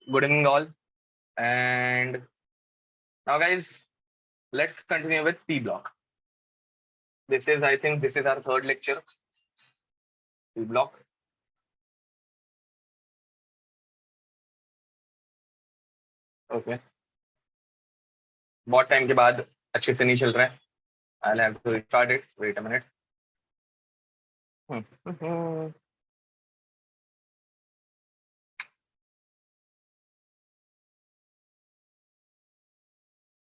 Good evening, all. And now, guys, let's continue with P block. I think, this is our third lecture. P block. Okay. बहुत time के बाद अच्छे से नहीं चल रहा है. I'll have to restart it. Wait a minute.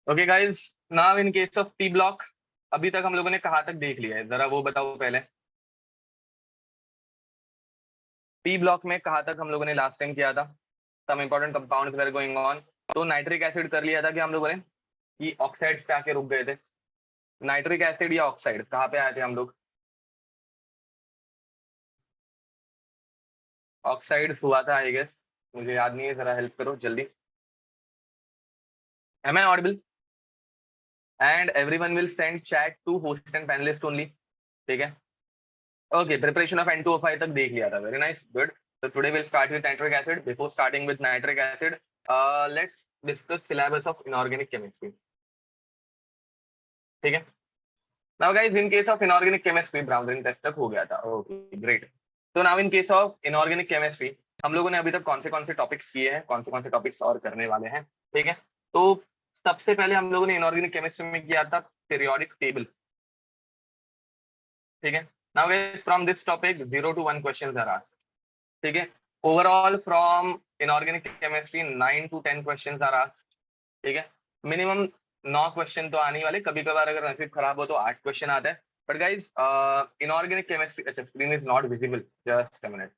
Okay, guys. Now, in case of P block, अभी तक हम लोगों ने कहाँ तक देख लिया है, जरा वो बताओ पहले. P block में कहाँ तक हम लोगों ने लास्ट टाइम किया था. Some important compounds were going on. तो नाइट्रिक एसिड कर लिया था कि हम लोगों ने, कि ऑक्साइड्स पे आके रुक गए थे. नाइट्रिक एसिड या ऑक्साइड कहाँ पे आए थे हम लोग. ऑक्साइड्स हुआ था आई गेस, मुझे याद नहीं है, जरा हेल्प करो जल्दी. Am I audible? And everyone will send chat to host and panelist only. ठीक है. Okay, preparation of N2O5 तक देख लिया था. Very nice, good. So today we'll start with nitric acid. Before starting with nitric acid, let's discuss syllabus of inorganic chemistry. ठीक है. Now guys, in case of inorganic chemistry, Brown test तक हो गया था. Okay, great. So now in case of inorganic chemistry, हम लोगों ने अभी तक कौन से टॉपिक्स किए हैं, कौन से टॉपिक्स और करने वाले हैं. ठीक है. तो सबसे पहले हम लोगों ने इनऑर्गेनिक केमिस्ट्री में किया था पीरियोडिक टेबल. ठीक है. Now guys, from this topic 0 to 1 questions are asked. ठीक है. Overall from inorganic chemistry 9 to 10 questions are asked. ठीक है. मिनिमम 9 क्वेश्चन तो आने वाले, कभी कभार अगर नसीब खराब हो तो 8 क्वेश्चन आता है. बट गाइस, इनऑर्गेनिक केमिस्ट्री, अच्छा screen is not visible, just a minute.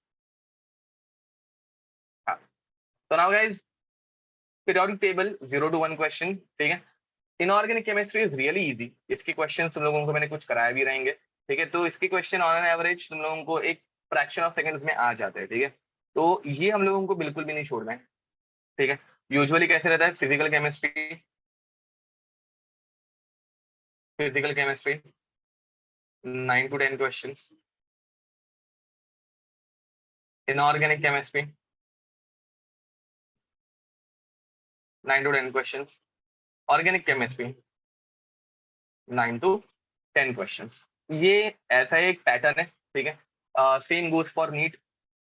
तो now guys, periodic table 0 to 1 question. ठीक है. Inorganic chemistry is really easy. इसके क्वेश्चन तुम लोगों को मैंने कुछ कराया भी रहेंगे. ठीक है. तो इसके क्वेश्चन ऑन एन एवरेज तुम लोगों को एक फ्रैक्शन ऑफ सेकंड्स में आ जाते हैं. ठीक है. तो ये हम लोगों को बिल्कुल भी नहीं छोड़ना है. ठीक है. यूजुअली कैसे रहता है, physical chemistry 9 to 10 question. Inorganic chemistry 9 to 10 question. Organic chemistry 9 to 10 question. ये ऐसा एक पैटर्न है. ठीक है. Same goes for NEET,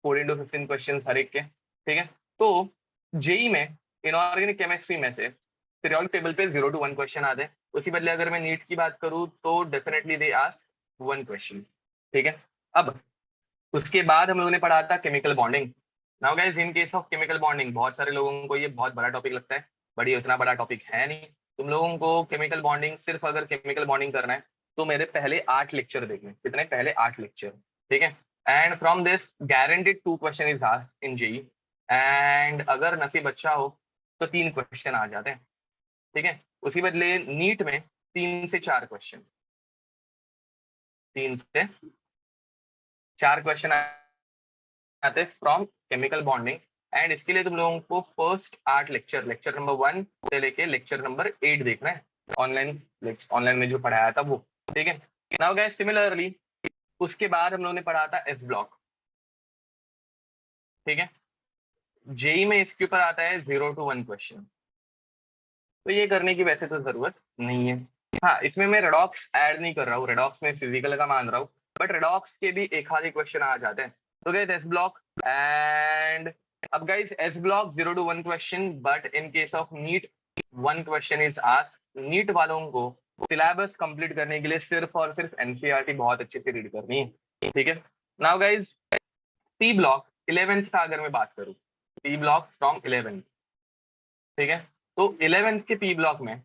14 to 15 question हर एक के. ठीक है. तो जेई में इनऑर्गेनिक केमिस्ट्री में से पीरियोडिक टेबल पे 0 to 1 क्वेश्चन आते हैं. उसी बदले अगर मैं नीट की बात करूं तो डेफिनेटली दे आस्क 1 क्वेश्चन. ठीक है. अब उसके बाद हम लोगों ने पढ़ा था chemical bonding. Now guys, in case of chemical bonding बहुत सारे लोगों को ये बहुत बड़ा टॉपिक लगता है, बट ये उतना बड़ा टॉपिक है नहीं. तुम लोगों को केमिकल बॉन्डिंग, सिर्फ अगर केमिकल बॉन्डिंग करना है तो मेरे पहले 8 लेक्चर देखने. कितने? पहले 8 लेक्चर. ठीक है. And from this guaranteed 2 question is asked in JEE. And अगर नसीब अच्छा हो तो 3 क्वेश्चन आ जाते हैं. ठीक है. उसी बदले नीट में 3 से 4 क्वेश्चन, 3 से 4 क्वेश्चन आते हैं फ्रॉम केमिकल बॉन्डिंग. एंड इसके लिए तुम लोगों को फर्स्ट 8 लेक्चर नंबर 1 से लेके लेक्चर नंबर 8 देखना है. ऑनलाइन में जो पढ़ाया था वो. ठीक है. नाउ गाइस, सिमिलरली उसके बाद हम लोगों ने पढ़ा था एस ब्लॉक. ठीक है. जेई में इसके ऊपर आता है 0 to 1 क्वेश्चन. तो ये करने की वैसे तो जरूरत नहीं है. हाँ, इसमें मैं रेडॉक्स ऐड नहीं कर रहा हूँ, रेडॉक्स में फिजिकल का मान रहा हूँ, बट रेडॉक्स के भी एक आधे क्वेश्चन आ जाते हैं. तो गाइस, एस ब्लॉक. एंड अब guys, S block 0 to 1 question, but in case of NEET 1 question is asked. NEET वालों को सिलेबस कंप्लीट करने के लिए सिर्फ और सिर्फ एनसीईआरटी बहुत अच्छे से रीड करनी है. ठीक है. Now guys, P block 11th का अगर मैं बात करूं, पी ब्लॉक फ्रॉम 11th. ठीक है. तो 11th के पी ब्लॉक में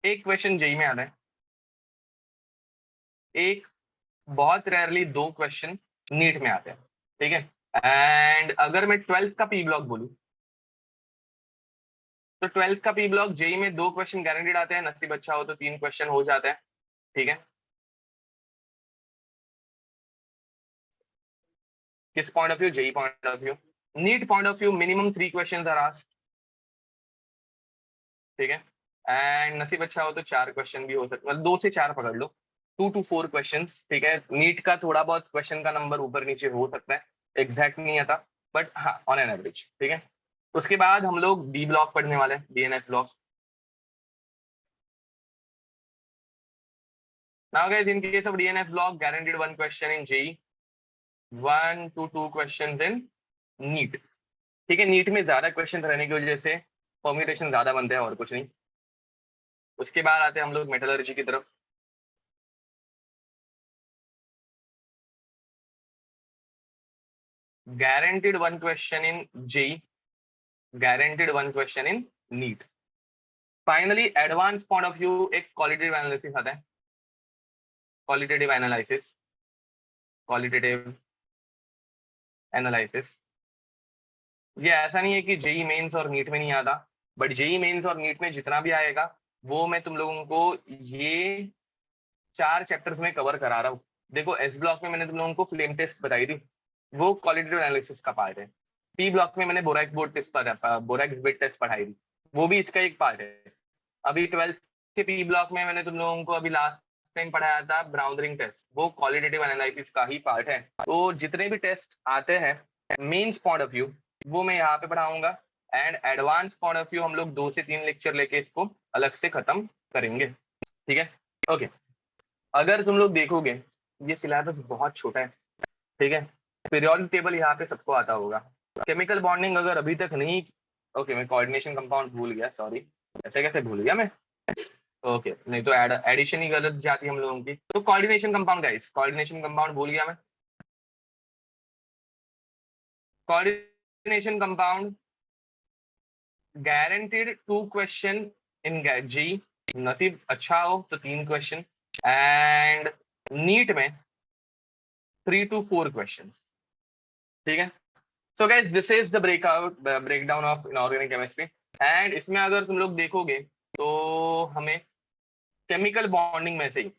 एक क्वेश्चन जेई में आता है, एक बहुत रेयरली 2 क्वेश्चन नीट में आते हैं. ठीक है. एंड अगर मैं 12th का पी ब्लॉक बोलूं तो 12th का पी ब्लॉक जेई में 2 क्वेश्चन गारंटीड आते हैं, नसीब अच्छा हो तो 3 क्वेश्चन हो जाते हैं. ठीक है. किस point of view? JEE point of view. NEET point of view minimum 3 question are asked. ठीक है. एंड नसीब अच्छा हो तो 4 क्वेश्चन भी हो सकते, मतलब 2 से 4 पकड़ लो, 2 to 4 क्वेश्चन. ठीक है. नीट का थोड़ा बहुत क्वेश्चन का नंबर ऊपर नीचे हो सकता है, एग्जैक्ट नहीं आता, बट हाँ ऑन एन एवरेज, ठीक है। उसके बाद हम लोग डी ब्लॉक पढ़ने वाले हैं, d and f block. Now guys, in case of d and f block, guaranteed 1 question in JEE, 1 to 2 question in NEET, ठीक है। नीट में ज्यादा क्वेश्चन रहने की वजह से परम्यूटेशन ज्यादा बनते हैं और कुछ नहीं। उसके बाद आते हैं हम लोग मेटलर्जी की तरफ। Guaranteed 1 question in JEE, guaranteed 1 question in NEET. Finally advance point of view एक क्वालिटेटिव एनालिसिस आता है, क्वालिटेटिव एनालिसिस, क्वालिटेटिव एनालिसिस। ये ऐसा नहीं है कि जेई मेंस और नीट में नहीं आता, बट जेई मेंस और नीट में जितना भी आएगा वो मैं तुम लोगों को ये 4 चैप्टर्स में कवर करा रहा हूँ। देखो एस ब्लॉक में मैंने तुम लोगों को फ्लेम टेस्ट बताई थी, वो क्वालिटेटिव एनालिसिस का पार्ट है। पी ब्लॉक में मैंने borax board test borax bead test पढ़ाई थी, वो भी इसका एक पार्ट है। अभी 12th के पी ब्लॉक में मैंने तुम लोगों को अभी लास्ट टाइम पढ़ाया था ब्राउन रिंग टेस्ट, वो क्वालिटेटिव एनालिसिस का ही पार्ट है। तो जितने भी टेस्ट आते हैं मेंस पॉइंट ऑफ व्यू, वो मैं यहाँ पे पढ़ाऊंगा, and advance point of view हम लोग 2 से 3 लेक्चर लेके इसको अलग से खत्म करेंगे, ठीक है। ओके, अगर तुम लोग देखोगे ये सिलेबस बहुत छोटा है, ठीक है। पीरियोडिक टेबल यहाँ पे सबको आता होगा। केमिकल बॉन्डिंग अगर अभी तक नहीं, ओके मैं कोऑर्डिनेशन कंपाउंड भूल गया, सॉरी, ऐसे कैसे भूल गया मैं। ओके नहीं तो एडिशन ही गलत जाती है हम लोगों की। तो coordination compound guys, coordination compound भूल गया मैं। Coordination compound guaranteed 2 question in JEE, नसीब अच्छा हो तो 3 क्वेश्चन, एंड नीट में 3 to 4 क्वेश्चन, ठीक है। So guys this is the breakdown of inorganic chemistry. And इसमें अगर तुम लोग देखोगे तो हमें केमिकल बॉन्डिंग में से ही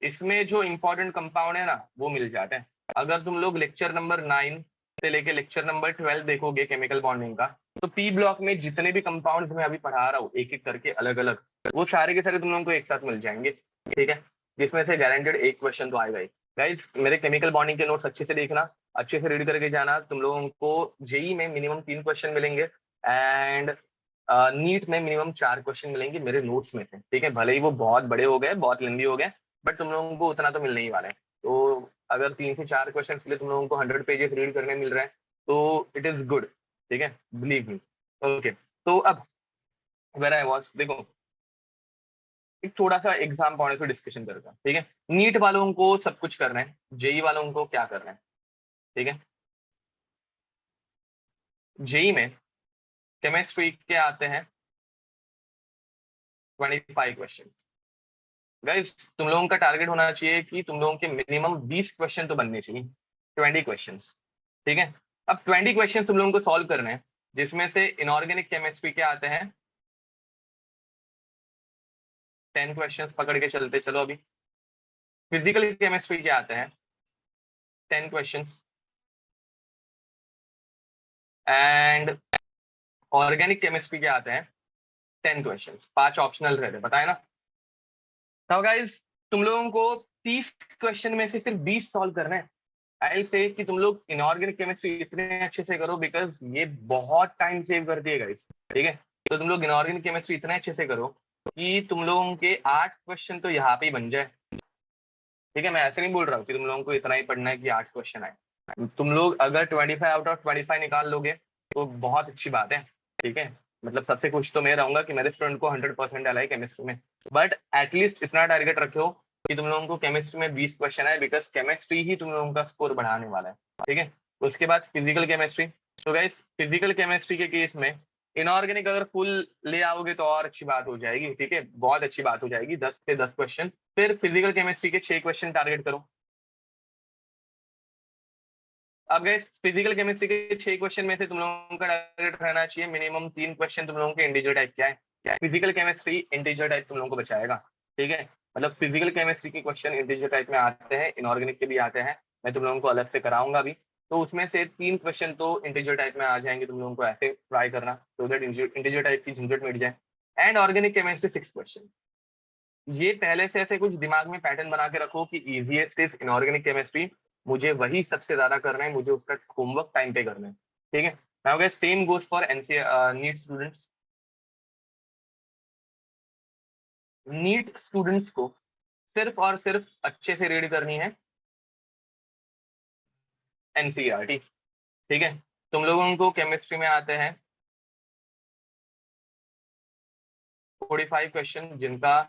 इसमें जो इंपॉर्टेंट कंपाउंड है ना वो मिल जाते हैं। अगर तुम लोग लेक्चर नंबर 9 से लेके लेक्चर नंबर 12 देखोगे केमिकल बॉन्डिंग का, तो पी ब्लॉक में जितने भी कंपाउंड्स मैं अभी पढ़ा रहा हूँ एक एक करके अलग अलग, वो सारे के सारे तुम लोगों को एक साथ मिल जाएंगे, ठीक है। जिसमें से गारंटेड एक क्वेश्चन तो आएगा ही। गाइज मेरे केमिकल बॉन्डिंग के नोट्स अच्छे से देखना, अच्छे से रीड करके जाना। तुम लोगों को जेई में मिनिमम 3 क्वेश्चन मिलेंगे, एंड नीट में मिनिमम 4 क्वेश्चन मिलेंगे मेरे नोट्स में से, ठीक है। भले ही वो बहुत बड़े हो गए, बहुत लेंदी हो गए, बट तुम लोगों को उतना तो मिलने ही वाला है। तो अगर 3 से 4 क्वेश्चन के लिए तुम लोगों को 100 पेजेस रीड करने मिल रहा है तो इट इज गुड, ठीक है, बिलीव मी। ओके, तो अब वेर आई वॉज, देखो एक थोड़ा सा एग्जाम पॉइंट से डिस्कशन करता हूं, ठीक है। नीट वालों को सब कुछ करना है, जेई वालों को क्या करना है, ठीक है। जेई में केमिस्ट्री के आते हैं 25 क्वेश्चन। गाइस तुम लोगों का टारगेट होना चाहिए कि तुम लोगों के मिनिमम 20 क्वेश्चन तो बनने चाहिए, 20 क्वेश्चन, ठीक है। अब 20 क्वेश्चन तुम लोगों को सॉल्व करने हैं, जिसमें से इनऑर्गेनिक केमिस्ट्री के आते हैं 10 क्वेश्चन, पकड़ के चलते चलो। अभी फिजिकल केमिस्ट्री के आते हैं 10 क्वेश्चन, एंड ऑर्गेनिक केमिस्ट्री के आते हैं 10 क्वेश्चन। 5 ऑप्शनल रहते, पता है ना। तो गाइस तुम लोगों को 30 क्वेश्चन में से सिर्फ 20 सॉल्व करना है। आई से कि तुम लोग इनऑर्गेनिक केमिस्ट्री इतने अच्छे से करो, बिकॉज ये बहुत टाइम सेव करती है गाइस, ठीक है। तो तुम लोग इनऑर्गेनिक केमिस्ट्री इतने अच्छे से करो कि तुम लोगों के 8 क्वेश्चन तो यहाँ पे ही बन जाए, ठीक है। मैं ऐसे नहीं बोल रहा हूँ कि तुम लोगों को इतना ही पढ़ना है कि 8 क्वेश्चन आए। तुम लोग अगर 25 आउट ऑफ 25 निकाल लोगे तो बहुत अच्छी बात है, ठीक है। मतलब सबसे खुश तो मैं रहूंगा कि मेरे स्टूडेंट को 100% आला है केमिस्ट्री में, बट एटलीस्ट इतना टारगेट रखो कि तुम लोगों को केमिस्ट्री में 20 क्वेश्चन आए, बिकॉज केमिस्ट्री ही तुम लोगों का स्कोर बढ़ाने वाला है, ठीक है। उसके बाद फिजिकल केमिस्ट्री। तो गाइस फिजिकल केमिस्ट्री के केस में इनऑर्गेनिक अगर फुल ले आओगे तो और अच्छी बात हो जाएगी, ठीक है, बहुत अच्छी बात हो जाएगी, 10 से 10 क्वेश्चन। फिर फिजिकल केमिस्ट्री के 6 क्वेश्चन टारगेट करो। अब गए फिजिकल केमिस्ट्री के 6 क्वेश्चन में से तुम लोगों का टारगेट रहना चाहिए मिनिमम 3 क्वेश्चन तुम लोगों के इंटीजर टाइप क्या है। फिजिकल केमिस्ट्री इंटीजर टाइप तुम लोगों को बचाएगा, ठीक है। मतलब फिजिकल केमिस्ट्री के क्वेश्चन इंटीजर टाइप में आते हैं, इनऑर्गेनिक के भी आते हैं, मैं तुम लोगों को अलग से कराऊंगा अभी। तो उसमें से 3 क्वेश्चन तो इंटीजर टाइप में आ जाएंगे, तुम लोगों को ऐसे ट्राई करना तो दैट इंटीजर टाइप की झंझट मिट जाए। And organic chemistry 6 question. ये पहले से ऐसे कुछ दिमाग में पैटर्न बना के रखो कि इजीएस्ट इज इनऑर्गेनिक केमिस्ट्री, मुझे वही सबसे ज्यादा करना है, मुझे उसका होमवर्क टाइम पे करना है, ठीक है। Now guys same goes for NEET students. NEET students को सिर्फ और सिर्फ अच्छे से रीड करनी है एनसीईआरटी, ठीक है। तुम लोगों को केमिस्ट्री में आते हैं 45 क्वेश्चन, जिनका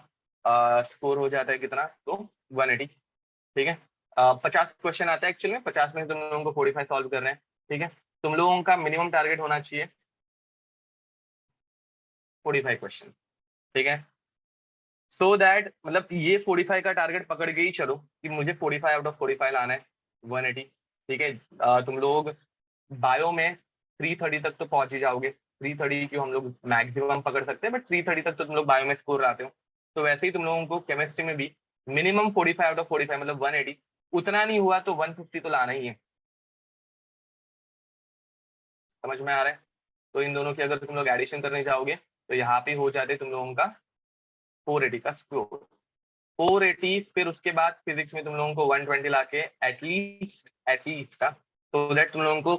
स्कोर हो जाता है कितना, तो 180, ठीक है। 50 क्वेश्चन आता है एक्चुअल में, 50 में तुम लोगों को 45 सॉल्व कर रहे हैं, ठीक है। तुम लोगों का मिनिमम टारगेट होना चाहिए 45 क्वेश्चन, ठीक है। सो दैट मतलब ये 45 का टारगेट पकड़ के ही चलो कि मुझे 45 आउट ऑफ 45 लाना है 180, ठीक है। तुम लोग बायो में 330 तक तो पहुंच ही जाओगे, 330 क्यों हम लोग मैक्सिमम पकड़ सकते हैं, बट 330 तक तो तुम लोग बायो में स्कोर लाते हो। तो वैसे ही तुम लोगों को केमिस्ट्री में भी मिनिमम 45 आउट ऑफ 45 मतलब 180, उतना नहीं हुआ तो 150 तो लाना ही है। समझ में आ रहा है? तो इन दोनों की अगर तुम लोग एडिशन करने जाओगे तो यहाँ पे हो जाते तुम लोगों का 480 का स्कोर, 480। फिर उसके बाद फिजिक्स में तुम लोगों को 120 लाके एटलीस्ट का, तो दैट तुम लोगों को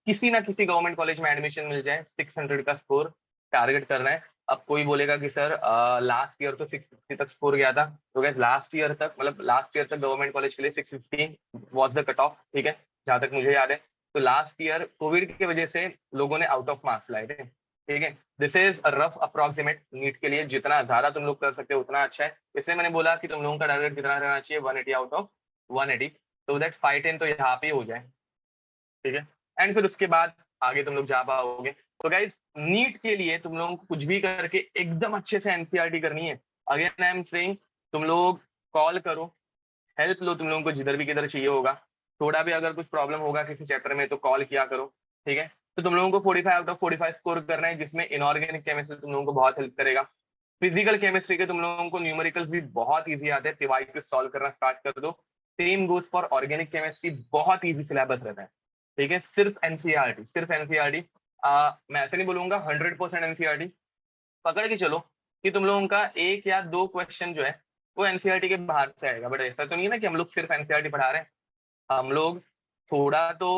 किसी ना किसी गवर्नमेंट कॉलेज में एडमिशन मिल जाए। 600 का स्कोर टारगेट करना है। अब कोई बोलेगा कि सर लास्ट ईयर तो 650 तक स्कोर गया था, तो गैस लास्ट ईयर तक मतलब लास्ट ईयर तक गवर्नमेंट कॉलेज के लिए 650 वाज द कट ऑफ, ठीक है, जहां तक मुझे याद है। तो लास्ट ईयर कोविड की वजह से लोगों ने आउट ऑफ मार्क्स लाए थे, ठीक है। This is a rough approximate NEET के लिए, जितना ज्यादा तुम लोग कर सकते हो उतना अच्छा है। इसलिए मैंने बोला कि तुम लोगों का टारगेट कितना रहना चाहिए, 180 आउट ऑफ 180, तो दैट 510 तो यहाँ पे हो जाए, ठीक है। एंड फिर उसके बाद आगे तुम लोग जा पाओगे। तो गाइज नीट के लिए तुम लोगों को कुछ भी करके एकदम अच्छे से एनसीईआरटी करनी है। अगेन आई एम सेइंग, तुम लोग कॉल करो, हेल्प लो तुम लोगों को जिधर भी किधर चाहिए होगा। थोड़ा भी अगर कुछ प्रॉब्लम होगा किसी चैप्टर में तो कॉल किया करो, ठीक है। तो तुम लोगों को 45 आउट ऑफ 45 स्कोर करना है, जिसमें इनऑर्गेनिक केमिस्ट्री तुम लोगों को बहुत हेल्प करेगा। फिजिकल केमिस्ट्री के तुम लोगों को न्यूमेरिकल्स भी बहुत इजी आते हैं, पीवाईक्यू सॉल्व करना स्टार्ट कर दो। Same goes for organic chemistry, बहुत इजी सिलेबस रहता है, ठीक है। सिर्फ एनसीईआरटी, सिर्फ एनसीईआरटी। मैं ऐसे नहीं बोलूंगा 100% एनसीईआरटी, पकड़ के चलो कि तुम लोगों का एक या दो क्वेश्चन जो है वो एनसीईआरटी के बाहर से आएगा, बट ऐसा तो नहीं है ना कि हम लोग सिर्फ एनसीईआरटी पढ़ा रहे हैं। हम लोग थोड़ा तो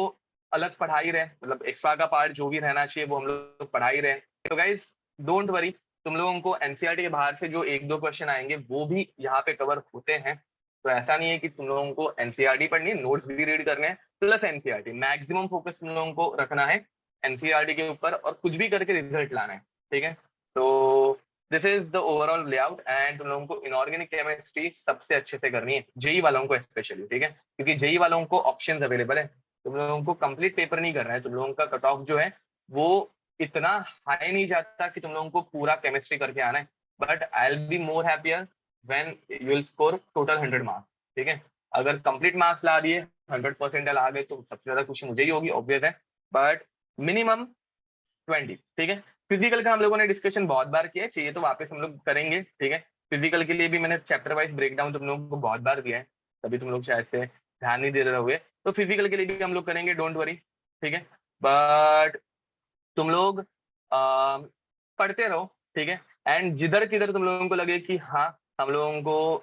अलग पढ़ा ही रहे हैं, मतलब एक्स्ट्रा का पार्ट जो भी रहना चाहिए वो हम लोग पढ़ा ही रहे हैं। तो गाइज डोंट वरी, तुम लोगों को एनसीईआरटी के बाहर से जो एक दो क्वेश्चन आएंगे वो भी यहाँ पे कवर होते हैं। तो ऐसा नहीं है कि तुम लोगों को एनसीईआरटी पढ़नी है, नोट्स भी रीड करने हैं प्लस एनसीईआरटी, मैक्सिमम फोकस तुम लोगों को रखना है एनसीईआरटी के ऊपर और कुछ भी करके रिजल्ट लाना है, ठीक है। तो this is the overall layout and तुम लोगों को इनऑर्गेनिक केमिस्ट्री सबसे अच्छे से करनी है, जेई वालों को स्पेशली, ठीक है, क्योंकि जेई वालों को ऑप्शंस अवेलेबल है। तुम लोगों को कंप्लीट पेपर नहीं करना है, तुम लोगों का कट ऑफ जो है वो इतना हाई नहीं जाता कि तुम लोगों को पूरा केमिस्ट्री करके आना है, but I will be more happier when you will score total 100 marks, ठीक है। अगर कंप्लीट मार्क्स ला दिए 100% आ गए तो सबसे ज्यादा खुशी मुझे ही होगी, ऑब्वियस है, बट मिनिमम 20, ठीक है। फिजिकल का हम लोगों ने डिस्कशन बहुत बार किया है, चाहिए तो वापस हम लोग करेंगे, ठीक है। फिजिकल के लिए भी मैंने चैप्टर वाइज ब्रेकडाउन तुम लोगों को बहुत बार दिया है, तभी तुम लोग शायद से ध्यान नहीं दे रहे हुए। तो फिजिकल के लिए भी हम लोग करेंगे, डोंट वरी, ठीक है। बट तुम लोग पढ़ते रहो, ठीक है। एंड जिधर किधर तुम लोगों को लगे कि हाँ हम लोगों को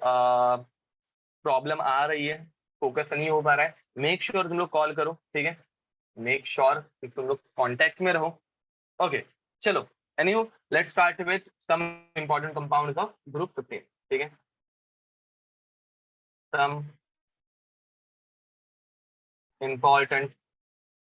प्रॉब्लम आ रही है, फोकस नहीं हो पा रहा है, मेक श्योर तुम लोग कॉल करो, ठीक है। मेक श्योर कि तुम लोग कांटेक्ट में रहो, ओके। चलो anyhow, let's start with some important compounds of group 15, ठीक है। सम इंपॉर्टेंट,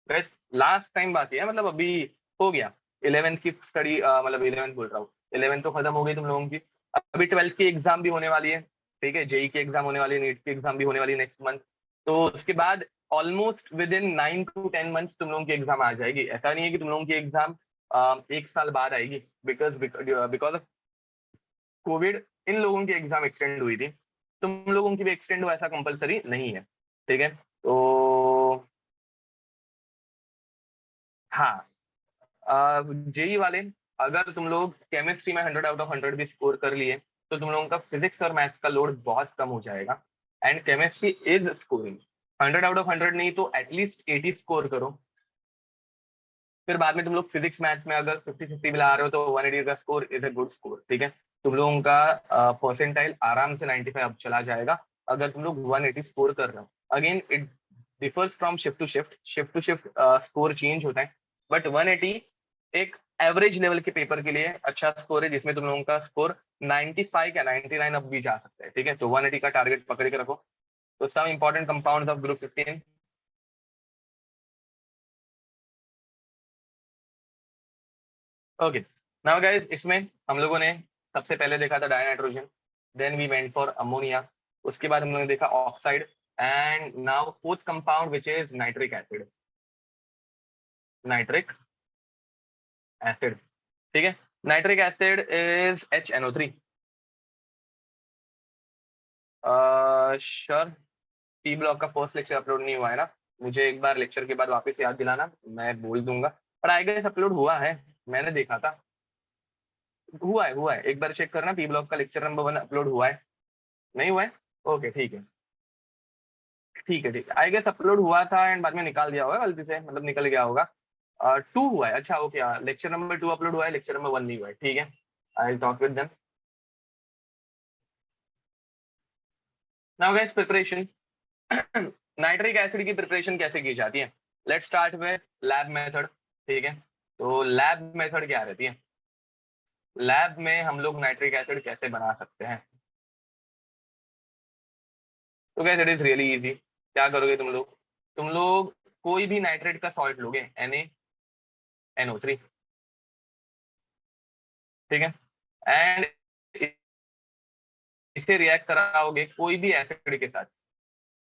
बस लास्ट टाइम बात है, मतलब अभी हो गया 11th की स्टडी, मतलब 11th बोल रहा हूँ, 11th तो खत्म हो गई तुम लोगों की, अभी 12th की एग्जाम भी होने वाली है, ठीक है। जेई की एग्जाम होने वाली है, नीट की एग्जाम भी होने वाली है नेक्स्ट मंथ। तो उसके बाद almost with in 9 to 10 months तुम लोगों की एग्जाम आ जाएगी। ऐसा नहीं है कि तुम लोगों की एग्जाम एक साल बाद आएगी, बिकॉज ऑफ कोविड इन लोगों की एग्जाम एक्सटेंड हुई थी, तुम लोगों की भी एक्सटेंड हो ऐसा कंपलसरी नहीं है, ठीक है। तो हाँ, जेई वाले अगर तुम लोग केमिस्ट्री में 100 आउट ऑफ 100 भी स्कोर कर लिए तो तुम लोगों का फिजिक्स और मैथ्स का लोड बहुत कम हो जाएगा। And chemistry is scoring 100 out of 100 नहीं तो एटलीस्ट 80 स्कोर करो। फिर बाद में तुम लोग फिजिक्स मैथ्स में अगर 50-50 भी ला रहे हो तो 180 का score is a good score, ठीक है। तुम लोगों का परसेंटाइल आराम से 95 अब चला जाएगा अगर तुम लोग 180 स्कोर कर रहे हो। Again it differs from shift to shift, shift to shift score change होता है, बट 180 एक एवरेज लेवल के पेपर के लिए अच्छा स्कोर है, जिसमें तुम लोगों का स्कोर 95 या 99 अब भी जा सकता है, ठीक है। तो 180 का टारगेट पकड़ के रखो। तो some important compounds of group 15। Okay, now guys, इसमें हम लोगों ने सबसे पहले देखा था dinitrogen, then we went for ammonia, उसके बाद हम लोगों ने देखा oxide, and now fourth compound which is nitric acid, nitric acid, ठीक है। Nitric acid is HNO3। Sure, T block का फर्स्ट लेक्चर अपलोड नहीं हुआ है ना? मुझे एक बार लेक्चर के बाद वापस याद दिलाना, मैं बोल दूंगा। पर आई गेस अपलोड हुआ है, मैंने देखा था। हुआ है, एक बार चेक करना, टी ब्लॉक का लेक्चर नंबर 1 अपलोड हुआ है, नहीं हुआ है? ओके, ठीक है, ठीक है, ठीक है, आई गेस अपलोड हुआ था एंड बाद में निकाल दिया होगा गलती से, मतलब निकल गया होगा। 2 हुआ है, अच्छा ओके, लेक्चर नंबर 2 अपलोड हुआ है, लेक्चर नंबर 1 नहीं हुआ है, ठीक है। I talk with them now guys. Preparation nitric acid की प्रिपरेशन कैसे की जाती है? Let's start with lab method, ठीक है। तो लैब मेथड क्या रहती है? लैब में हम लोग नाइट्रिक एसिड कैसे बना सकते हैं? तो guys it is really easy. क्या करोगे तुम लोग? तुम लोग कोई भी नाइट्रेट का सॉल्ट लोगे, NaNO3, ठीक है, एंड इसे रिएक्ट कराओगे कोई भी एसिड के साथ,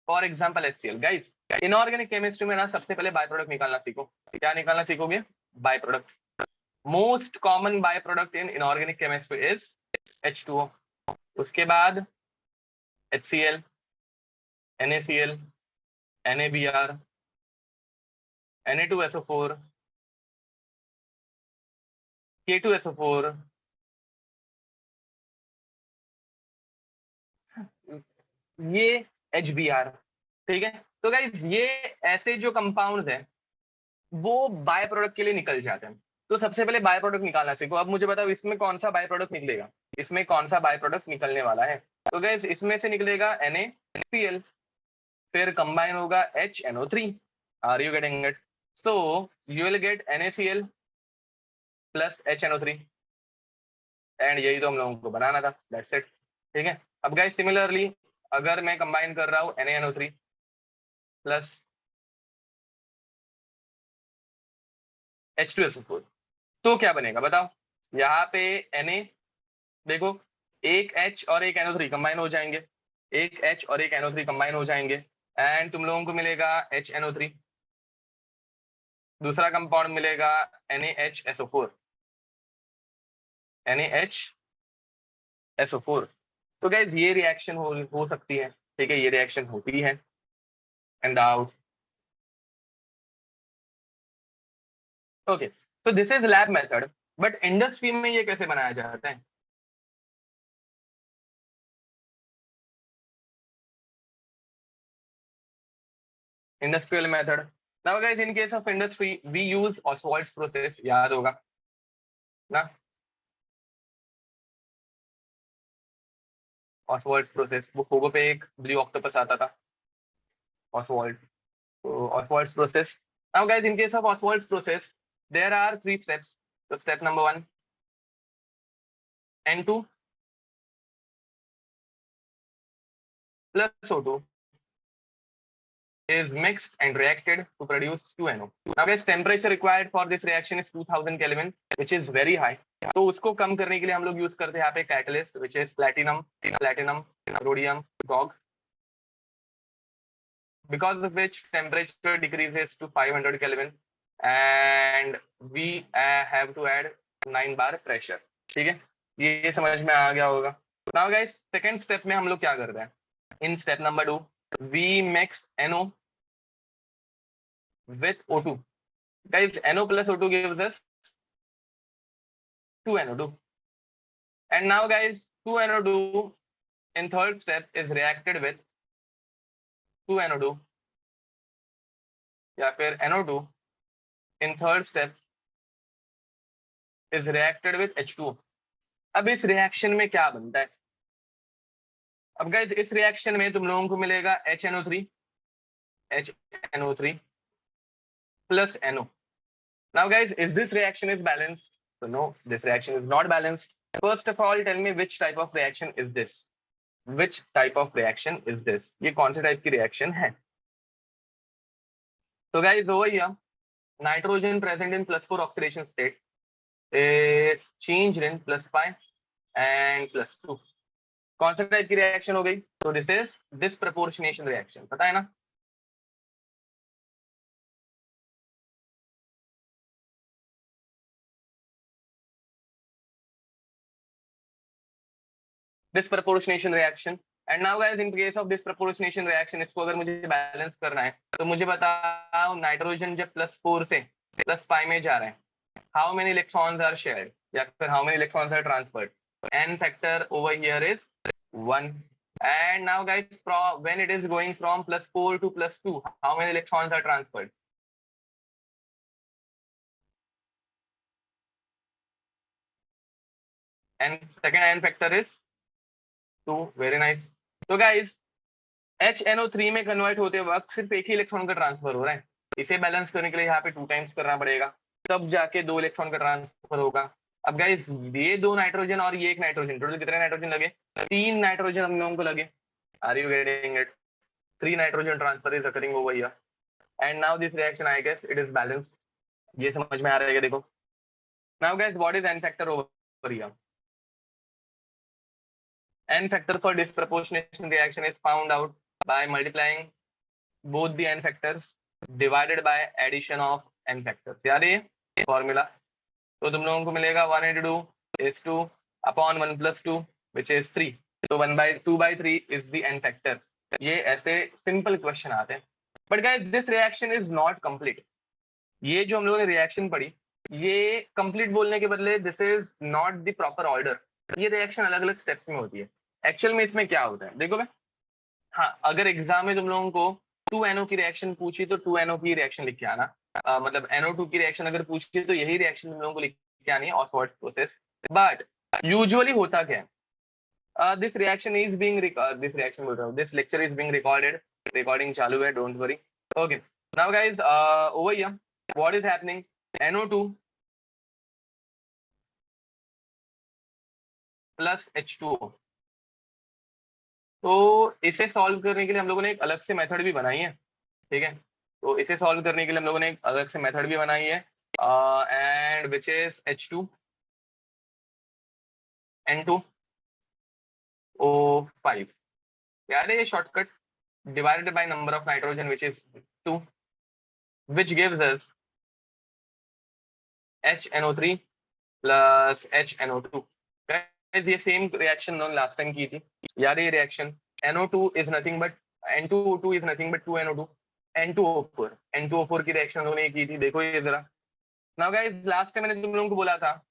for example HCl। Guys, inorganic chemistry में ना सबसे पहले बाय प्रोडक्ट निकालना सीखो। क्या निकालना सीखोगे? By product. Most common by product in inorganic chemistry is H2O, उसके बाद HCl, NaCl, NaBr, Na2SO4, K2SO4, ये HBr, ठीक है। तो गाइस ये ऐसे जो कंपाउंड्स हैं वो बाय प्रोडक्ट के लिए निकल जाते हैं। तो सबसे पहले बाय प्रोडक्ट निकालना सीखो। अब मुझे बताओ इसमें कौन सा बाय प्रोडक्ट निकलेगा, इसमें कौन सा बाय प्रोडक्ट निकलने वाला है? तो गाइस इसमें से निकलेगा NaCl, फिर कंबाइन होगा HNO3। Are you getting it? So you will get NaCl plus HNO3, and यही तो हम लोगों को बनाना था, दैट्स इट, ठीक है। अब गाइस सिमिलरली अगर मैं कंबाइन कर रहा हूँ NaNO3 प्लस H2SO4, तो क्या बनेगा बताओ? यहाँ पे Na, देखो, एक H और एक NO3 कंबाइन हो जाएंगे, एक H और एक NO3 कंबाइन हो जाएंगे, एंड तुम लोगों को मिलेगा HNO3, दूसरा कंपाउंड मिलेगा NaHSO4, NaHSO4। तो गाइज ये रिएक्शन हो सकती है, ठीक है, ये रिएक्शन होती है, and out. Okay, so this is lab method, but industry में ये कैसे बनाया जाता है? Industrial method. Now guys in case of industry we use Ostwald's process, याद होगा ना? ऑसवाल्ड्स प्रोसेस, वो फोगो पे एक ब्लू ऑक्टोपस आता था, ऑसवाल्ड। तो Ostwald's process, now guys in case of Ostwald's process there are 3 steps. तो step number 1, N2 plus O2 is mixed and reacted to produce 2NO. Now guys, temperature required for this reaction is 2000 Kelvin, which is very high. तो उसको कम करने के लिए हम लोग use करते हैं यहाँ पे catalyst, which is platinum, rhodium, GOG, because of which temperature decreases to 500 Kelvin and we have to add 9 bar pressure, ठीक है। ये समझ में आ गया होगा। Now guys, सेकेंड स्टेप में हम लोग क्या करते हैं? In step number 2, we mix NO with O2. Guys, NO plus O2 gives us 2NO2. And now guys, 2NO2 in third step is reacted with 2NO2 या फिर NO2 in third step is reacted with H2O. अब इस reaction में क्या बनता है? अब guys इस रिएक्शन में तुम लोगों को मिलेगा HNO3 HNO3 plus NO. Now guys, is this reaction is balanced? So no, this reaction is not balanced. First of all, tell me which type of reaction is this? Which type of reaction is this? ये कौन से type की reaction है? So guys, over here, nitrogen present in +4 oxidation state is changed in +5 and +2. कौन सा type की reaction हो गई? तो दिस इज डिसप्रपोर्शनेशन रिएक्शन, पता है ना? Disproportionation reaction. And now guys, in case of disproportionation reaction, इसको अगर मुझे बैलेंस करना है तो मुझे बताओ, नाइट्रोजन जब +4 से +5 में जा रहे हैं, how many electrons are shared, या फिर how many electrons are transferred? n factor over here is 1. And now guys, when it is going from +4 to +2, how many electrons are transferred? And second n factor is 2. Very nice. So guys, HNO3 में convert होते वक्त सिर्फ एक ही electron का transfer हो रहा है. इसे बैलेंस करने के लिए यहाँ पे 2 टाइम्स करना पड़ेगा, तब जाके 2 इलेक्ट्रॉन का ट्रांसफर होगा. अब गाइस, ये 2 नाइट्रोजन और ये 1 नाइट्रोजन, टोटल कितने नाइट्रोजन लगे? 3 नाइट्रोजन हम लोगों को लगे. Are you getting it? 3 nitrogen transfer is occurring over here. And now this reaction, I guess it is balanced. ये समझ में आ रहा है क्या? देखो. Now guys, what is n factor over here? N factor for disproportionation reaction is found out by multiplying both the n factors divided by addition of n factors. यार ये फॉर्मूला तो तुम लोगों को मिलेगा 1 into 2 is 2 upon 1 plus 2 which is 3. So 2/3 is the n factor. ये ऐसे simple question आते हैं. But guys, this reaction is not complete. ये जो हम लोगों ने रिएक्शन पढ़ी, ये कंप्लीट बोलने के बदले this is not the proper order. ये रिएक्शन अलग अलग स्टेप्स में होती है. एक्चुअल में इसमें क्या होता है देखो मैं. हाँ, अगर एग्जाम में तुम लोगों को 2NO की रिएक्शन पूछी तो 2NO की रिएक्शन लिख के आना. मतलब NO2 की रिएक्शन अगर पूछी तो यही रिएक्शन तुम लोगों को लिख के आनी है, ऑसवर्थ प्रोसेस. बट यूजुअली होता क्या है, this reaction is being this reaction बोल रहा हूँ, this lecture is being recorded. Recording चालू है, don't worry. Okay, now guys, over here, what is happening? NO2 plus H2O. तो इसे सॉल्व करने के लिए हम लोगों ने एक अलग से मेथड भी बनाई है. ठीक है, तो इसे सॉल्व करने के लिए हम लोगों ने एक अलग से मेथड भी बनाई है, and which is H2 N2O5. यार ये shortcut divided by number of nitrogen which is 2, which gives us HNO3 plus HNO2. Guys, ये सेम रिएक्शन उन्होंने लास्ट टाइम की थी यार. ये reaction NO2 is nothing but N2O2 is nothing but 2NO2 N2O4 की reaction उन्होंने ये की थी. देखो ये जरा. नाउ गाइस, लास्ट टाइम मैंने तुम लोगों को बोला था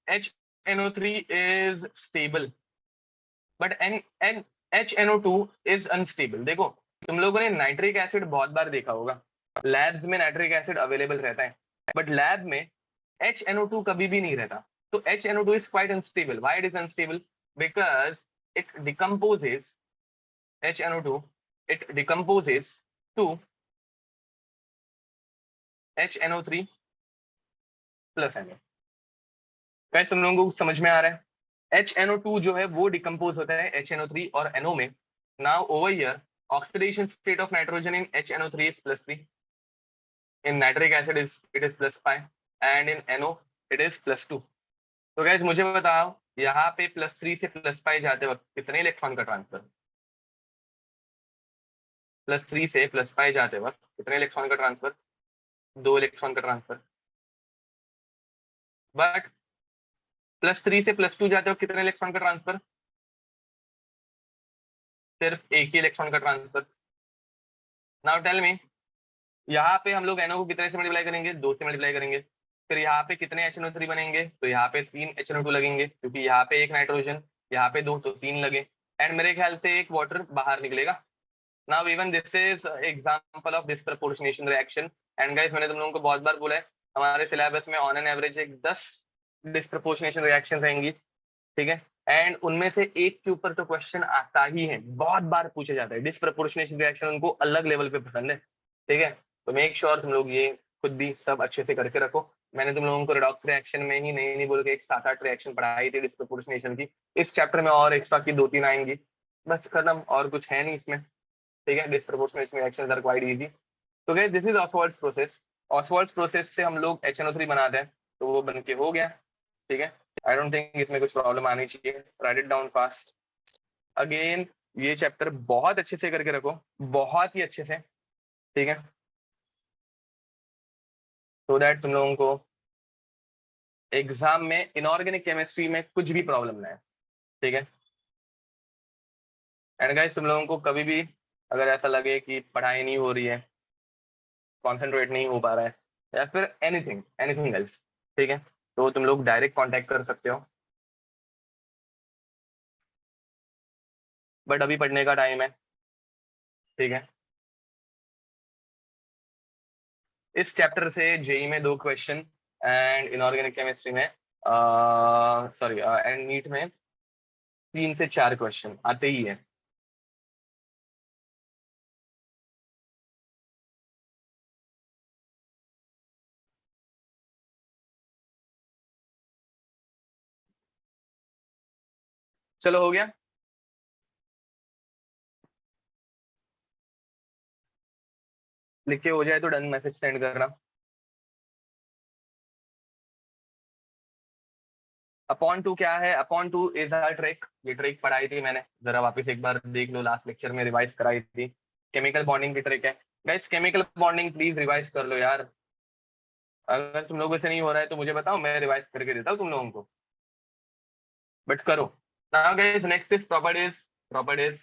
HNO3 is stable but HNO2 is unstable. देखो, तुम लोगों ने नाइट्रिक एसिड बहुत बार देखा होगा, लैब्स में नाइट्रिक एसिड अवेलेबल रहता है, बट लैब में HNO2 कभी भी नहीं रहता. तो HNO2 is quite unstable. Why it is unstable? Because it decomposes HNO2, it decomposes to HNO3 plus NO. Guys, तुम लोगों को समझ में आ रहा है? HNO2 जो है वो डिकम्पोज होता है HNO3 और NO में. Now over here, oxidation state of nitrogen in HNO3 is +3, in nitric acid it is +5 and in NO it is +2. तो गाइस, मुझे बताओ, यहाँ पे +3 से +5 जाते वक्त कितने इलेक्ट्रॉन का ट्रांसफर? +3 से +5 जाते वक्त कितने इलेक्ट्रॉन का ट्रांसफर? 2 इलेक्ट्रॉन का ट्रांसफर. बट +3 से +2 जाते वक्त कितने इलेक्ट्रॉन का ट्रांसफर? सिर्फ एक ही इलेक्ट्रॉन का ट्रांसफर. नाउ टेल मी, यहाँ पे हम लोग NO को कितने से मल्टीप्लाई करेंगे? 2 से मल्टीप्लाई करेंगे. फिर यहाँ पे कितने HNO3 बनेंगे? तो यहाँ पे 3 HNO2 लगेंगे, क्योंकि यहाँ पे 1 नाइट्रोजन, यहाँ पे 2, तो 3 लगे. एंड मेरे ख्याल से एक वाटर बाहर निकलेगा. Now even this is example of disproportionation reaction. And guys, मैंने तुम लोगों को बहुत बार बोला है, हमारे सिलेबस में ऑन एन एवरेज एक 10 डिसप्रपोर्शनेशन रिएक्शन रहेंगी. ठीक है, एंड उनमें से एक के ऊपर तो क्वेश्चन आता ही है, बहुत बार पूछा जाता है। डिस्प्रपोर्शनेशन रिएक्शन उनको अलग लेवल पे पसंद है, ठीक है। तो मेक श्योर तुम लोग ये खुद भी सब अच्छे से करके रखो। मैंने तुम लोगों को रिडॉक्स रिएक्शन में ही नहीं बोल के एक 7-8 रिएक्शन पढ़ाई थी डिस्प्रपोर्शनेशन की। इस चैप्टर में और एक्स्ट्रा की 2-3 आएंगी, बस खत्म, और कुछ है नहीं इसमें, ठीक है। Disproportionation reactions are quite easy. तो guys this is Ostwald's process. Ostwald's process से हम लोग HNO3 बनाते हैं, तो वो बन के हो गया, ठीक है। आई डोंट थिंक इसमें कुछ प्रॉब्लम आनी चाहिए। Right it down fast. Again ये चैप्टर बहुत अच्छे से करके रखो, बहुत ही अच्छे से, ठीक है, सो दैट तुम लोगों को एग्जाम में इनऑर्गेनिक केमिस्ट्री में कुछ भी प्रॉब्लम ना है, ठीक है। एंड गाइस तुम लोगों को कभी भी अगर ऐसा लगे कि पढ़ाई नहीं हो रही है, कॉन्सेंट्रेट नहीं हो पा रहा है, या फिर एनीथिंग एनीथिंग एल्स, ठीक है, तो तुम लोग डायरेक्ट कांटेक्ट कर सकते हो। बट अभी पढ़ने का टाइम है, ठीक है। इस चैप्टर से जेई में 2 क्वेश्चन, एंड इनऑर्गेनिक केमिस्ट्री में सॉरी एंड नीट में 3 से 4 क्वेश्चन आते ही है। चलो हो गया। लिख के हो जाए तो डन मैसेज सेंड करना। अपॉन टू क्या है? Upon two is our trick. ये ट्रिक पढ़ाई थी मैंने, जरा वापस एक बार देख लो, लास्ट लेक्चर में रिवाइज कराई थी। केमिकल बॉन्डिंग की ट्रिक है guys. Chemical bonding please revise कर लो यार। अगर तुम लोगों से नहीं हो रहा है तो मुझे बताओ, मैं रिवाइज करके देता हूँ तुम लोगों को, बट करो। Now guys next is properties. Properties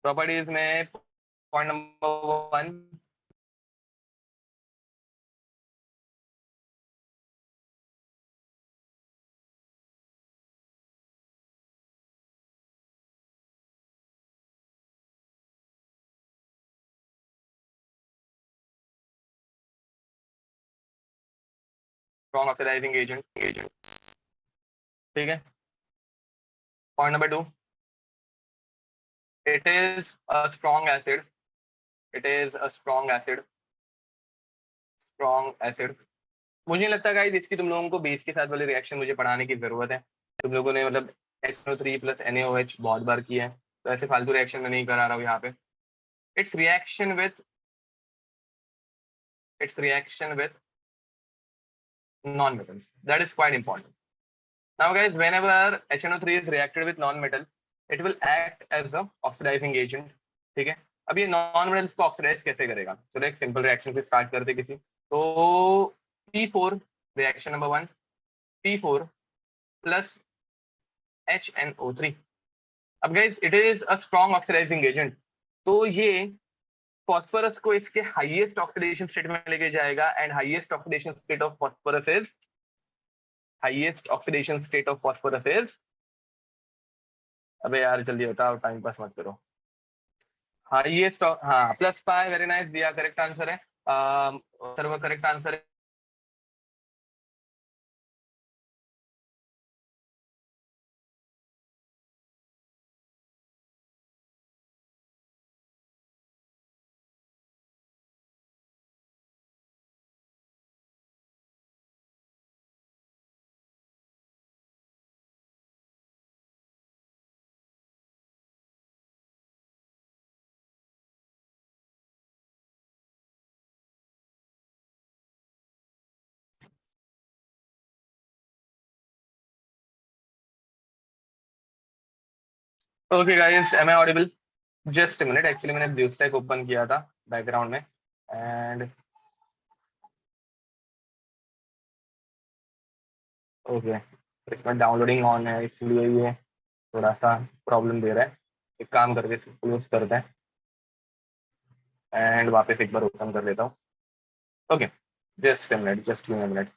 properties में point number 1, strong oxidising agent, ठीक है। Point number 2, it is a strong acid. It is a strong acid. Strong acid. मुझे नहीं लगता गाइस इसकी तुम लोगों को बेस के साथ वाले रिएक्शन मुझे पढ़ाने की जरूरत है। तुम लोगों ने मतलब HNO3 प्लस NaOH बहुत बार किया है, तो ऐसे फालतू रिएक्शन में नहीं करा रहा हूँ यहाँ पे। It's reaction with its reaction with non-metals, that is quite important. Now guys, whenever HNO3 is reacted with non-metal, it will act as a oxidizing agent, ठीक है। अब ये नॉन मेटल्स को ऑक्सीडाइज कैसे करेगा? चलो एक सिंपल रिएक्शन से स्टार्ट करते किसी। तो P4, reaction number 1, P4 plus HNO3। अब guys it is a strong oxidising agent, तो ये फॉस्फोरस को इसके हाईएस्ट ऑक्सीडेशन स्टेट में लेके जाएगा, and highest oxidation state of phosphorus is highest oxidation state of phosphorus is अबे यार जल्दी बताओ, टाइम पास मत करो। हाईएस्ट, हाँ प्लस 5, वेरी नाइस, दिया करेक्ट आंसर है। सर्व करेक्ट आंसर है। Okay guys, am I audible? Just minute, actually मैंने ब्लू स्टैक ओपन किया था बैकग्राउंड में, एंड ओके, इसमें डाउनलोडिंग ऑन है इसलिए ये थोड़ा सा प्रॉब्लम दे रहा है। एक काम करके क्लोज करते हैं एंड वापस एक बार ओपन कर लेता हूँ। Okay, just a minute, just give me a minute.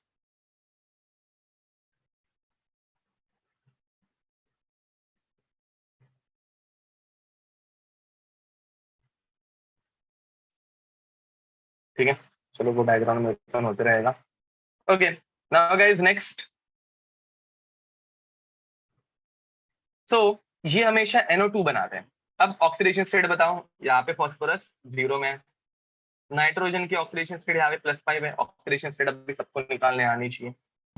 ठीक है, चलो वो बैकग्राउंड में ओपन होते रहेगा। Okay, now guys next. So ये हमेशा NO2 बनाते हैं। अब ऑक्सीडेशन स्टेट बताओ, यहाँ पे फास्फोरस 0 में है, नाइट्रोजन की ऑक्सीडेशन स्टेट यहाँ पे +5 है। ऑक्सीडेशन स्टेट अभी सबको निकालने आनी चाहिए।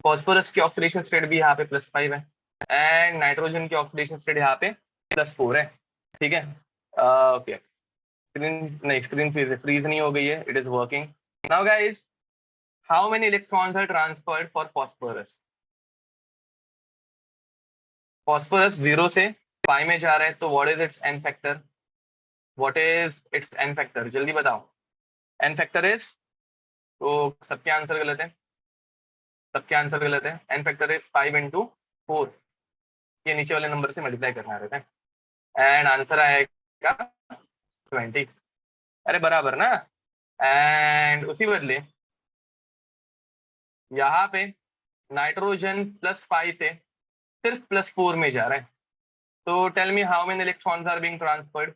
फास्फोरस की ऑक्सीडेशन स्टेट भी यहाँ पे +5 है, एंड नाइट्रोजन की ऑक्सीडेशन स्टेट यहाँ पे +4 है। ठीक है, ओके। स्क्रीन नहीं, स्क्रीन फ्रीज नहीं हो गई है, it is working now guys. How many electrons are transferred for phosphorus? Phosphorus 0 से पाई में जा रहा है, तो what is its n factor? What is its n factor? जल्दी बताओ। एन फैक्टर इज, तो सबके आंसर गलत है, सबके आंसर गलत है। एन फैक्टर इज 5 × 4, ये नीचे वाले नंबर से मल्टीप्लाई करना रहता है, एंड आंसर आएगा 20। अरे बराबर ना। एंड उसी बदले यहाँ पे नाइट्रोजन +5 से सिर्फ +4 में जा रहा है, तो tell me how many electrons are being transferred?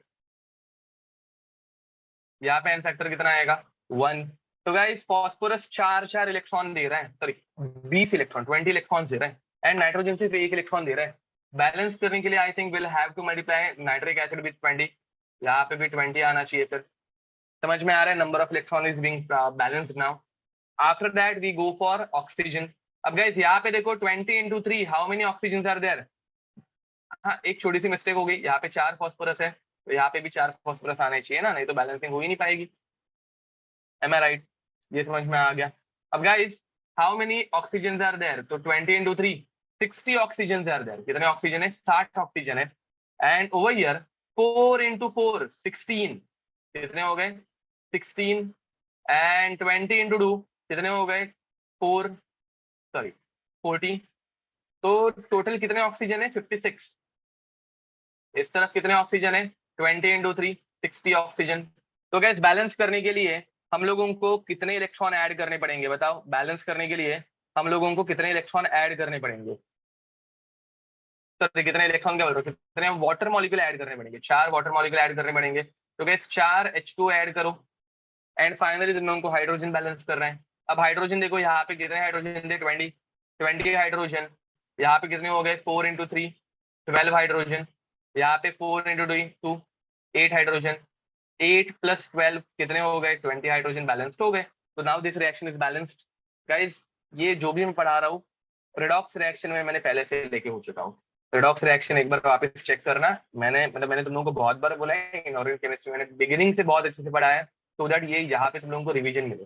यहाँ पे एन फैक्टर कितना आएगा? 1। तो गाइस फास्फोरस 4 इलेक्ट्रॉन दे रहा है, सॉरी 20 इलेक्ट्रॉन, 20 इलेक्ट्रॉन दे रहा है, एंड नाइट्रोजन सिर्फ 1 इलेक्ट्रॉन दे रहा है। बैलेंस करने के लिए I think will have to multiply nitric acid with 20। यहाँ पे भी 20 आना चाहिए। फिर समझ में आ रहा है, number of electron is being balanced now. After that we go for oxygen. अब गाइस यहाँ पे देखो 20 × 3, how many oxygen are there? हाँ, एक छोटी सी मिस्टेक हो गई, यहाँ पे 4 फास्फोरस है, तो यहाँ पे भी 4 फास्फोरस आने चाहिए ना, नहीं तो बैलेंसिंग हो ही नहीं पाएगी। Am I right? ये समझ में आ गया। अब guys how many oxygen are there? तो 20 × 3, 60 ऑक्सीजन आर देयर। कितने ऑक्सीजन है? 60 ऑक्सीजन है। And over here 4 × 4, 16। कितने हो गए? 16। एंड 20 × 2 कितने हो गए? 4, सॉरी 40। तो टोटल कितने ऑक्सीजन है? 56। इस तरफ कितने ऑक्सीजन है? 20 × 3, 60 ऑक्सीजन। तो गैस बैलेंस करने के लिए हम लोगों को कितने इलेक्ट्रॉन ऐड करने पड़ेंगे बताओ? बैलेंस करने के लिए हम लोगों को कितने इलेक्ट्रॉन ऐड करने पड़ेंगे? सर कितने इलेक्ट्रॉन, क्या बोल रहे हो, कितने वाटर मॉलिक्यूल ऐड करने पड़ेंगे? 4 वाटर मॉलिक्यूल ऐड करने पड़ेंगे। तो गैस 4 H2 ऐड करो, एंड फाइनली तुम लोगों को हाइड्रोजन बैलेंस कर रहे हैं। अब हाइड्रोजन देखो, यहाँ पे कितने हाइड्रोजन थे? 20 हाइड्रोजन। यहाँ पे कितने हो गए? 4 × 3, 12 हाइड्रोजन। यहाँ पे 4 × 2, 8 हाइड्रोजन। 8 + 12 कितने हो गए? 20 हाइड्रोजन बैलेंस्ड हो गए। तो now this reaction is balanced. Guys ये जो भी मैं पढ़ा रहा हूँ रिडॉक्स रिएक्शन में मैंने पहले से लेके हो चुका हूँ। रिडॉक्स रिएक्शन एक बार वापस चेक करना। मैंने तुम लोगों को बहुत बार बोला है, इनऑर्गेनिक केमिस्ट्री मैंने बिगिनिंग से बहुत अच्छे से पढ़ाया है, सो दैट ये यहाँ पे तुम लोगों को रिवीजन मिले।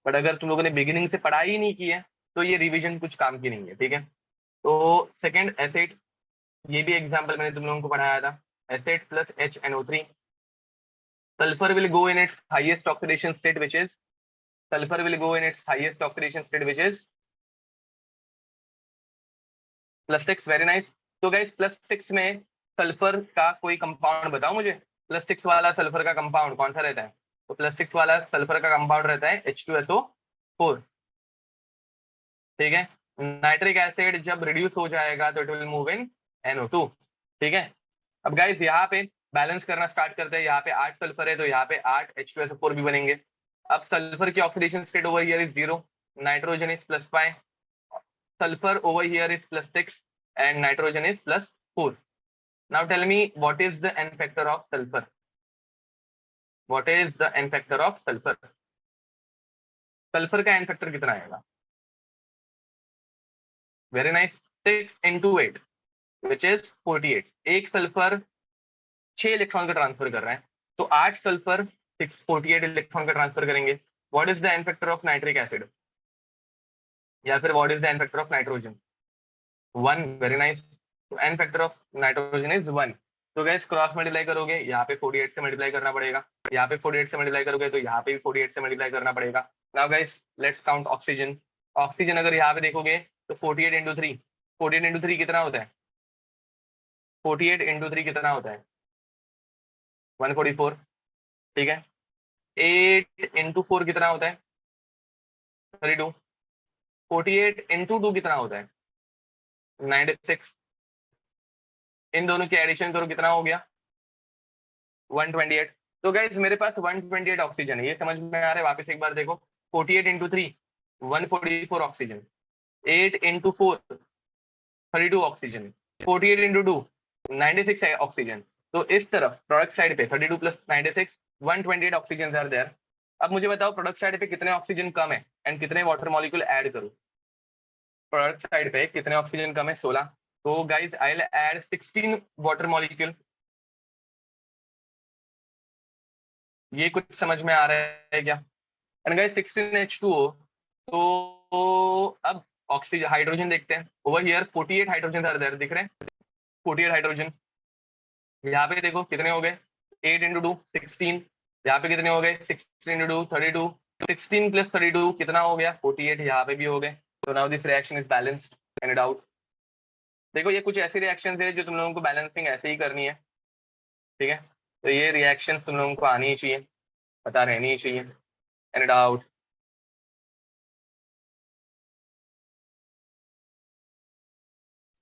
बट अगर तुम लोगों ने बिगिनिंग से पढ़ाई ही नहीं की है, तो ये रिवीजन कुछ काम की नहीं है। ठीक है, तो सेकेंड एसिड, ये भी एग्जाम्पल मैंने तुम लोगों को पढ़ाया था। Acid + HNO3, sulfur will go in its highest oxidation state, which is sulfur will go in its highest oxidation state, which is +6। Very nice. तो गाइस +6 में सल्फर का कोई कंपाउंड बताओ मुझे। +6 वाला सल्फर का कंपाउंड कौन सा रहता है? तो +6 वाला सल्फर का कंपाउंड रहता है H2SO4। ठीक है, नाइट्रिक एसिड जब रिड्यूस हो जाएगा तो it will move in NO2। ठीक है, अब गाइस यहाँ पे बैलेंस करना स्टार्ट करते हैं। यहाँ पे 8 सल्फर है, तो यहाँ पे 8 H2SO4 भी बनेंगे। अब सल्फर की oxidation state over here is 0, nitrogen is +5, sulfur over here is +6, and nitrogen is +4. Now tell me what is the n factor of sulfur? What is the n factor of sulfur? Sulphur का n factor कितना आएगा? Very nice, 6 × 8 which is 48। एक sulphur 6 electron का transfer कर रहा है, तो 8 sulphur 48 electron का ट्रांसफर करेंगे। What is the n factor of nitric acid? या फिर what is the n factor of nitrogen? 1। Very nice, तो n factor of nitrogen is 1। तो गैस क्रॉस मल्टीप्लाई करोगे, यहाँ पे 48 से मल्टीप्लाई करना पड़ेगा, यहाँ पे 48 से मल्टीप्लाई करोगे तो यहाँ पे भी 48 से मल्टीप्लाई करना पड़ेगा। Now guys let's count oxygen. Oxygen अगर यहाँ पे देखोगे तो 48 × 3, 48 × 3 कितना होता है? 48 × 3 कितना होता है? 144। ठीक है, 8 × 4 कितना होता है? 32। 48 × 2 कितना होता है? 96। इन दोनों की एडिशन करो, कितना हो गया? 128। तो गाइस मेरे पास 128 ऑक्सीजन है, ये समझ में आ रहा है? वापस एक बार देखो, 48 into 3 144 oxygen, 8 into 4 32 oxygen, 48 into 2 96 oxygen. तो इस तरफ प्रोडक्ट साइड पे 32 प्लस 96 128 ऑक्सीजन आर देयर। अब मुझे बताओ प्रोडक्ट साइड पे कितने ऑक्सीजन कम है एंड कितने वाटर मॉलिक्यूल ऐड करूं। प्रोडक्ट साइड पे कितने ऑक्सीजन कम है 16, तो guys I will add 16 water molecule. ये कुछ समझ में आ रहा है क्या? एंड गाइस 16H2O, तो अब ऑक्सीजन हाइड्रोजन देखते हैं। Over here 48 hydrogen are there, दिख रहे हैं 48 हाइड्रोजन। यहाँ पे देखो कितने हो गए 8 into 2 16, यहाँ पे कितने हो गए 16 into 2 32, 16 plus 32 कितना हो गया 48, यहाँ पे भी हो गए। तो now this reaction is balanced and out. देखो ये कुछ ऐसी रिएक्शंस है जो तुम लोगों को बैलेंसिंग ऐसे ही करनी है, ठीक है। तो ये रिएक्शन तुम लोगों को आनी ही चाहिए, पता रहनी ही चाहिए एंड आउट।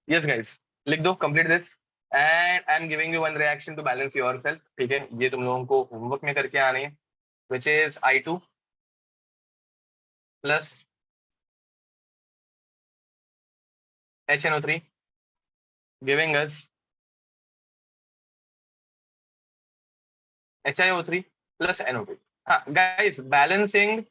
यस गाइस, लिख दो complete this and I am giving you one reaction to balance yourself, ठीक है। ये तुम लोगों को होमवर्क में करके आनी है, which is I2 plus HNO3 giving us HiO3 plus NO2। हाँ guys, balancing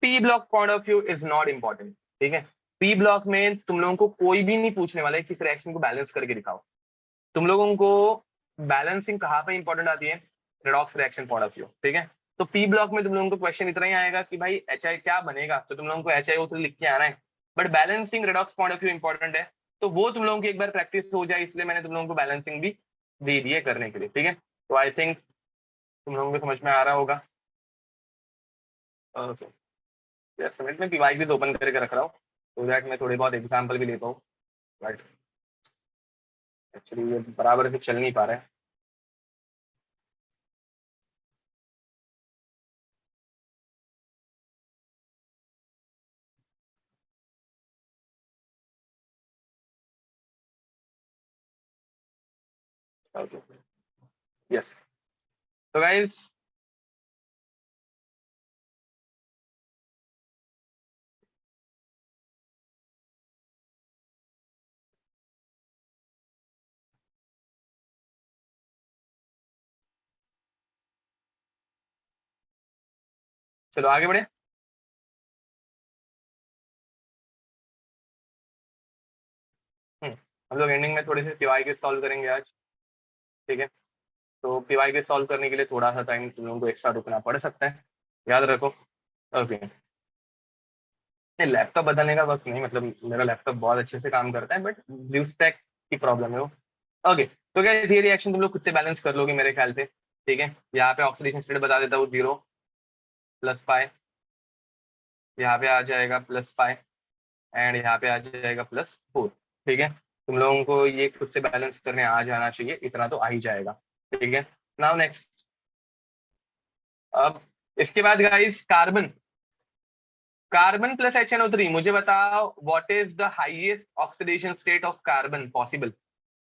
P block point of view is not important, ठीक है। पी ब्लॉक में तुम लोगों को कोई भी नहीं पूछने वाला है किस रिएक्शन को बैलेंस करके दिखाओ। तुम लोगों को बैलेंसिंग कहाँ पे इंपॉर्टेंट आती है, redox reaction point of view, ठीक है। तो पी ब्लॉक में तुम लोगों को क्वेश्चन इतना ही आएगा कि भाई HI क्या बनेगा, तो तुम लोगों को HiO3 लिख के आना है। But balancing redox point of view important है, तो वो तुम लोगों की एक बार प्रैक्टिस हो जाए, इसलिए मैंने तुम लोगों को बैलेंसिंग भी दे दी है करने के लिए, ठीक है। तो आई थिंक तुम लोगों को समझ में आ रहा होगा। ओके, जस्ट मिनट में पीवाई भी ओपन करके रख रहा हूँ, तो दैट मैं थोड़े बहुत एग्जाम्पल भी ले पाऊँ, बट एक्चुअली ये बराबर से चल नहीं पा रहा है। Okay, yes. तो गाइस चलो आगे बढ़े। हम लोग एंडिंग में थोड़े से पीवाई के सॉल्व करेंगे आज, ठीक है। तो पीवाई के सॉल्व करने के लिए थोड़ा सा टाइम तुम लोगों को एक्स्ट्रा रुकना पड़ सकता है, याद रखो। ओके, नहीं लैपटॉप बदलने का वक्त नहीं, मतलब मेरा लैपटॉप बहुत अच्छे से काम करता है, बट ब्लू स्टैक की प्रॉब्लम है वो। ओके, तो क्या ये रिएक्शन तुम लोग खुद से बैलेंस कर लोगे मेरे ख्याल से, ठीक है। यहाँ पे ऑक्सीडेशन स्टेट बता देता हूँ 0 प्लस पाई, यहाँ पे आ जाएगा प्लस पाई एंड यहाँ पे आ जाएगा +4, ठीक है। तुम लोगों को ये खुद से बैलेंस करने आ जाना चाहिए, इतना तो आ ही जाएगा, ठीक है। नाउ नेक्स्ट, अब इसके बाद guys carbon, carbon plus HNO3, मुझे बताओ what is the highest oxidation state of carbon possible.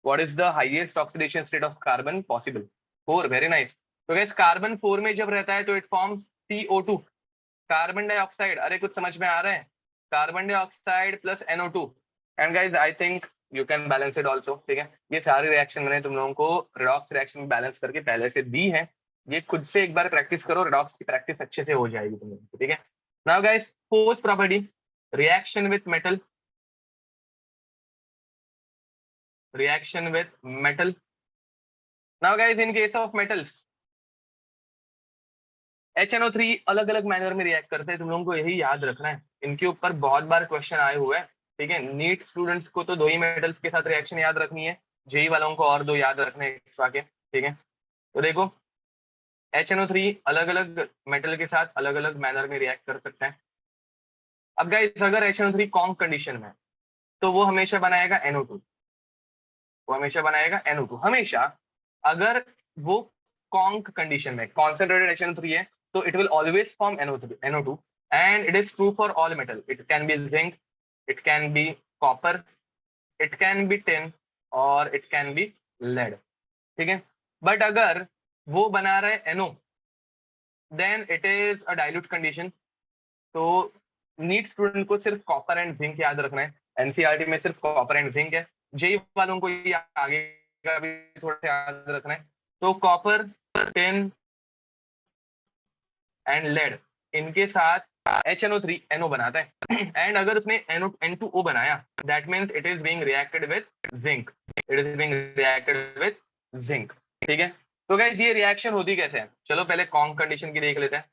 What is the highest oxidation state of carbon possible? 4, very nice. तो गाइस कार्बन 4 में जब रहता है तो it forms CO2, carbon dioxide. अरे कुछ समझ में आ रहा है? Carbon dioxide plus NO2 and guys I think you can balance it also, ठीक है। ये सारी रिएक्शन मैंने तुम लोगों को रेडॉक्स रिएक्शन बैलेंस करके पहले से दी है, ये खुद से एक बार प्रैक्टिस करो, रेडॉक्स की प्रैक्टिस अच्छे से हो जाएगी तुम लोगों को, ठीक है। Now guys fourth property, reaction with metal, reaction with metal. Now guys in case of metals HNO3 अलग अलग मैनर में रिएक्ट करते हैं, तुम लोगों को यही याद रखना है। इनके ऊपर बहुत बार क्वेश्चन आए हुए हैं, ठीक है। नीट स्टूडेंट्स को तो 2 ही मेटल्स के साथ रिएक्शन याद रखनी है, जेई वालों को और 2 याद रखने एक्स्ट्रा के, ठीक है। तो देखो HNO3 अलग अलग मेटल के साथ अलग अलग मैनर में रिएक्ट कर सकते हैं। अब गाइस अगर HNO3 कॉन्क कंडीशन में तो वो हमेशा बनाएगा NO2, वो हमेशा बनाएगा NO2 हमेशा। अगर वो कॉन्क कंडीशन में कॉन्सेंट्रेटेड HNO3 है तो it will always form NO2 and it is true for all metal. It can be zinc, it can be copper, it can be tin और इट कैन बी लेड, ठीक है। But अगर वो बना रहे NO, then it is a dilute condition तो NEET student को सिर्फ कॉपर एंड जिंक याद रखना है, एनसीईआरटी में सिर्फ कॉपर एंड जिंक है, जेई वालों को ये आगे का भी थोड़ा सा याद रखना है। तो कॉपर, टिन एंड लेड, इनके साथ HNO3 NO बनाता है एंड अगर उसने N2O बनाया, that means it is being reacted with zinc, it is being reacted with zinc, ठीक है। तो गाइस ये रिएक्शन होती कैसे है, चलो पहले कॉन्क कंडीशन की देख लेते हैं,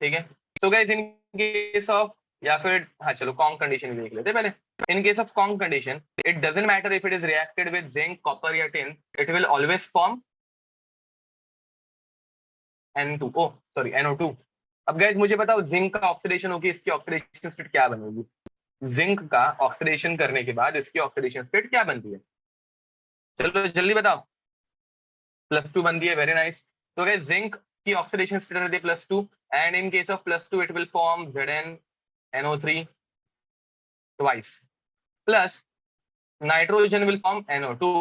ठीक है। तो गाइस इन केस ऑफ, या फिर हाँ चलो कॉन्क कंडीशन देख लेते हैं पहले। In case of conc condition, it doesn't matter if it is reacted with zinc, copper या tin, it will always form N2O, sorry NO2। अब गाइस मुझे बताओ जिंक का ऑक्सीडेशन होगी, इसकी ऑक्सीडेशन स्टेट क्या बनेगी, जिंक का ऑक्सीडेशन करने के बाद इसकी ऑक्सीडेशन स्टेट क्या बनती है, चलो जल्दी बताओ। +2 बनती है, वेरी नाइस। तो गाइस जिंक की ऑक्सीडेशन स्टेट रहती है +2 and in case of +2 it will form ZnNO3 twice plus nitrogen will form NO2।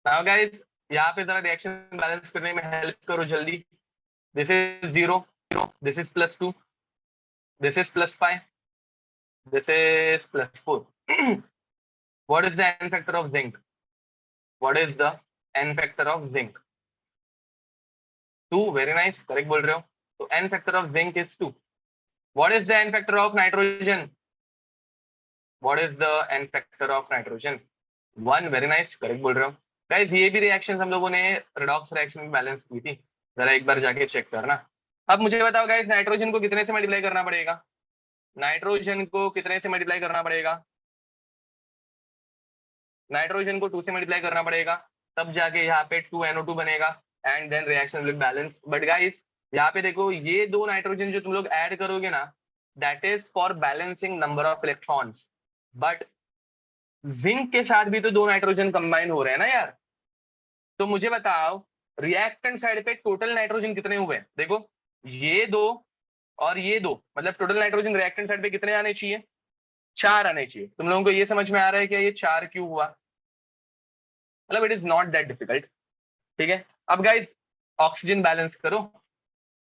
Now guys यहाँ पे जरा रिएक्शन बैलेंस करने में हेल्प करो जल्दी। This is 0, this is +2, this is +5, this is +4 what is the n factor of zinc, what is the n factor of zinc, 2, very nice, correct बोल रहे हो। तो n factor of zinc is 2, what is the n factor of nitrogen, what is the n factor of nitrogen, 1, very nice, correct बोल रहे हो। Guys ये भी reactions हम लोगों ने रेडॉक्स रिएक्शन में बैलेंस की थी, जरा एक बार जाके चेक करना। अब मुझे बताओ गाइस नाइट्रोजन को कितने से मल्टीप्लाई करना पड़ेगा, नाइट्रोजन को कितने से मल्टीप्लाई करना पड़ेगा, नाइट्रोजन को 2 से मल्टीप्लाई करना पड़ेगा, तब जाके यहाँ पे 2NO2 बनेगा and then reaction will balance. But guys यहाँ पे देखो ये दो नाइट्रोजन जो तुम लोग ऐड करोगे ना, that is for balancing number of electrons, but zinc के साथ भी तो 2 नाइट्रोजन कंबाइन हो रहे हैं ना यार। तो मुझे बताओ रिएक्टेंट साइड पे टोटल नाइट्रोजन कितने हुए, देखो ये 2 और ये 2, मतलब टोटल नाइट्रोजन रिएक्टेंट साइड पे कितने आने चाहिए, 4 आने चाहिए। तुम लोगों को ये समझ में आ रहा है कि ये 4 क्यों हुआ, मतलब it is not that difficult, ठीक है। अब गाइस ऑक्सीजन बैलेंस करो,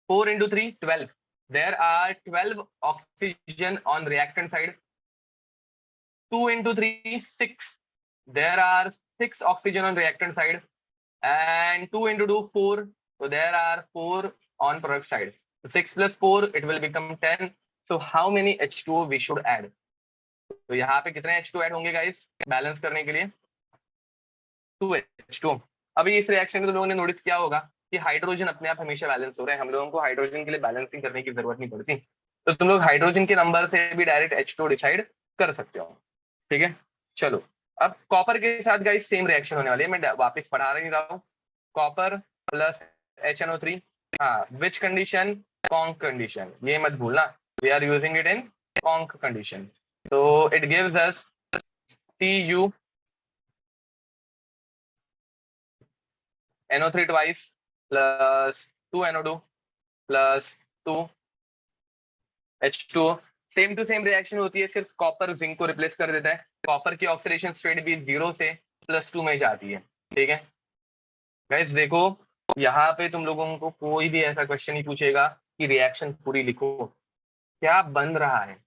4 into 3 12, there are 12 oxygen on reactant side, 2 into 3 6, there are 6 oxygen on reactant side and 2 into 2 4, so there are 4 on product side, so 6 plus 4 it will become 10, so how many H2O we should add, तो यहाँ पे कितने H2O add होंगे guys balance करने के लिए, 2H2O। अभी इस रिएक्शन में तुम लोगों ने नोटिस किया होगा कि हाइड्रोजन अपने आप हमेशा बैलेंस हो रहे हैं, हम लोगों को हाइड्रोजन के लिए बैलेंसिंग करने की जरूरत नहीं पड़ती, तो तुम लोग हाइड्रोजन के नंबर से भी डायरेक्ट H2O डिसाइड कर सकते हो, ठीक है। चलो अब कॉपर के साथ गाइस सेम रिएक्शन होने वाली है, मैं वापस पढ़ा नहीं रहा हूँ। कॉपर प्लस HNO3, हाँ विच कंडीशन, कॉन्क कंडीशन, ये मत भूलना, we are using it in conc condition, तो it gives us Cu NO3 twice plus 2NO2 plus 2 H2O, same to same reaction होती है, सिर्फ कॉपर जिंक को रिप्लेस कर देता है, कॉपर की ऑक्सीडेशन स्टेट भी 0 से +2 में जाती है, ठीक है। गाइस देखो यहाँ पे तुम लोगों को कोई भी ऐसा क्वेश्चन नहीं पूछेगा कि रिएक्शन पूरी लिखो, क्या बन रहा है,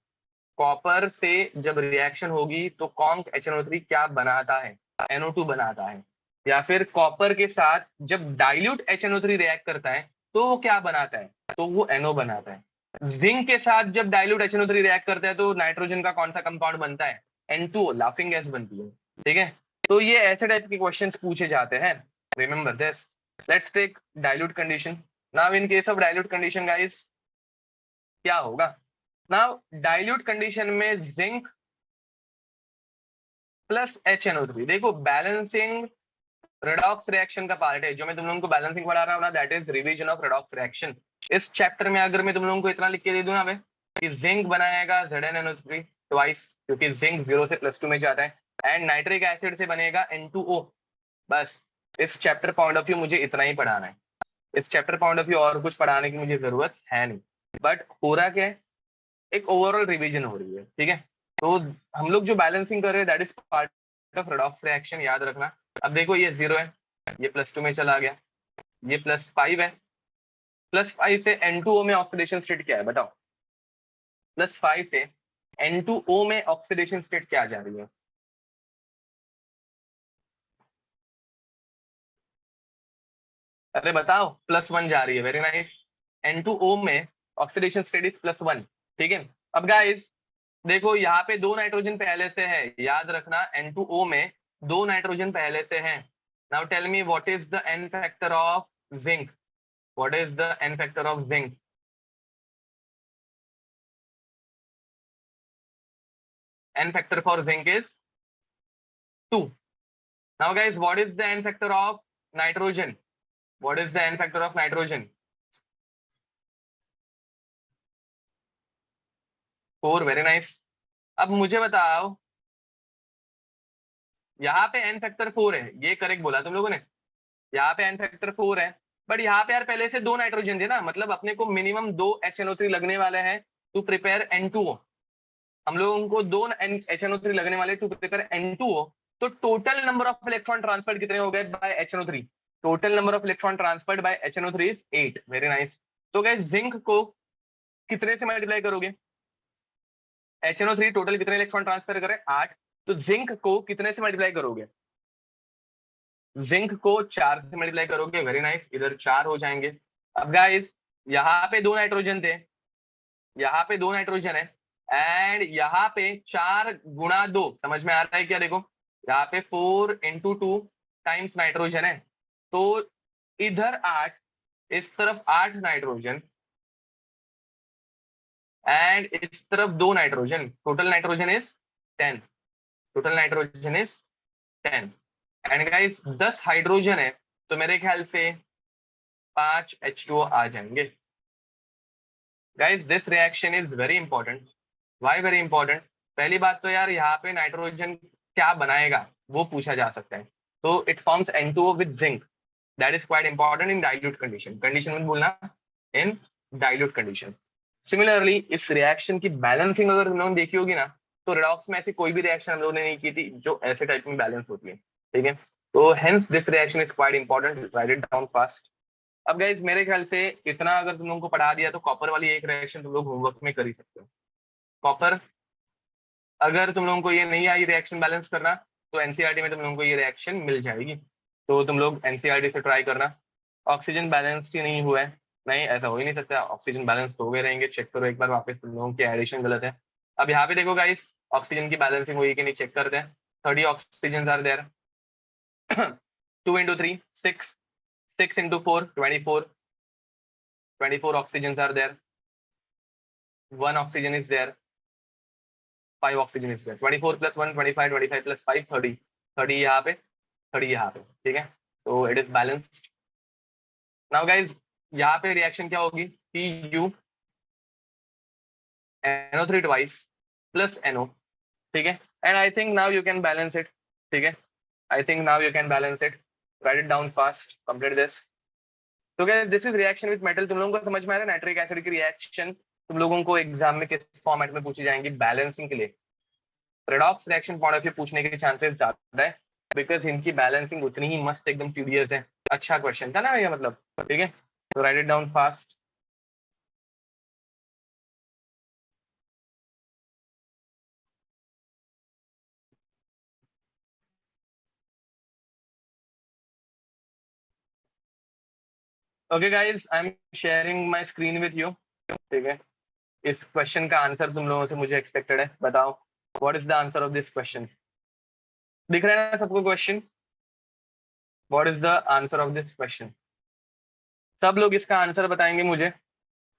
कॉपर से जब रिएक्शन होगी तो कॉन्क HNO3 क्या बनाता है, NO2 बनाता है, या फिर कॉपर के साथ जब डाइल्यूट HNO3 रिएक्ट करता है तो वो क्या बनाता है, तो वो NO बनाता है। जिंक के साथ जब डाइल्यूट HNO3 रिएक्ट करता है तो नाइट्रोजन का कौन सा कंपाउंड बनता है, N2O, लाफिंग गैस बनती है, ठीक है। तो ये ऐसे टाइप के क्वेश्चंस पूछे जाते हैं, remember this. Let's take dilute condition. Now in case of dilute condition guys क्या होगा, नाउ डाइल्यूट कंडीशन में जिंक प्लस HNO3, देखो बैलेंसिंग रेडॉक्स रिएक्शन का पार्ट है, जो मैं तुम लोगों को बैलेंसिंग पढ़ा रहा हूँ ना, that is revision of redox reaction. इस चैप्टर में अगर मैं तुम लोगों को इतना लिख के दे दूं ना भाई कि जिंक बनाएगा ZnNO3 ट्वाइस, क्योंकि जिंक 0 से +2 में जाता है, एंड नाइट्रिक एसिड से बनेगा N2O, बस इस चैप्टर पॉइंट ऑफ व्यू मुझे इतना ही पढ़ाना है, इस चैप्टर पॉइंट ऑफ व्यू और कुछ पढ़ाने की मुझे जरूरत है नहीं। बट हो रहा क्या है, एक ओवरऑल रिवीजन हो रही है, ठीक है। तो हम लोग जो बैलेंसिंग कर रहे हैं that is part of redox reaction, याद रखना। अब देखो ये 0 है, ये +2 में चला गया, ये +5 है, +5 से N2O में ऑक्सीडेशन स्टेट क्या है बताओ? +5 से N2O में ऑक्सीडेशन स्टेट क्या जा रही है? अरे बताओ, +1 जा रही है, वेरी नाइस। N2O में ऑक्सीडेशन स्टेट इज +1, ठीक है। अब गाइस देखो, यहाँ पे 2 नाइट्रोजन पहले से है, याद रखना N2O में 2 नाइट्रोजन पहले से हैं। Now tell me what is the N factor of zinc? What is the N factor of zinc? N factor for zinc is 2. Now guys, what is the N factor of nitrogen? What is the N factor of nitrogen? 4, very nice. अब मुझे बताओ, यहाँ पे N factor 4 है, ये correct बोला तुम लोगों ने। यहाँ पे N फैक्टर 4 है, बट यहाँ पे यार पहले से 2 नाइट्रोजन थे ना, मतलब अपने को मिनिमम 2 HNO3 लगने वाले हैं टू प्रिपेयर N2O। हम लोगों को 2 HNO3 लगने वाले टू प्रिपेयर N2O। तो total number of electron transferred कितने हो गए by HNO3? Total number of electron transferred by HNO3 is 8, very nice. तो गाइस जिंक को कितने से मल्टीप्लाई करोगे? HNO3 टोटल कितने इलेक्ट्रॉन ट्रांसफर करे? 8। तो जिंक को कितने से मल्टीप्लाई करोगे? जिंक को 4 से मल्टीप्लाई करोगे, वेरी नाइस, इधर 4 हो जाएंगे। अब गाइस यहाँ पे 2 नाइट्रोजन थे, यहाँ पे 2 नाइट्रोजन है, एंड यहाँ पे 4 गुणा 2, समझ में आ रहा है क्या? देखो यहाँ पे 4 इंटू 2 टाइम्स नाइट्रोजन है, तो इधर 8, इस तरफ 8 नाइट्रोजन, एंड इस तरफ 2 nitrogen, total nitrogen is 10। Total nitrogen is 10। And guys 10 hydrogen है, तो मेरे ख्याल से 5 H2O आ जाएंगे। Guys this reaction is very important. Why very important? पहली बात तो यार यहाँ पे नाइट्रोजन क्या बनाएगा वो पूछा जा सकता है। तो it forms N2O with zinc, that is quite important in dilute condition. Condition में बोलना, इन डाइल्यूट कंडीशन। सिमिलरली इस रिएक्शन की बैलेंसिंग अगर तुम लोगों ने देखी होगी ना, तो रेडॉक्स में ऐसी कोई भी रिएक्शन हम लोगों ने नहीं की थी जो ऐसे टाइप में बैलेंस होती है, ठीक है। तो hence this reaction is quite important, right it down fast. अब गाइज मेरे ख्याल से इतना अगर तुम लोगों को पढ़ा दिया तो कॉपर वाली एक रिएक्शन तुम लोग होमवर्क में कर ही सकते हो। कॉपर, अगर तुम लोगों को ये नहीं आई रिएक्शन बैलेंस करना, तो एनसीईआरटी में तुम लोगों को ये रिएक्शन मिल जाएगी, तो तुम लोग एनसीईआरटी से ट्राई करना। ऑक्सीजन बैलेंस ही नहीं हुआ है, नहीं ऐसा हो ही नहीं सकता, ऑक्सीजन बैलेंस तो हो गए रहेंगे, चेक करो एक बार वापस, तुम लोगों की एडिशन गलत है। अब यहाँ पे देखो गाइस, ऑक्सीजन की बैलेंसिंग हुई कि नहीं चेक करते हैं। 30 oxygen are there, 2 into 3 6, 6 into 4 24, 24 oxygens are there, 1 oxygen is there, 5 oxygen is there, 24 plus 1 25, 25 plus 5 30, 30 यहाँ पे, 30 यहाँ पे, ठीक है। तो it is balanced. Now guys यहाँ पे रिएक्शन क्या होगी? Cu NO3 twice plus NO, ठीक है। And I think now you can balance it, ठीक है। I think now you can balance it, write it down fast, complete this. तो guys this is reaction with metal. तुम लोगों को समझ में आ रहा है नाइट्रिक एसिड की रिएक्शन तुम लोगों को एग्जाम में किस फॉर्मेट में पूछी जाएंगी बैलेंसिंग के लिए? Redox reaction point of view पूछने के चांसेस ज्यादा है, बिकॉज इनकी बैलेंसिंग उतनी ही मस्त एकदम टीडियस है। अच्छा क्वेश्चन था ना ये, मतलब, ठीक है। तो right it down fast. Okay guys, I am sharing my screen with you, ठीक है। इस क्वेश्चन का आंसर तुम लोगों से मुझे एक्सपेक्टेड है, बताओ what is the answer of this question? दिख रहा है ना सबको question? What is the answer of this question? सब लोग इसका आंसर बताएंगे मुझे,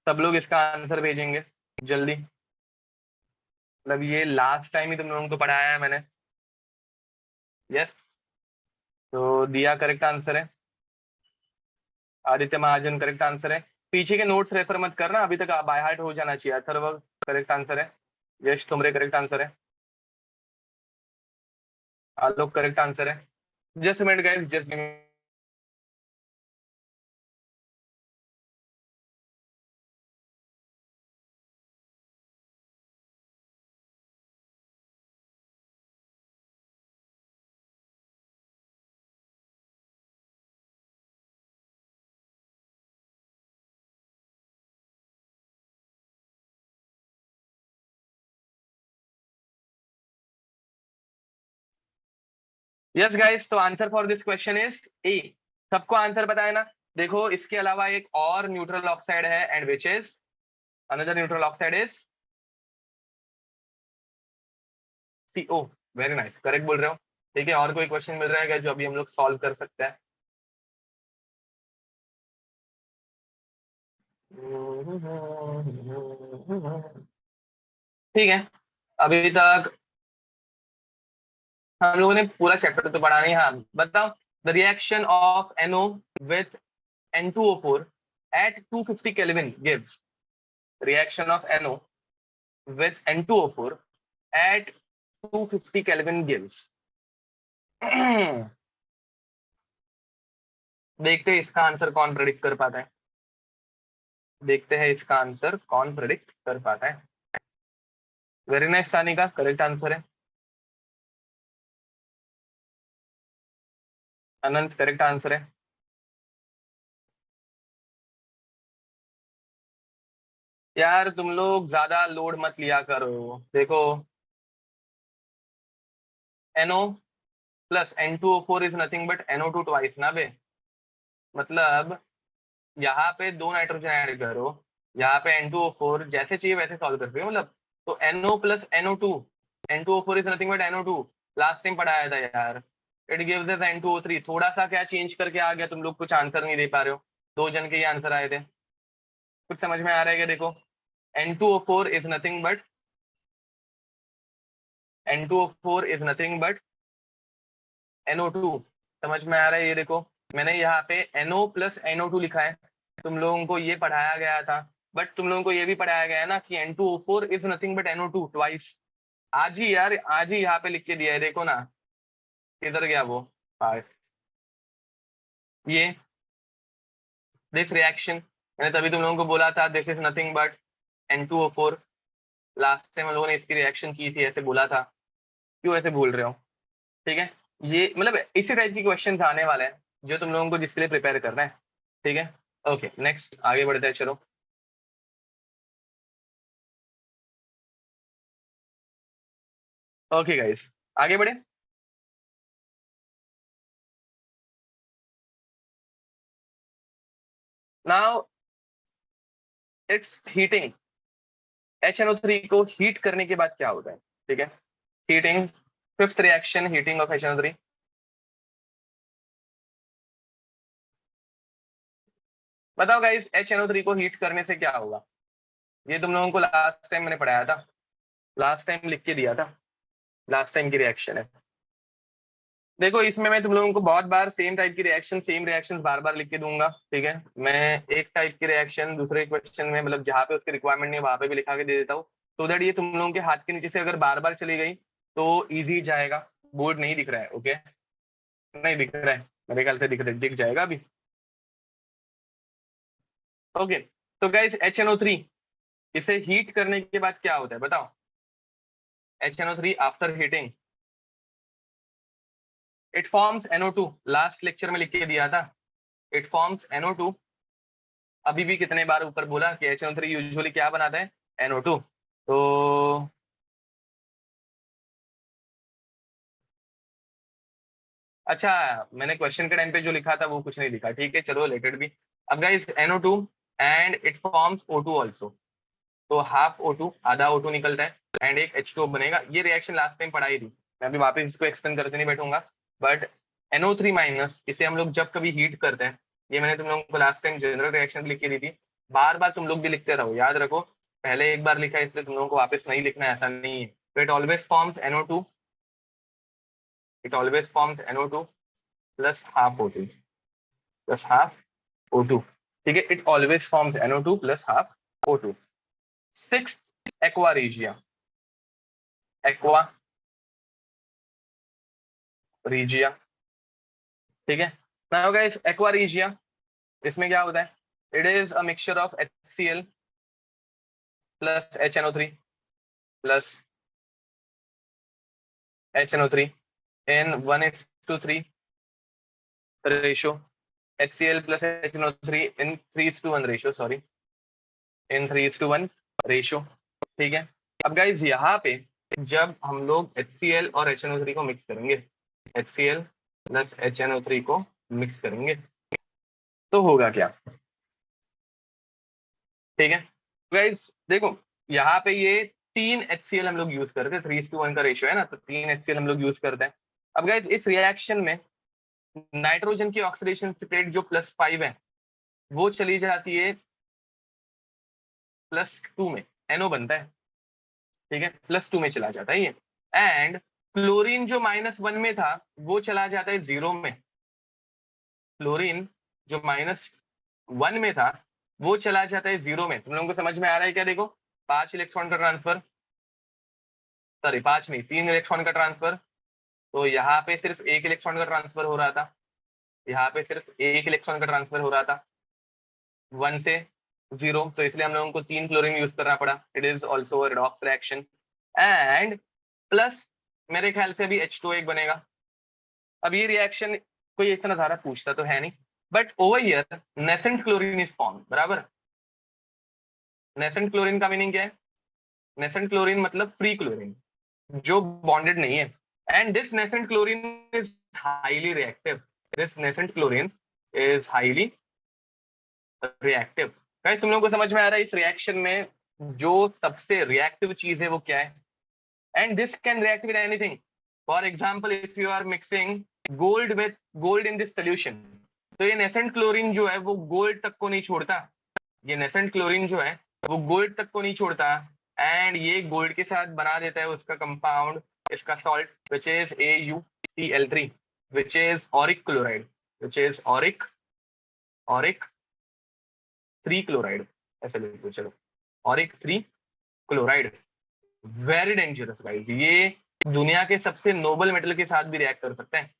सब लोग इसका आंसर भेजेंगे जल्दी। मतलब ये लास्ट टाइम ही तुम लोगों को पढ़ाया है मैंने। यस, तो दिया करेक्ट आंसर है, आदित्य महाजन करेक्ट आंसर है। पीछे के नोट्स रेफर मत करना, अभी तक बाय हार्ट हो जाना चाहिए। अथर्व करेक्ट आंसर है, यश तुमरे करेक्ट आंसर है, आलोक करेक्ट आंसर है। Just minute guys, just yes guys, तो answer for this question is A. सबको आंसर पता है ना? देखो इसके अलावा एक और न्यूट्रल ऑक्साइड है, and which is another neutral oxide is CO। Very nice, correct बोल रहे हो। ठीक है, और कोई क्वेश्चन मिल रहा है क्या जो अभी हम लोग सॉल्व कर सकते हैं? ठीक है, अभी तक हम लोगों ने पूरा चैप्टर तो पढ़ा नहीं। हाँ बताओ, the reaction of NO with N2O4 at 250 Kelvin gives reaction of NO with N2O4 at 250 Kelvin gives देखते हैं इसका आंसर कौन प्रेडिक्ट कर पाता है। देखते हैं इसका आंसर कौन प्रेडिक्ट कर पाता है। वेरी नाइस सानी का करेक्ट आंसर है। अनंत करेक्ट आंसर है। यार तुम लोग ज्यादा लोड मत लिया करो। देखो NO plus N2O4 is nothing but NO2 twice ना बे। मतलब यहाँ पे दो नाइट्रोजन ऐड करो, यहाँ पे N2O4 जैसे चाहिए वैसे सॉल्व करते हो। मतलब तो NO plus NO2, N2O4 is nothing but NO2। Last time पढ़ाया था यार। It gives us N2O3। थोड़ा सा क्या चेंज करके आ गया, तुम लोग कुछ आंसर नहीं दे पा रहे हो। दो जन के ही आंसर आए थे। कुछ समझ में आ रहा है क्या? देखो N2O4 is nothing but N2O4 is nothing but NO2। समझ में आ रहा है? ये देखो मैंने यहाँ पे NO प्लस NO2 लिखा है। तुम लोगों को ये पढ़ाया गया था, बट तुम लोगों को ये भी पढ़ाया गया है ना कि N2O4 is nothing but NO2 twice. आज ही यार, आज ही यहाँ पे लिख के दिया है, देखो ना किधर गया वो पार्ट। ये दिस रिएक्शन, मैंने तभी तुम लोगों को बोला था this is nothing but N2O4। Last time हम लोगों ने इसकी रिएक्शन की थी, ऐसे बोला था। क्यों ऐसे बोल रहे हो? ठीक है, ये मतलब इसी टाइप की क्वेश्चन आने वाले हैं जो तुम लोगों को जिसके लिए प्रिपेयर करना है। ठीक है, ओके नेक्स्ट आगे बढ़ते हैं, चलो। ओके गाइस, आगे बढ़े। Now it's heating. HNO3 को हीट करने के बाद क्या होता है? ठीक है, heating, fifth reaction, heating of HNO3। बताओ गाइस, HNO3 को हीट करने से क्या होगा? ये तुम लोगों को लास्ट टाइम मैंने पढ़ाया था, लास्ट टाइम लिख के दिया था। लास्ट टाइम की रिएक्शन है। देखो इसमें मैं तुम लोगों को बहुत बार सेम टाइप की रिएक्शन, सेम रिएक्शंस बार बार लिख के दूंगा। ठीक है, मैं एक टाइप की रिएक्शन दूसरे क्वेश्चन में, मतलब जहाँ पे उसकी रिक्वायरमेंट नहीं है वहां पे भी लिखा के दे देता हूँ, तो दैट ये तुम लोगों के हाथ के नीचे से अगर बार बार चली गई तो इजी जाएगा। बोर्ड नहीं दिख रहा है? ओके, नहीं दिख रहा है, मेरे ख्याल से दिख जाएगा अभी। ओके, तो गाइस HNO3, इसे हीट करने के बाद क्या होता है बताओ? HNO3 after heating it forms NO2। Last lecture में लिख के दिया था, इट फॉर्म्स NO2। अभी भी कितने बार ऊपर बोला कि HNO3 यूजुअली क्या बनाता है? NO2। तो अच्छा, मैंने क्वेश्चन के टाइम पे जो लिखा था वो कुछ नहीं लिखा। ठीक है चलो, लेटेड भी। अब guys NO2 and it forms O2 also. तो हाफ O2, आधा O2 निकलता है एंड एक H2O बनेगा। ये रिएक्शन लास्ट टाइम पढ़ाई थी, मैं अभी वापस इसको एक्सप्लेन करके नहीं बैठूंगा। बट NO3 माइनस, इसे हम लोग जब कभी हीट करते हैं, ये मैंने तुम लोगों को लास्ट टाइम जनरल रिएक्शन लिख के दी थी। बार बार तुम लोग भी लिखते रहो, याद रखो। पहले एक बार लिखा है इसलिए तुम लोगों को वापस नहीं लिखना है, ऐसा नहीं है। तो it always forms NO2, it always forms NO2 plus half O2, plus half O2। ठीक है, it always forms NO2 plus half O2। Six, aqua regia. Aqua regia, ठीक है। नाउ गाइस, एक्वा रीजिया, इसमें क्या होता है? It is a mixture of HCl plus HNO3 plus HNO3 in 1:3 ratio. HCl plus HNO3 in 3:1 ratio, sorry, in 3:1 ratio. ठीक है, अब guys यहाँ पे जब हम लोग HCl और HNO3 को मिक्स करेंगे, HCl प्लस HNO3 को मिक्स करेंगे तो होगा क्या, ठीक है गाइस। देखो यहाँ पे ये 3 HCl हम लोग यूज करते हैं, 3:1 का रेशियो है ना, तो 3 HCl हम लोग यूज करते हैं। अब गाइस इस रिएक्शन में नाइट्रोजन की ऑक्सीडेशन स्टेट जो +5 है वो चली जाती है +2 में, NO बनता है, ठीक है, +2 में चला जाता है ये। एंड क्लोरीन जो -1 में था वो चला जाता है 0 में। क्लोरीन जो -1 में था वो चला जाता है 0 में। तुम लोगों को समझ में आ रहा है क्या? देखो 5 इलेक्ट्रॉन का ट्रांसफर, सॉरी 5 नहीं 3 इलेक्ट्रॉन का ट्रांसफर, तो यहाँ पे सिर्फ 1 इलेक्ट्रॉन का ट्रांसफर हो रहा था, यहाँ पे सिर्फ 1 इलेक्ट्रॉन का ट्रांसफर हो रहा था 1 से 0, तो इसलिए हम लोगों को 3 क्लोरीन यूज करना पड़ा। It is also a redox reaction. And plus मेरे ख्याल से अभी H2 एक बनेगा। अब ये रिएक्शन कोई इतना ज्यादा पूछता तो है नहीं, but over here nascent chlorine is form, बराबर। नेसेंट क्लोरीन का मीनिंग क्या है? नेसेंट क्लोरीन मतलब फ्री क्लोरीन जो बॉन्डेड नहीं है। And this nascent chlorine is highly reactive, this nascent chlorine is highly reactive. Guys तुम लोगों को समझ में आ रहा है इस रिएक्शन में जो सबसे रिएक्टिव चीज है वो क्या है? And this can react with anything. For example if you are mixing gold with gold in this solution, तो ये नेसेंट क्लोरीन जो है वो गोल्ड तक को नहीं छोड़ता, ये नेसेंट क्लोरीन जो है वो गोल्ड तक को नहीं छोड़ता, एंड ये गोल्ड के साथ बना देता है उसका कंपाउंड, इसका salt, which is AuCl3, which is Auric chloride, which is Auric 3 chloride, ऐसे लिखो चलो, Auric 3 chloride. Very dangerous guys, ये दुनिया के सबसे नोबल मेटल के साथ भी रिएक्ट कर सकते हैं।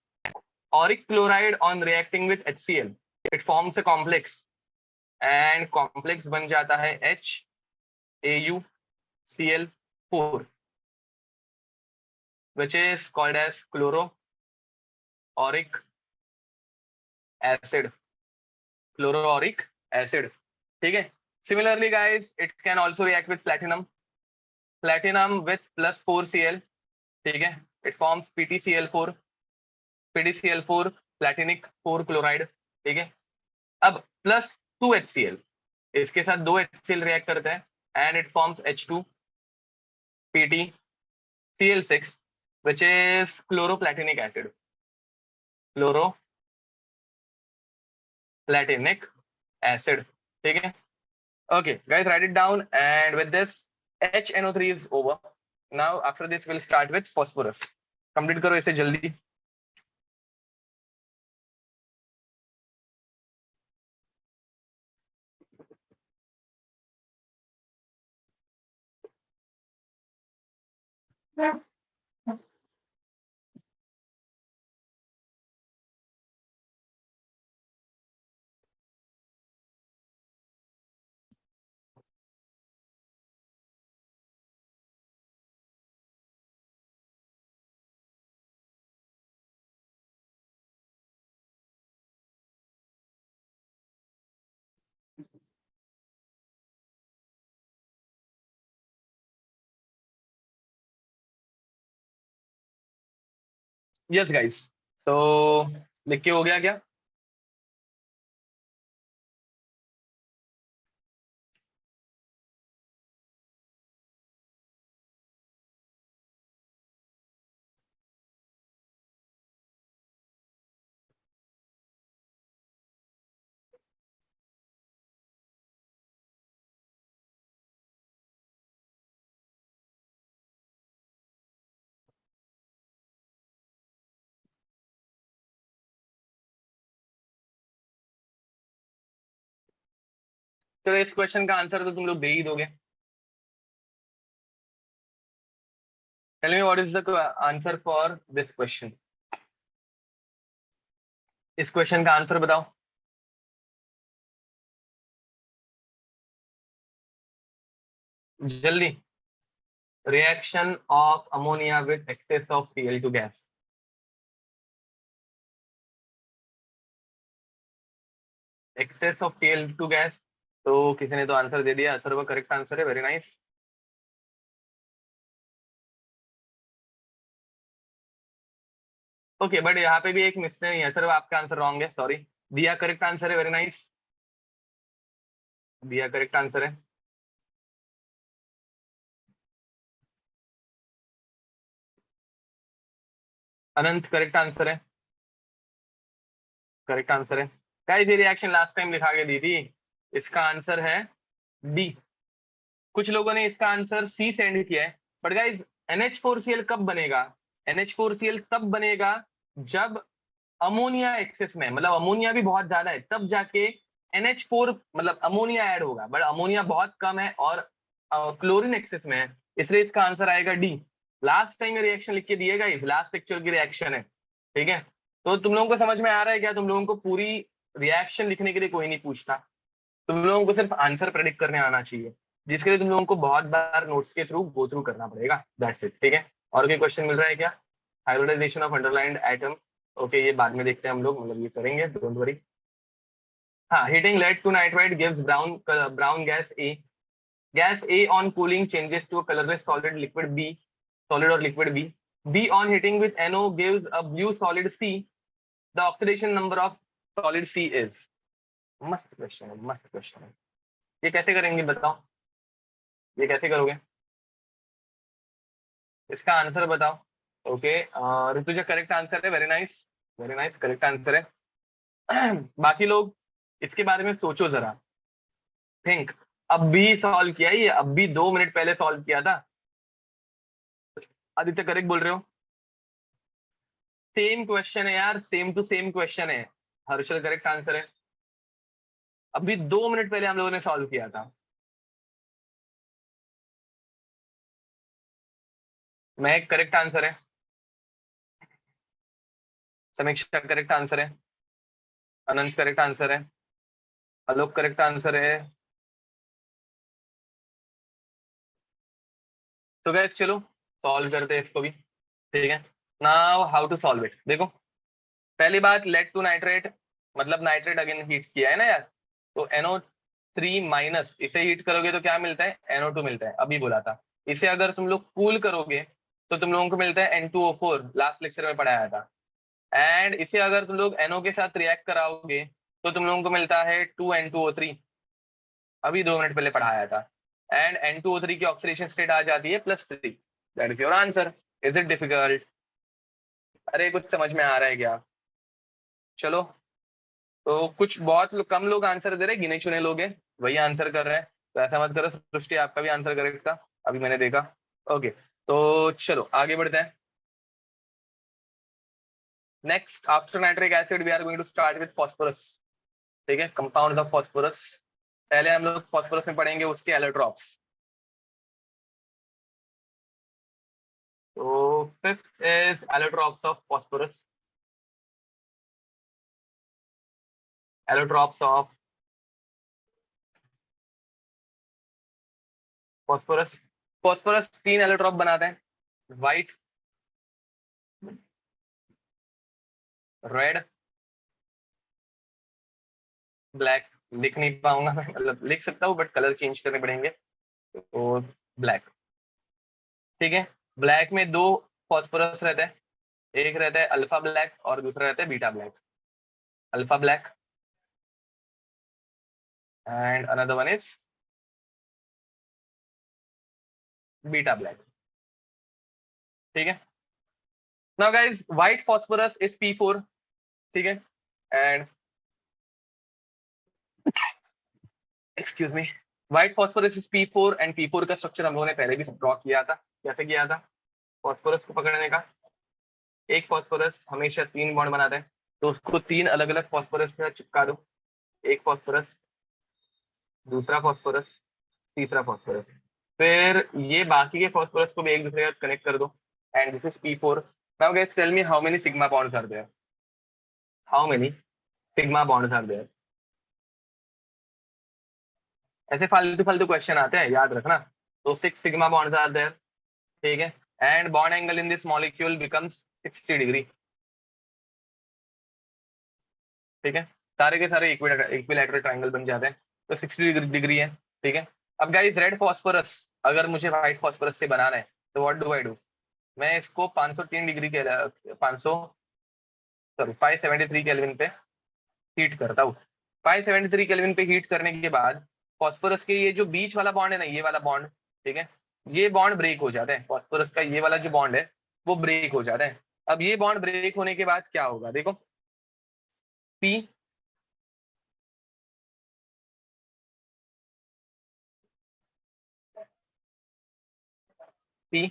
Auric chloride on reacting with HCl it forms a complex, and complex बन जाता है HAuCl4 which is called as chloroauric acid, chloroauric acid, ठीक है। Similarly guys it can also react with platinum with +4Cl, ठीक है, it forms PtCl4 प्लैटिनिक 4 क्लोराइड, ठीक है। अब +2HCl इसके साथ 2HCl रिएक्ट करता है and it forms H2PtCl6 which is chloroplatinic acid, chloroplatinic acid, ठीक है। Okay guys, write it down, and with this HNO3 is over. Now after this we'll start with phosphorus. Complete करो इसे जल्दी। Yes guys, तो लिख के हो गया क्या? तो इस क्वेश्चन का आंसर तो तुम लोग दे ही दोगे। Tell me what is the answer for this question. इस क्वेश्चन का आंसर बताओ जल्दी। Reaction of ammonia with excess of Cl2 gas. Excess of Cl2 gas, तो किसी ने तो आंसर दे दिया, सर्व करेक्ट आंसर है, वेरी नाइस। ओके बट यहाँ पे भी एक मिस्टेक नहीं है सर, आपका आंसर रॉन्ग है, सॉरी। दिया करेक्ट आंसर है, वेरी नाइस। दिया करेक्ट आंसर है। अनंत करेक्ट आंसर है, करेक्ट आंसर है। गाइस ये रिएक्शन लास्ट टाइम लिखा के दी थी, इसका आंसर है डी। कुछ लोगों ने इसका आंसर सी सेंड किया है, बट गाइस NH4Cl कब बनेगा? NH4Cl तब बनेगा जब अमोनिया एक्सेस में, मतलब अमोनिया भी बहुत ज्यादा है, तब जाके NH4 मतलब अमोनिया ऐड होगा, बट अमोनिया बहुत कम है और क्लोरीन एक्सेस में है, इसलिए इसका आंसर आएगा डी। लास्ट टाइम ये रिएक्शन लिख के दिएगा, इस लास्ट लेक्चर की रिएक्शन है, ठीक है। तो तुम लोगों को समझ में आ रहा है क्या? तुम लोगों को पूरी रिएक्शन लिखने के लिए कोई नहीं पूछता, तुम लोगों को सिर्फ आंसर प्रेडिक्ट करने आना चाहिए, जिसके लिए तुम लोगों को बहुत बार नोट्स के थ्रू गो थ्रू करना पड़ेगा, दैट्स इट, ठीक है। और कोई क्वेश्चन मिल रहा है क्या? Hybridization of underlined atom, okay ये बाद में देखते हैं हम लोग, मतलब ये करेंगे, डोंट वरी। हाँ, heating lead two nitrite gives brown gas A. Gas A on cooling changes to a colourless solid liquid B, solid और liquid B. B on heating with NO gives a blue solid C. The oxidation number of solid C is. मस्त question है, मस्त question है। ये कैसे करेंगे बताओ, ये कैसे करोगे? इसका आंसर बताओ। ओके ऋतुजा करेक्ट आंसर है, very nice, very nice, correct answer है। बाकी लोग इसके बारे में सोचो जरा, थिंक। अब भी सॉल्व किया है ये, अब भी 2 मिनट पहले सॉल्व किया था। आदित्य करेक्ट बोल रहे हो? सेम क्वेश्चन है यार, सेम टू सेम क्वेश्चन है। हर्षल करेक्ट आंसर है, अभी 2 मिनट पहले हम लोगों ने सॉल्व किया था। महक करेक्ट आंसर है, समीक्षा करेक्ट आंसर है, अनंत करेक्ट आंसर है, आलोक करेक्ट आंसर है। तो गैस चलो सॉल्व करते हैं इसको भी, ठीक है। Now how to solve it, देखो पहली बात, लेड टू नाइट्रेट, मतलब नाइट्रेट अगेन हीट किया है ना यार, तो NO3 माइनस, इसे हीट करोगे तो क्या मिलता है? NO2 मिलता है, अभी बोला था। इसे अगर तुम लोग कूल करोगे तो तुम लोगों को मिलता है N2O4, लास्ट लेक्चर में पढ़ाया था। एंड इसे अगर तुम लोग NO के साथ रिएक्ट कराओगे तो तुम लोगों को मिलता है 2N2O3, अभी 2 मिनट पहले पढ़ाया था। एंड N2O3 की ऑक्सीडेशन स्टेट आ जाती है +3। That is your answer. Is it difficult? अरे कुछ समझ में आ रहा है क्या? चलो, तो कुछ बहुत कम लोग आंसर दे रहे, गिने चुने लोग हैं वही आंसर कर रहे हैं, तो ऐसा मत करो। सृष्टि आपका भी आंसर करेक्ट था, अभी मैंने देखा। ओके, तो चलो आगे बढ़ते हैं। Next after nitric acid we are going to start with phosphorus, ठीक है, कंपाउंड्स ऑफ फास्फोरस। पहले हम लोग फास्फोरस में पढ़ेंगे उसके एलोट्रॉप्स। तो fifth is allotropes of phosphorus, allotropes of phosphorus. Phosphorus 3 allotrope बनाते हैं, व्हाइट, रेड, ब्लैक। लिख नहीं पाऊंगा मैं, मतलब लिख सकता हूँ बट कलर चेंज करने पड़ेंगे, तो ब्लैक, ठीक है। ब्लैक में 2 फास्फोरस रहते हैं, एक रहता है अल्फा ब्लैक और दूसरा रहता है beta black. Alpha black and another one is beta black, ठीक है। Now guys white phosphorus is P4, ठीक है। And excuse me, white phosphorus is P4 and P4 का स्ट्रक्चर हम लोगों ने पहले भी ड्रॉ किया था। कैसे किया था? फास्फोरस को पकड़ने का, एक फास्फोरस हमेशा 3 बॉन्ड बनाता है, तो उसको 3 अलग अलग फास्फोरस में चिपका दो। एक फास्फोरस, दूसरा फास्फोरस, तीसरा फास्फोरस, फिर ये बाकी के फास्फोरस को भी एक दूसरे के साथ कनेक्ट कर दो, and this is P4। Now guys tell me how many sigma bonds are there, how many sigma bonds are there? ऐसे फालतू फालतू क्वेश्चन आते हैं, याद रखना। तो 6 सिग्मा बॉन्ड्स आर देयर, ठीक है। And bond angle in this molecule becomes 60 degree, ठीक है। सारे के सारे इक्विलैटरल ट्रायंगल बन जाते हैं, तो 60 डिग्री है, ठीक है। अब गाइस रेड फास्फोरस अगर मुझे व्हाइट फास्फोरस से बनाना है, तो व्हाट डू आई डू? मैं इसको 503 डिग्री के 500 सॉरी 573 केल्विन पे हीट करता हूँ। 573 केल्विन पे हीट करने के बाद फॉस्फोरस के ये जो बीच वाला बॉन्ड है ना, ये वाला बॉन्ड, ठीक है, ये बॉन्ड ब्रेक हो जाता है। फॉस्फोरस का ये वाला जो बॉन्ड है वो ब्रेक हो जाता है। अब ये बॉन्ड ब्रेक होने के बाद क्या होगा, देखो पी पी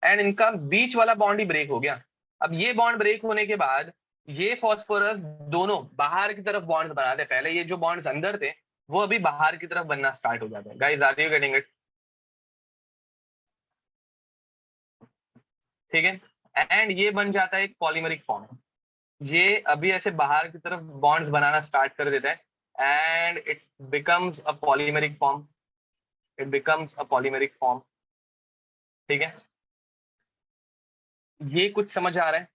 एंड इनका बीच वाला बॉन्ड ही ब्रेक हो गया। अब ये बॉन्ड ब्रेक होने के बाद ये फॉस्फोरस दोनों बाहर की तरफ बॉन्ड बनाते हैं। पहले ये जो बॉन्ड्स अंदर थे वो अभी बाहर की तरफ बनना स्टार्ट हो जाते हैं। Guys are you getting it? ठीक है, एंड ये बन जाता है एक पॉलीमरिक फॉर्म। ये अभी ऐसे बाहर की तरफ बॉन्ड्स बनाना स्टार्ट कर देता है and it becomes a polymeric form. It becomes a polymeric form. ठीक है, ये कुछ समझ आ रहा है?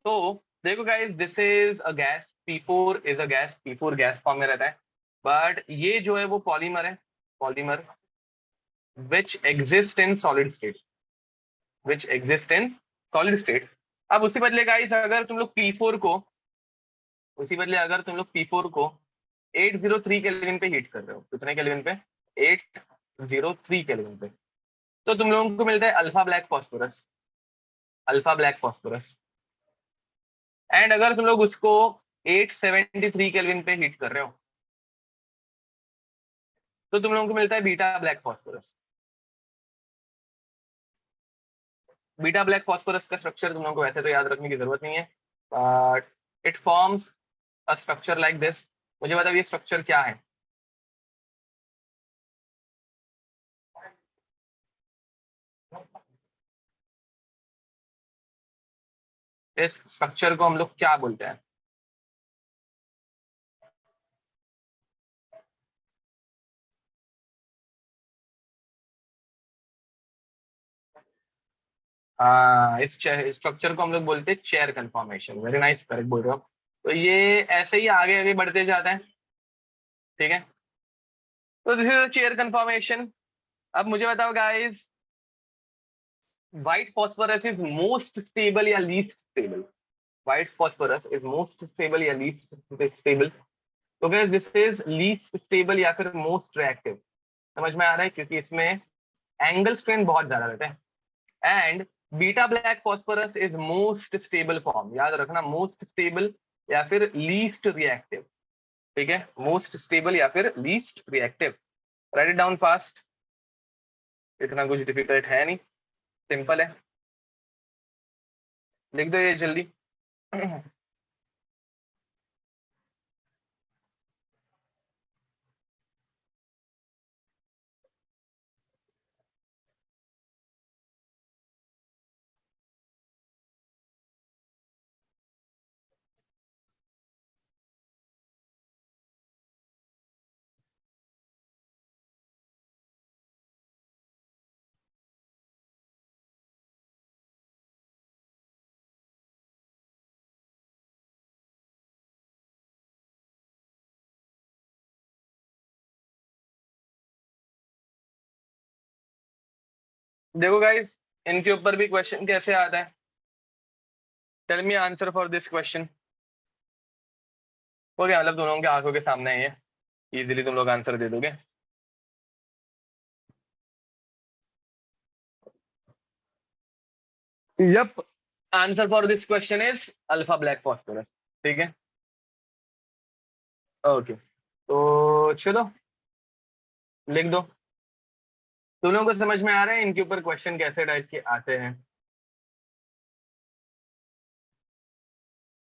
तो देखो guys, this is a gas, P4 is a gas, P4 gas form में रहता है। बट ये जो है वो पॉलीमर है, polymer which exist in solid state, which exist in solid state. अब उसी बदले गाइस अगर तुम लोग P4 को, उसी बदले अगर तुम लोग P4 को 803 केल्विन पे हीट कर रहे हो, कितने केल्विन पे? 803 केल्विन पे, तो तुम लोगों को मिलता है alpha black phosphorus, alpha black phosphorus. And अगर तुम लोग उसको 873 केल्विन पे हीट कर रहे हो तो तुम लोगों को मिलता है beta black phosphorus. Beta black phosphorus का स्ट्रक्चर तुम लोगों को वैसे तो याद रखने की जरूरत नहीं है, but it forms a structure like this. मुझे बताओ ये स्ट्रक्चर क्या है? इस स्ट्रक्चर को हम लोग क्या बोलते हैं? हाँ, इस स्ट्रक्चर को हम लोग बोलते हैं chair conformation. Very nice, correct बोल रहे हो। तो ये ऐसे ही आगे आगे बढ़ते जाता है। ठीक है, तो दिस इज चेयर कन्फॉर्मेशन। अब मुझे बताओ guys, white phosphorus is most stable या least stable? White phosphorus is most stable या लीस्ट स्टेबल? तो guys this is least stable या फिर मोस्ट रिएक्टिव। समझ में आ रहा है? क्योंकि इसमें एंगल स्ट्रेन बहुत ज्यादा रहता है। And beta black phosphorus is most stable form. याद रखना, मोस्ट स्टेबल या फिर लीस्ट रिएक्टिव। ठीक है, मोस्ट स्टेबल या फिर least reactive. Right it down fast, इतना कुछ डिफिकल्ट है नहीं, सिंपल है, लिख दो ये जल्दी। देखो गाइस, इनके ऊपर भी क्वेश्चन कैसे आता है? Tell me answer for this question. हो गया, मतलब दोनों के आंखों के सामने है ये, इजीली तुम लोग आंसर दे दोगे। Yup, answer for this question is alpha black phosphorus. ठीक है, ओके, तो चलो लिख दो। तुम लोगों को समझ में आ रहा है इनके ऊपर क्वेश्चन कैसे टाइप के आते हैं?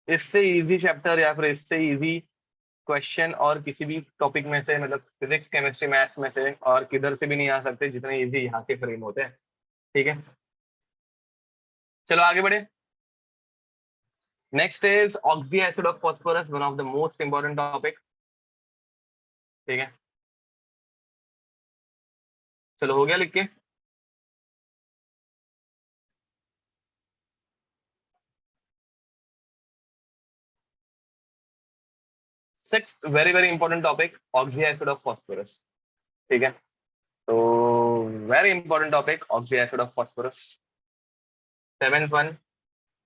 इससे इजी चैप्टर या फिर इससे इजी क्वेश्चन और किसी भी टॉपिक में से, मतलब फिजिक्स केमिस्ट्री मैथ्स में से और किधर से भी नहीं आ सकते जितने इजी यहाँ के फ्रेम होते हैं। ठीक है, चलो आगे बढ़े। Next is oxy acid of phosphorus, one of the most important topic. ठीक है, चलो हो गया लिख के। Six very very important topic, oxy acid of phosphorus. ठीक है, तो very important topic oxy acid of phosphorus. Seventh one,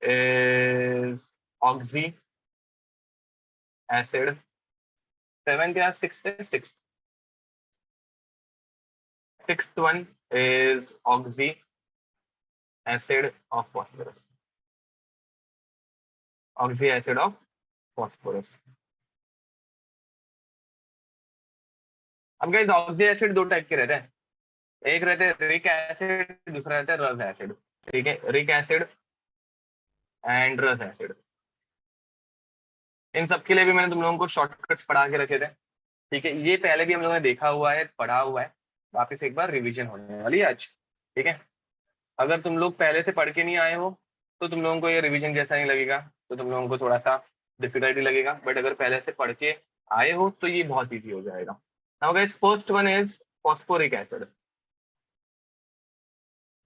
is oxy acid. Seventh या sixth है? Sixth one is oxy acid of phosphorus. Oxy acid of phosphorus. अब guys oxy acid दो type के रहते हैं, एक रहते हैं रिक एसिड, दूसरा रहता है रस एसिड। ठीक है, रिक एसिड एंड रस एसिड। इन सब के लिए भी मैंने तुम लोगों को शॉर्टकट्स पढ़ा के रखे थे। ठीक है, ये पहले भी हम लोगों ने देखा हुआ है, पढ़ा हुआ है, वापस एक बार रिवीजन होने वाली है आज। ठीक है, अगर तुम लोग पहले से पढ़ के नहीं आए हो तो तुम लोगों को ये रिवीजन जैसा नहीं लगेगा, तो तुम लोगों को थोड़ा सा डिफिकल्टी लगेगा, बट अगर पहले से पढ़ के आए हो तो ये बहुत ईजी हो जाएगा। Now guys, first one is phosphoric acid.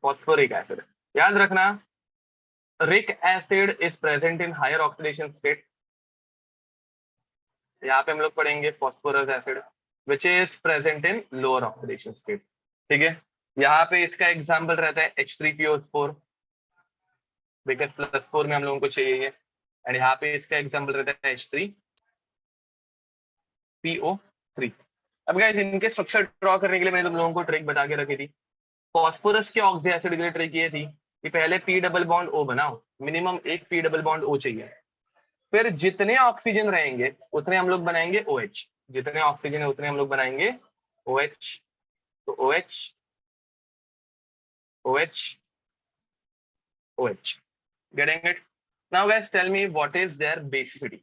Phosphoric acid, याद रखना, ic acid is present in higher oxidation state. यहाँ पे हम लोग पढ़ेंगे phosphorus acid which is present in lower oxidation state. ठीक है, यहाँ पे इसका एग्जाम्पल रहता है H3PO4, बिकॉज +4 में हम लोगों को चाहिए ये, एंड यहाँ पे इसका एग्जाम्पल रहता है H3PO3। अब गाइस, इनके स्ट्रक्चर ड्रॉ करने के लिए मैंने तुम लोगों को ट्रिक बता के रखी थी। फॉस्फोरस के ऑक्सी एसिड के लिए ट्रिक ये थी कि पहले P डबल बॉन्ड O बनाओ, मिनिमम एक P डबल बॉन्ड O चाहिए, फिर जितने ऑक्सीजन रहेंगे उतने हम लोग बनाएंगे OH, जितने ऑक्सीजन है उतने हम लोग बनाएंगे OH। तो OH OH OH, getting it? Now guys, tell me what is their basicity?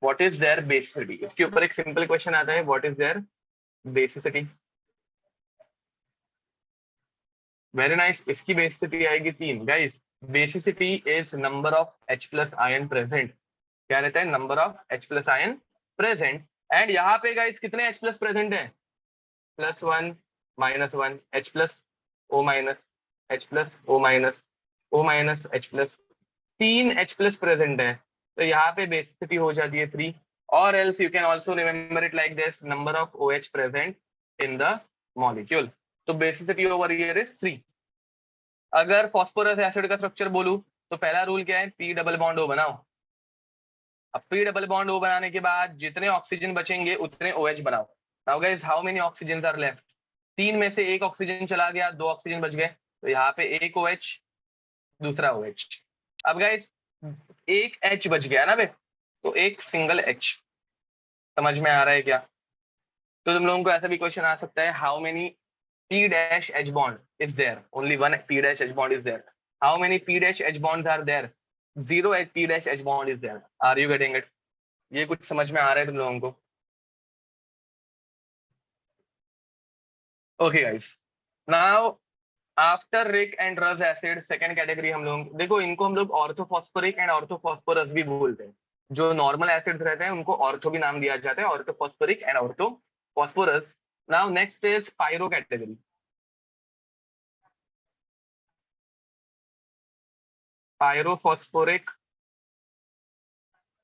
What is their basicity? इसके ऊपर एक सिंपल क्वेश्चन आता है, what is their basicity? Very nice, इसकी बेसिसिटी आएगी 3। Guys, basicity is number of H plus ion present. क्या रहता है? Number of H plus ion present. And यहाँ पे गाइस कितने H प्लस प्रेजेंट है? +1 -1 H plus O minus H plus O minus O minus H plus, 3 H plus present है, तो यहाँ पे बेसिसिटी हो जाती है 3। और else you can also remember it like this, number of OH present in the molecule. तो basicity over here is 3। अगर फॉस्फोरस एसिड का स्ट्रक्चर बोलूं तो पहला रूल क्या है? P डबल बॉन्ड O बनाओ। अब P डबल बॉन्ड O बनाने के बाद जितने ऑक्सीजन बचेंगे उतने OH बनाओ। Now guys, how many oxygen are left? 3 में से एक ऑक्सीजन चला गया, 2 ऑक्सीजन बच गए, तो यहाँ पे एक OH, दूसरा OH। अब गाइस, एक H बच गया ना बे, तो एक सिंगल H। समझ में आ रहा है क्या? तो तुम लोगों को ऐसा भी क्वेश्चन आ सकता है, how many P dash H bond is there? Only one P dash H bond is there. How many P dash H bonds are there? 0 P dash H bond is there. Are you getting it? ये कुछ समझ में आ रहा है तुम लोगों को? Okay guys. Now after Rick and Rus acid, second category हम लोग देखो, इनको हम लोग ऑर्थोफॉस्फोरिक एंड ऑर्थोफॉस्फोरस भी बोलते हैं। जो नॉर्मल एसिड्स रहते हैं उनको ऑर्थो भी नाम दिया जाता है, orthophosphoric and orthophosphorus. Now next is pyro category. Pyrophosphoric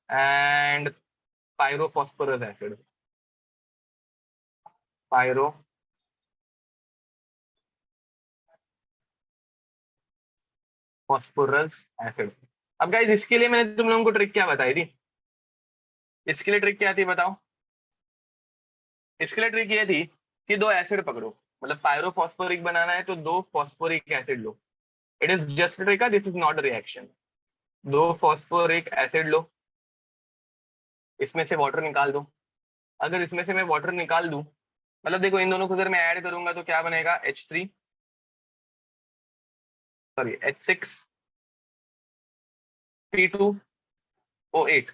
and pyrophosphorus acid. Pyrophosphorus acid. अब गाइस, इसके लिए मैंने तुम लोगों को ट्रिक क्या बताई थी? इसके लिए ट्रिक क्या थी बताओ? इसके लिए ट्रिक ये थी कि 2 एसिड पकड़ो, मतलब पायरोफॉस्फोरिक बनाना है तो 2 फॉस्फोरिक एसिड लो। It is just trick, this is not reaction. 2 phosphoric acid लो, इसमें से वाटर निकाल दो। अगर इसमें से मैं वाटर निकाल दूं, मतलब देखो, इन दोनों को अगर मैं ऐड करूंगा तो क्या बनेगा? H6P2O8।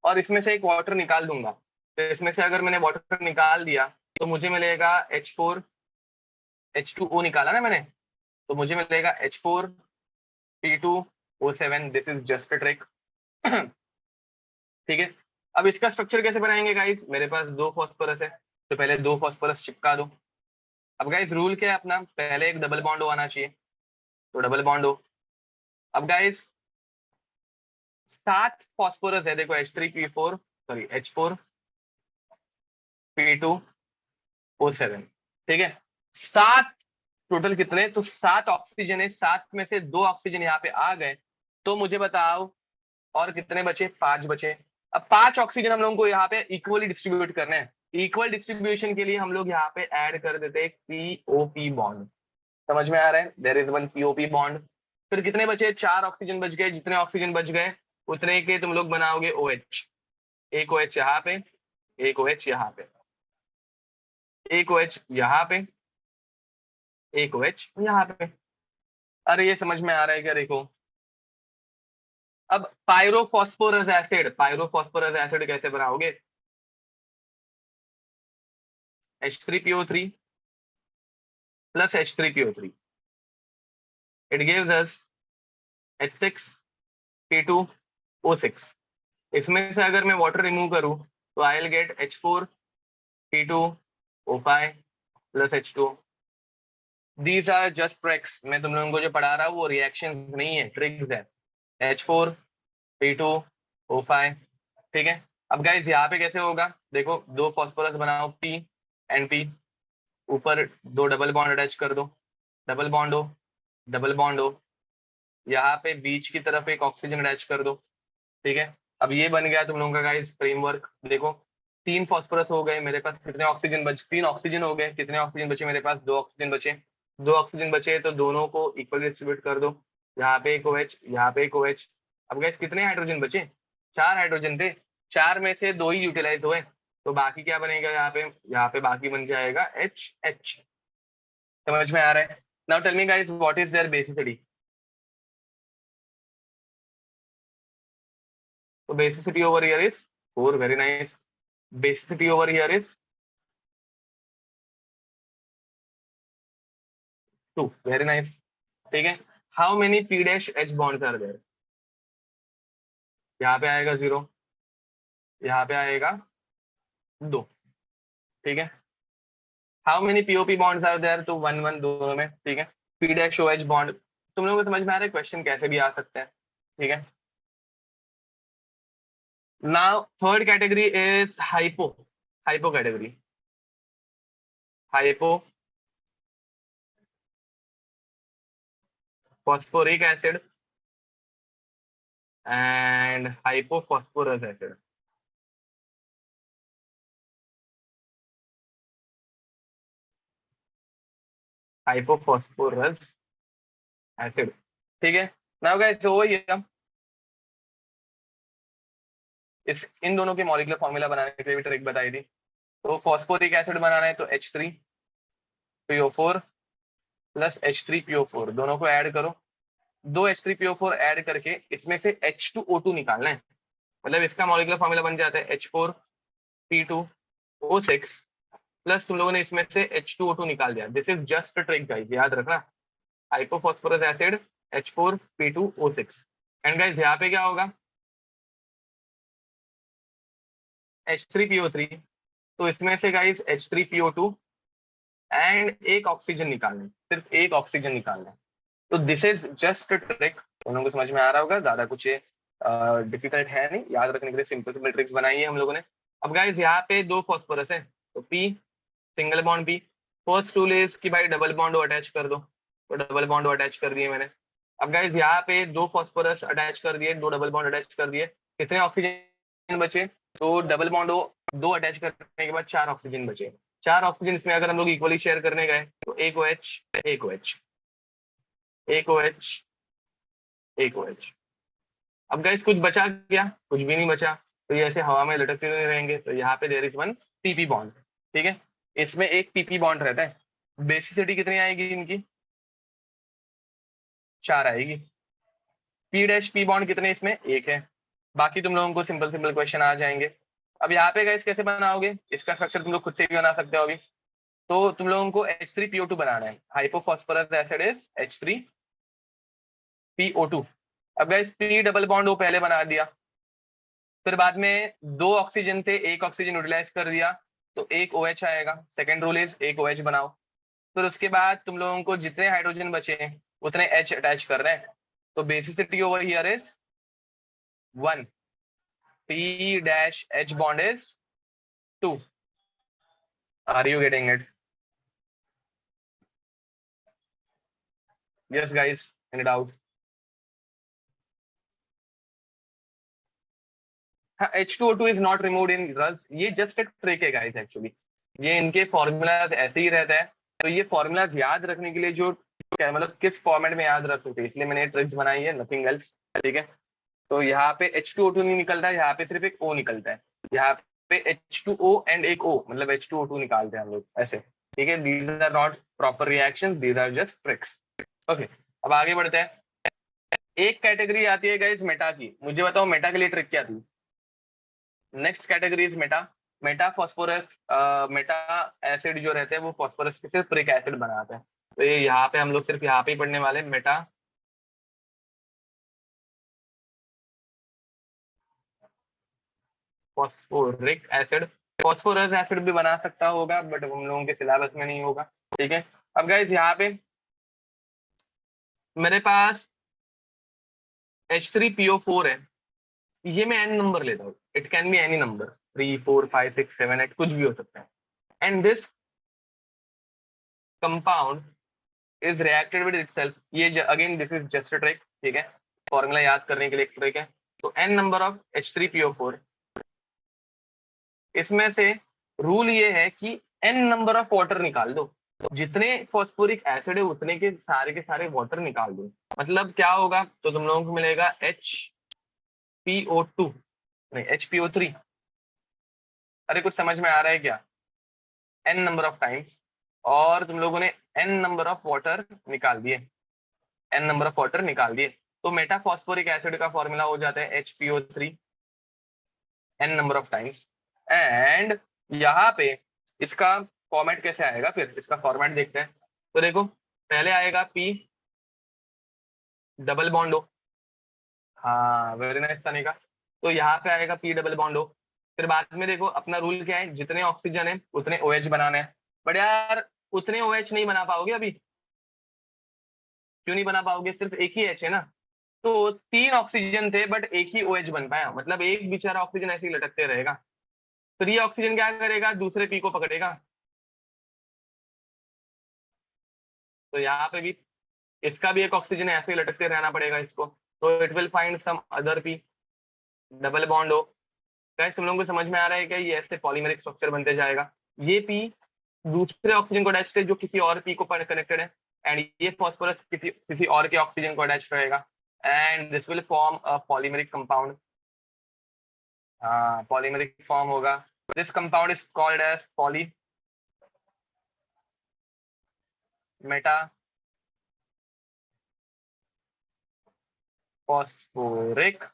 और इसमें से एक वाटर निकाल दूंगा, तो इसमें से अगर मैंने वाटर निकाल दिया तो मुझे मिलेगा H2O निकाला ना मैंने, तो मुझे मिलेगा H4P2O7। This is just a trick. ठीक है, अब इसका स्ट्रक्चर कैसे बनाएंगे गाइस? मेरे पास 2 फॉस्फोरस है, तो पहले 2 फॉस्फोरस चिपका दो। अब गाइस, रूल क्या है अपना? पहले एक डबल बॉन्ड O आना चाहिए, तो डबल बॉन्ड O। अब गाइस, 7 फॉस्फोरस है, देखो H3P4 H4P2O7। ठीक है, 7 टोटल कितने? तो 7 ऑक्सीजन है, 7 में से 2 ऑक्सीजन यहाँ पे आ गए, तो मुझे बताओ और कितने बचे, 5 बचे। अब 5 ऑक्सीजन हम लोगों को यहाँ पे इक्वली डिस्ट्रीब्यूट करने हैं। इक्वल डिस्ट्रीब्यूशन के लिए हम लोग यहाँ पे ऐड कर देते हैं पीओपी बॉन्ड। समझ में आ रहा है, there is one P O P bond. फिर कितने बचे, 4 ऑक्सीजन बच गए। जितने ऑक्सीजन बच गए उतने के तुम लोग बनाओगे OH। एक OH यहाँ पे, एक OH यहाँ पे, एक OH यहाँ पे, एक OH यहाँ पे। अरे ये समझ में आ रहा है क्या, देखो। अब पायरोफॉस्फोरस एसिड, पायरोफॉस्फोरस एसिड कैसे बनाओगे, H3PO3 plus H3PO3, it gives us H6P2O6। इसमें से अगर मैं वाटर रिमूव करूं तो I will get H4P2O5 plus H2O। These are just tricks, मैं तुम लोगों को जो पढ़ा रहा हूँ वो रिएक्शन नहीं है, ट्रिक्स है। H4P2O5, ठीक है। अब गाइस यहाँ पे कैसे होगा, देखो दो फॉस्फोरस बनाओ P एंड P, ऊपर दो डबल बॉन्ड अटैच कर दो, डबल बॉन्ड हो, डबल बॉन्ड हो, यहाँ पे बीच की तरफ एक ऑक्सीजन अटैच कर दो, ठीक है। अब ये बन गया तुम लोगों का गाइस फ्रेमवर्क। देखो 3 फॉस्फोरस हो गए मेरे पास, कितने ऑक्सीजन बच, 3 ऑक्सीजन हो गए, कितने ऑक्सीजन बचे मेरे पास, 2 ऑक्सीजन बचे। 2 ऑक्सीजन बचे तो दोनों को इक्वल डिस्ट्रीब्यूट कर दो, यहाँ पे एक OH, यहाँ पे एक OH। अब गाइस कितने हाइड्रोजन बचे, 4 हाइड्रोजन थे, 4 में से 2 ही यूटिलाइज हुए, तो बाकी क्या बनेगा यहाँ पे बाकी बन जाएगा HH। समझ में आ रहा है। Now tell me guys what is their basicity. तो basicity over here is 4, very nice। Basicity over here is 2, very nice, ठीक है। How many P dash H bonds are there, यहाँ पे आएगा 0, यहाँ पे आएगा 2, ठीक है। How many POP bonds are there, तो 1 1 दोनों में, ठीक है। P dash OH bond, तुम लोगों को समझ में आ रहा है, क्वेश्चन कैसे भी आ सकते हैं, ठीक है। Now third category is hypo, hypo category, hypo phosphoric acid and hypophosphorus acid। Hypophosphorous acid, ठीक है। नाउ गाइस ओवर हियर, इस इन दोनों के मॉलिक्यूलर फॉर्मूला बनाने के लिए भी ट्रिक बताई थी। तो फॉस्फोरिक एसिड बनाना है तो H3PO4 प्लस H3PO4 दोनों को ऐड करो। 2 H3PO4 ऐड करके इसमें से H2O2 निकालना है, मतलब इसका मॉलिक्यूलर फॉर्मूला बन जाता है H4P2O6 प्लस तुम लोगों ने इसमें से H2O2 निकाल दिया। This is just trick guys, याद रखना। Hypophosphorous acid H4P2O6 and guys यहाँ पे क्या होगा, H3PO3, तो इसमें से गाइस H3PO2 एंड एक ऑक्सीजन निकालना है, सिर्फ एक ऑक्सीजन निकालना है। तो दिस इज जस्ट ट्रिक, उन लोगों को समझ में आ रहा होगा, ज्यादा कुछ ये डिफिकल्ट है नहीं, याद रखने के लिए सिंपल सिंपल ट्रिक्स बनाई है हम लोगों ने। अब गाइस यहाँ पे 2 फॉस्फोरस है तो P single bond P, first rule is कि भाई डबल बॉन्ड अटैच कर दो, तो डबल बॉन्ड अटैच कर दिए मैंने। अब गाइस यहाँ पे 2 फॉस्फोरस अटैच कर दिए, 2 डबल बॉन्ड अटैच कर दिए, कितने ऑक्सीजन बचे, तो डबल बॉन्ड 2 अटैच करने के बाद 4 ऑक्सीजन बचे। 4 ऑक्सीजन इसमें अगर हम लोग इक्वली शेयर करने गए तो एक OH, एक OH, एक OH, एक OH। अब गाइस कुछ बचा क्या, कुछ भी नहीं बचा, तो ये ऐसे हवा में लटकते हुए रहेंगे। तो यहाँ पे there is one PP bond, ठीक है। इसमें एक PP बॉन्ड रहता है। बेसिसिटी कितनी आएगी इनकी, 4 आएगी। P डैश P बॉन्ड कितने इसमें, एक है। बाकी तुम लोगों को सिंपल सिंपल क्वेश्चन आ जाएंगे। अब यहाँ पे गाइस कैसे बनाओगे, इसका स्ट्रक्चर तुम लोग खुद से भी बना सकते हो अभी। तो तुम लोगों को H3PO2 बनाना है, हाइपोफॉस्फोरस एसिड इज H3PO2। अब गाइस P डबल बॉन्ड वो पहले बना दिया, फिर बाद में 2 ऑक्सीजन थे, एक ऑक्सीजन यूटिलाइज कर दिया, तो एक OH आएगा। सेकेंड रूल इज एक OH बनाओ। फिर उसके बाद तुम लोगों को जितने हाइड्रोजन बचे उतने H अटैच कर रहे हैं, तो basicity over here is 1, P dash H bond is 2। Are you getting it? Yes guys, any doubt? हाँ, H2O2 is not removed in रस, ये जस्ट एक ट्रिक है गाइस एक्चुअली, ये इनके फॉर्मूला ऐसे ही रहता है। तो ये फॉर्मूला याद रखने के लिए जो मतलब किस फॉर्मेट में याद रख सकते हैं, इसलिए मैंने ये ट्रिक्स बनाई है, नथिंग एल्स। ठीक है, तो यहाँ पे H2O2 नहीं निकलता है, यहाँ पे सिर्फ एक O निकलता है, यहाँ पे H2O एंड एक O, मतलब H2O2 निकालते हैं हम लोग ऐसे। ठीक है, these are not proper reaction, these are just tricks. Okay, अब आगे बढ़ते हैं। एक कैटेगरी आती है गाइस मेटा की, मुझे बताओ मेटा के लिए ट्रिक क्या थी। Next category is Meta. Meta phosphorus, Meta acid जो रहते हैं वो फॉस्फोरस के सिर्फ ब्रिक एसिड बनाते हैं। तो ये यहाँ पे हम लोग सिर्फ यहाँ पे ही पढ़ने वाले Meta phosphoric acid. Phosphorous acid भी बना सकता होगा बट हम लोगों के सिलेबस में नहीं होगा। ठीक है, अब गाइस यहाँ पे मेरे पास H3PO4 है, ये मैं एन नंबर लेता हूँ, it can be any number, 3 4 5 6 7 8 कुछ भी हो सकता है। And this compound is reacted with itself, ये again this is just a trick. ठीक है, फॉर्मूला याद करने के लिए एक ट्रिक है। तो एन नंबर ऑफ H3PO4, इसमें से रूल ये है कि एन नंबर ऑफ वाटर निकाल दो, जितने फॉस्फोरिक एसिड है उतने के सारे वाटर निकाल दो। मतलब क्या होगा, तो तुम लोगों को मिलेगा HPO2, नहीं HPO3। अरे कुछ समझ में आ रहा है क्या, एन नंबर ऑफ टाइम्स, और तुम लोगों ने एन नंबर ऑफ वाटर निकाल दिए, एन नंबर ऑफ वाटर निकाल दिए, तो मेटाफॉस्फोरिक एसिड का फॉर्मूला हो जाता है HPO3 N number of times. And यहाँ पे इसका फॉर्मेट कैसे आएगा, फिर इसका फॉर्मेट देखते हैं। तो देखो, पहले आएगा P डबल बॉन्ड O, हाँ वेरी नाइस तनिका। तो यहाँ पे आएगा P डबल बॉन्ड O। फिर बाद में देखो अपना रूल क्या है, जितने ऑक्सीजन है उतने OH बनाना है। बट यार उतने OH नहीं बना पाओगे अभी, क्यों नहीं बना पाओगे, सिर्फ एक ही H है ना। तो 3 ऑक्सीजन थे बट एक ही OH बन पाया, मतलब एक बेचारा ऑक्सीजन ऐसे ही लटकते रहेगा। तो ये ऑक्सीजन क्या करेगा, दूसरे P को पकड़ेगा। तो यहाँ पे भी इसका भी एक ऑक्सीजन ऐसे ही लटकते रहना पड़ेगा इसको, तो it will find some other P double bond O। Guys तुम लोगों को समझ में आ रहा है क्या, ये ऐसे पॉलीमेरिक स्ट्रक्चर बनते जाएगा। ये P दूसरे ऑक्सीजन को अटैच्ड है जो किसी और P को कनेक्टेड है, एंड ये फॉस्फोरस किसी और के ऑक्सीजन को अटैच्ड रहेगा, and this will form a polymeric compound. हाँ पॉलीमेरिक फॉर्म होगा। This compound is called as poly meta phosphoric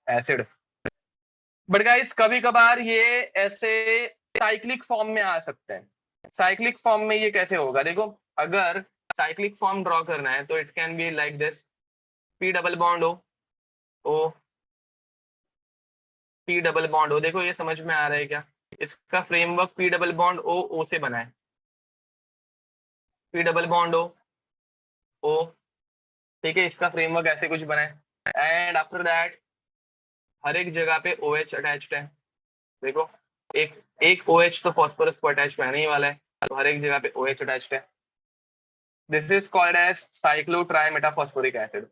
acid. But guys कभी कभार ये ऐसे साइक्लिक फॉर्म में आ सकते हैं। साइक्लिक फॉर्म में ये कैसे होगा, देखो अगर साइक्लिक फॉर्म ड्रॉ करना है तो it can be like this, P double bond O P double bond O। देखो ये समझ में आ रहा है क्या, इसका framework P double bond O से बना है, P डबल बॉन्ड O। ठीक है, इसका फ्रेमवर्क ऐसे कुछ बना है, एंड आफ्टर दैट हर एक जगह पे OH अटैच्ड है। देखो एक एक OH तो फॉस्फोरस को अटैच रहने ही वाला है, तो हर एक जगह पे OH अटैच्ड है। This is called as cyclo tri metaphosphoric acid.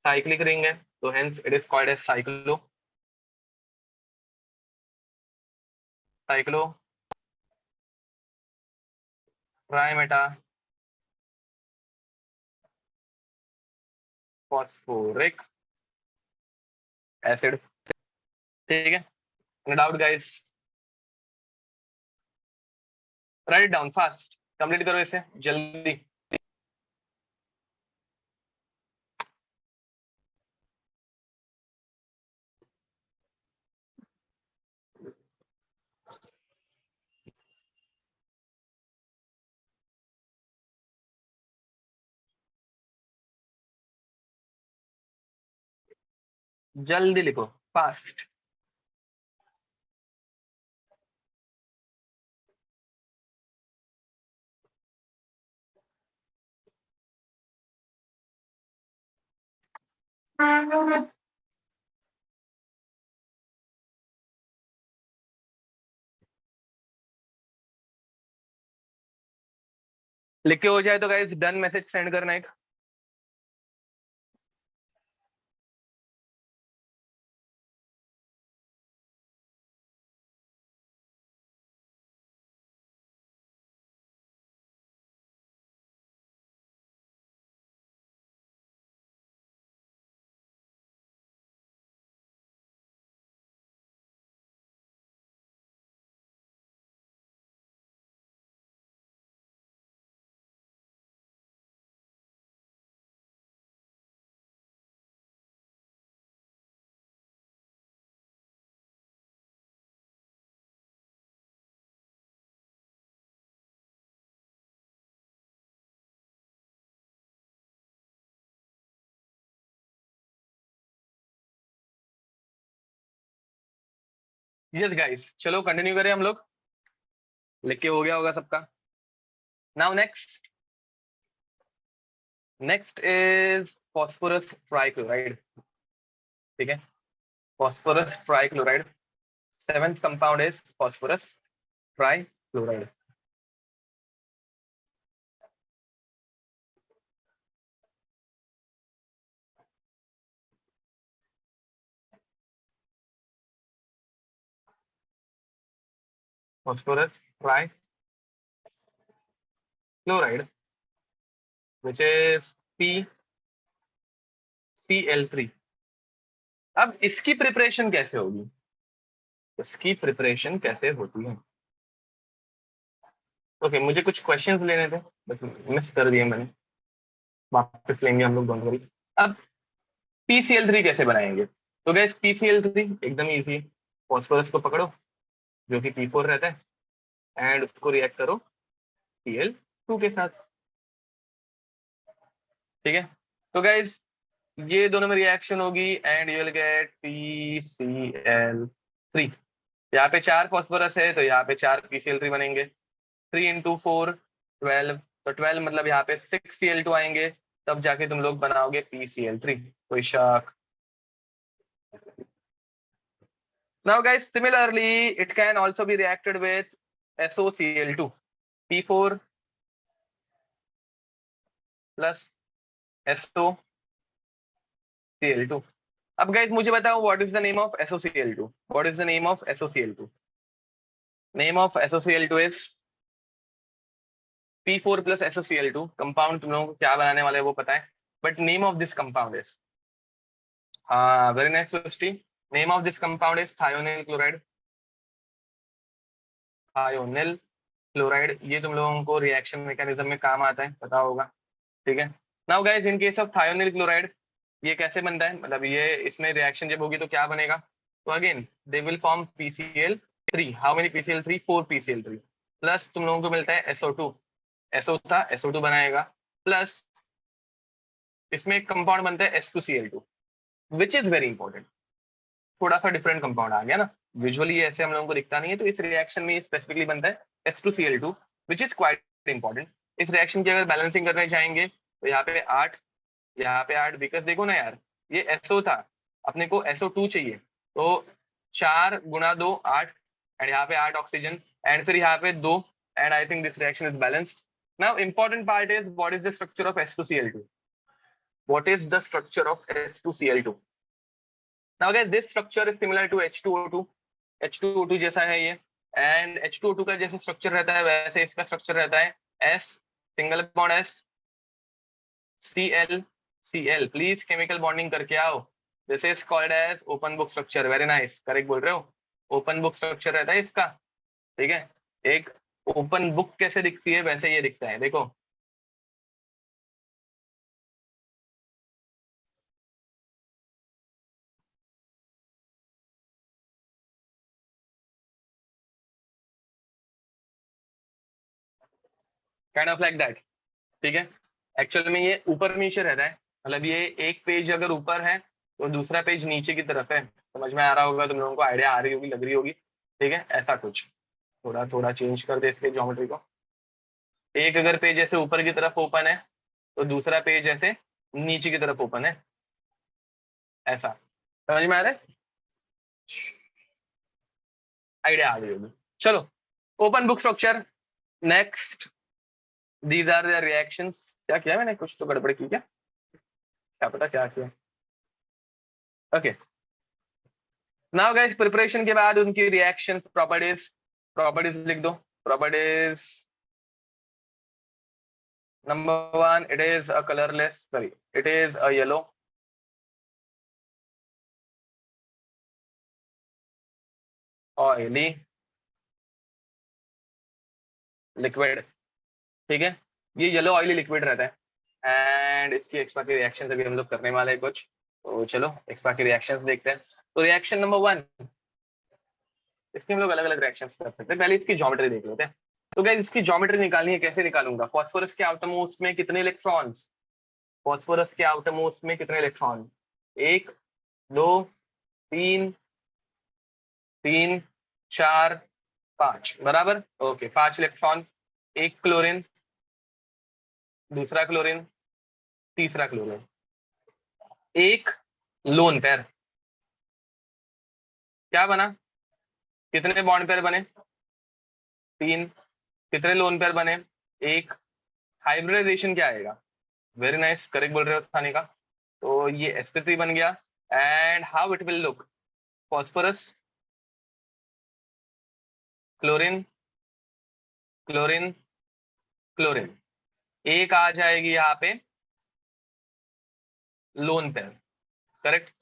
Cyclic ring है तो hence it is called as cyclo cyclo tri metaphosphoric acid. ठीक है, no doubt guys, right down fast, complete करो इसे जल्दी। जल्दी लिखो फास्ट। लिख के हो जाए तो गाइस डन मैसेज सेंड करना एक। यस गाइस, चलो कंटिन्यू करें हम लोग, लिख के हो गया होगा सबका। Now next is phosphorus trichloride, ठीक है, phosphorus trichloride, seventh compound is phosphorus trichloride. phosphorus trichloride, which is PCl3। अब इसकी प्रिपरेशन कैसे होगी, इसकी प्रिपरेशन कैसे होती है? ओके, मुझे कुछ क्वेश्चंस लेने थे, बस मिस कर दिए मैंने, वापस लेंगे हम लोग, डोंट वरी। अब PCl3 कैसे बनाएंगे? तो गैस PCl3 एकदम इजी, फॉस्फोरस को पकड़ो जो कि P4 रहता है, एंड उसको रिएक्ट करो Cl2 के साथ, ठीक है। तो गैस ये दोनों में रिएक्शन होगी and you will gate PCl3। यहाँ पे 4 फॉस्फोरस है तो यहाँ पे 4 PCl3 बनेंगे, 3 × 4 12, तो 12 मतलब यहाँ पे 6 Cl2 आएंगे, तब जाके तुम लोग बनाओगे PCl3। कोई शक? Now guys, similarly it can also be reacted with SOCl2, P4 plus SOCl2। अब guys मुझे बताओ what is the name of SOCl2? What is the name of SOCl2? Name of SOCl2 is P4 plus SOCl2। Compound तुम लोगों को क्या बनाने वाले हैं वो पता है, but name of this compound is, हाँ very nice Srishti, name of this compound is thionyl chloride. Thionyl chloride, ये तुम लोगों को रिएक्शन मैकेनिज्म में काम आता है, पता होगा, ठीक है। Now guys in case of thionyl chloride ये कैसे बनता है, मतलब ये इसमें रिएक्शन जब होगी तो क्या बनेगा? तो again they will form PCl3। How many PCl3? 4 PCl3 plus तुम लोगों को मिलता है SO2, SO था SO2 बनाएगा, प्लस इसमें एक कंपाउंड बनता है S2Cl2, which is very important. थोड़ा सा डिफरेंट कंपाउंड आ गया ना, विजुअली ऐसे हम लोगों को दिखता नहीं है, तो इस रिएक्शन में स्पेसिफिकली बनता है S2Cl2, which is quite important. इस रिएक्शन की अगर बैलेंसिंग करने चाहेंगे तो यहाँ पे 8, यहाँ पे 8, बिकॉज देखो ना यार, ये SO था, अपने को SO2 चाहिए, तो 4 × 2 8, एंड यहाँ पे 8 ऑक्सीजन, एंड फिर यहाँ पे 2, and I think this reaction is balanced. Now important part is what is the structure of S2Cl2? What is the structure of S2Cl2? Now again this structure is similar to H2O2, H2O2 जैसा है ये, and H2O2 का जैसे structure रहता है वैसे इसका structure रहता है S single bond S Cl Cl, please chemical bonding करके आओ। This is called as open book structure, very nice, correct बोल रहे हो, ओपन बुक स्ट्रक्चर रहता है इसका, ठीक है। एक ओपन बुक कैसे दिखती है वैसे ये दिखता है, देखो काइंड ऑफ लाइक दैट, ठीक है। एक्चुअल में ये ऊपर नीचे रहता है, मतलब ये एक पेज अगर ऊपर है तो दूसरा पेज नीचे की तरफ है, समझ में आ रहा होगा तुम लोगों को, आइडिया आ रही होगी, लग रही होगी, ठीक है। ऐसा कुछ थोड़ा थोड़ा चेंज कर दे इसके ज्योमेट्री को, एक अगर पेज ऐसे ऊपर की तरफ ओपन है तो दूसरा पेज ऐसे नीचे की तरफ ओपन है, ऐसा समझ में आ रहा है, आइडिया आ रही होगी। चलो open book structure next, these are the reactions. क्या किया मैंने, कुछ तो गड़बड़ की क्या पता क्या किया। ओके नाउ गाइस प्रिपरेशन के बाद उनकी रिएक्शन प्रॉपर्टीज, प्रॉपर्टीज लिख दो। Properties number 1, it is a colourless, sorry it is a yellow oily liquid, ठीक है। ये येलो ऑयली लिक्विड रहता है एंड इसकी एक्सपा की रिएक्शन अभी हम लोग करने वाले हैं कुछ, तो चलो एक्सपा की रिएक्शंस देखते हैं। तो रिएक्शन नंबर 1, इसके हम लोग अलग अलग रिएक्शंस कर सकते हैं, पहले इसकी ज्योमेट्री देख लेते हैं। तो गाइस इसकी ज्योमेट्री निकालनी है, कैसे निकालूंगा? फास्फोरस के आउटरमोस्ट में कितने इलेक्ट्रॉन्स, फास्फोरस के आउटरमोस्ट में कितने इलेक्ट्रॉन, 1 2 3 3 4 5 बराबर। ओके, 5 इलेक्ट्रॉन, एक क्लोरीन, दूसरा क्लोरीन, तीसरा क्लोरीन, एक लोन पेयर। क्या बना? कितने बॉन्ड पेयर बने? 3। कितने लोन पेयर बने? एक। हाइब्रिडाइजेशन क्या आएगा? वेरी नाइस, करेक्ट बोल रहे हो थाने का। तो ये sp3 बन गया। And how it will look? Phosphorus, chlorine, chlorine, chlorine, एक आ जाएगी यहाँ पे लोन पेयर। करेक्ट।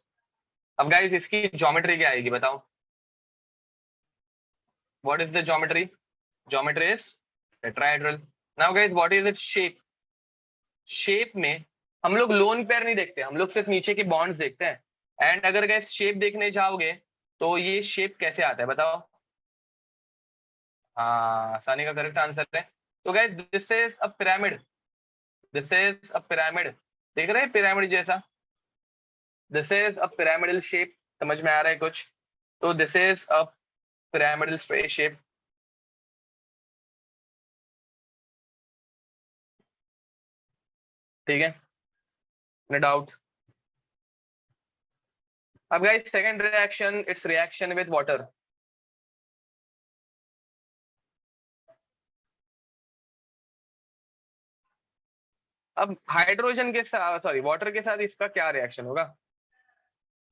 अब गाइस इसकी ज्योमेट्री क्या आएगी बताओ? What is the geometry? Geometry is tetrahedral. Now guys what is it shape? Shape में हम लोग लोन पेयर नहीं देखते, हम लोग सिर्फ नीचे के बॉन्ड्स देखते हैं। एंड अगर गाइस शेप देखने जाओगे तो ये शेप कैसे आता है बताओ? हाँ, आसानी का करेक्ट आंसर है। तो guys this is a pyramid, this is a pyramid. देख रहे हैं पिरामिड जैसा? This is a pyramidal shape. समझ में आ रहा है कुछ? तो this is a pyramidal shape. ठीक है, नो डाउट। अब guys second reaction, it's reaction with water. अब हाइड्रोजन के साथ, सॉरी वाटर के साथ इसका क्या रिएक्शन होगा?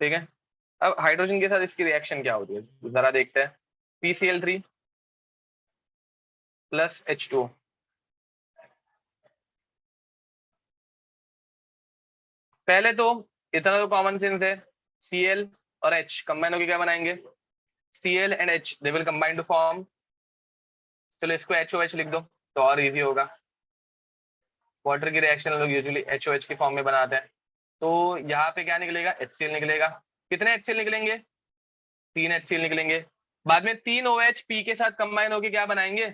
ठीक है, अब हाइड्रोजन के साथ इसकी रिएक्शन क्या होती है जरा देखते हैं। PCl3 plus H2O। पहले तो इतना तो कॉमन सेंस है, Cl और H कंबाइन होकर क्या बनाएंगे? Cl and H they will combine to form, चलो इसको HOH लिख दो तो और इजी होगा। वाटर की रिएक्शन लोग यूजुअली HOH की फॉर्म में बनाते हैं। तो यहाँ पे क्या निकलेगा? HCl निकलेगा। कितने HCl निकलेंगे? 3 HCl निकलेंगे। बाद में 3 OH P के साथ कंबाइन होकर क्या बनाएंगे?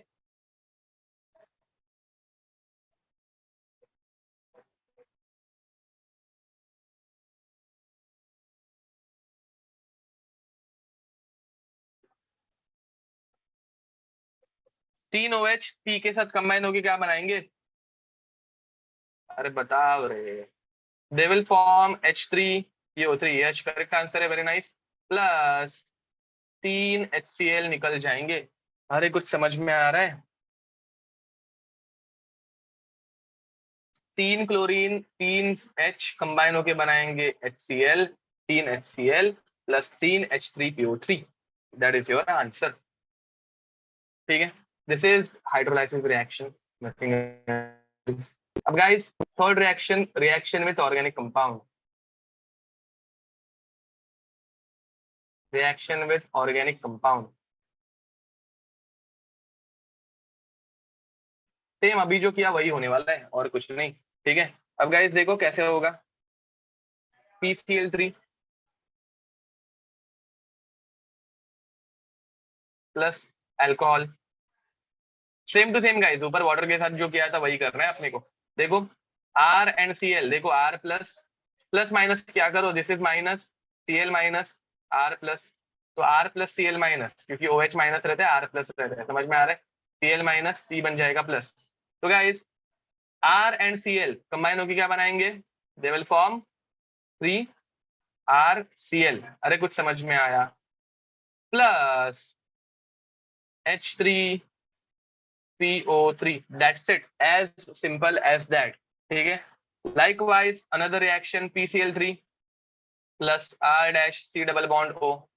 3 OH P के साथ कंबाइन होकर क्या बनाएंगे? अरे बताओ रे। दे will form H3PO3। H correct answer है, वेरी नाइस। प्लस 3 HCl निकल जाएंगे। अरे कुछ समझ में आ रहा है? 3 क्लोरीन 3 H कंबाइन होके बनाएंगे HCl। 3 HCl plus 3 H3PO3, that is your answer. ठीक है, this is hydrolysis reaction, nothing else. अब guys third reaction, reaction with organic compound. Reaction with organic compound same अभी जो किया वही होने वाला है और कुछ नहीं। ठीक है, अब गाइस देखो कैसे होगा। PCl3 plus alcohol, same to same guys, ऊपर वाटर के साथ जो किया था वही करना है अपने को। देखो R and Cl, देखो R प्लस, प्लस माइनस क्या करो, this is minus, Cl minus R plus. तो R प्लस Cl माइनस, क्योंकि OH माइनस रहता है, R प्लस रहता है, समझ में आ रहा है? Cl माइनस P बन जाएगा प्लस। तो guys R and Cl combine होकर क्या बनाएंगे? दे विल फॉर्म 3RCl। अरे कुछ समझ में आया? Plus H3PO3, that's it, as simple as that। ठीक है, likewise another reaction PCl3 plus R dash C double bond O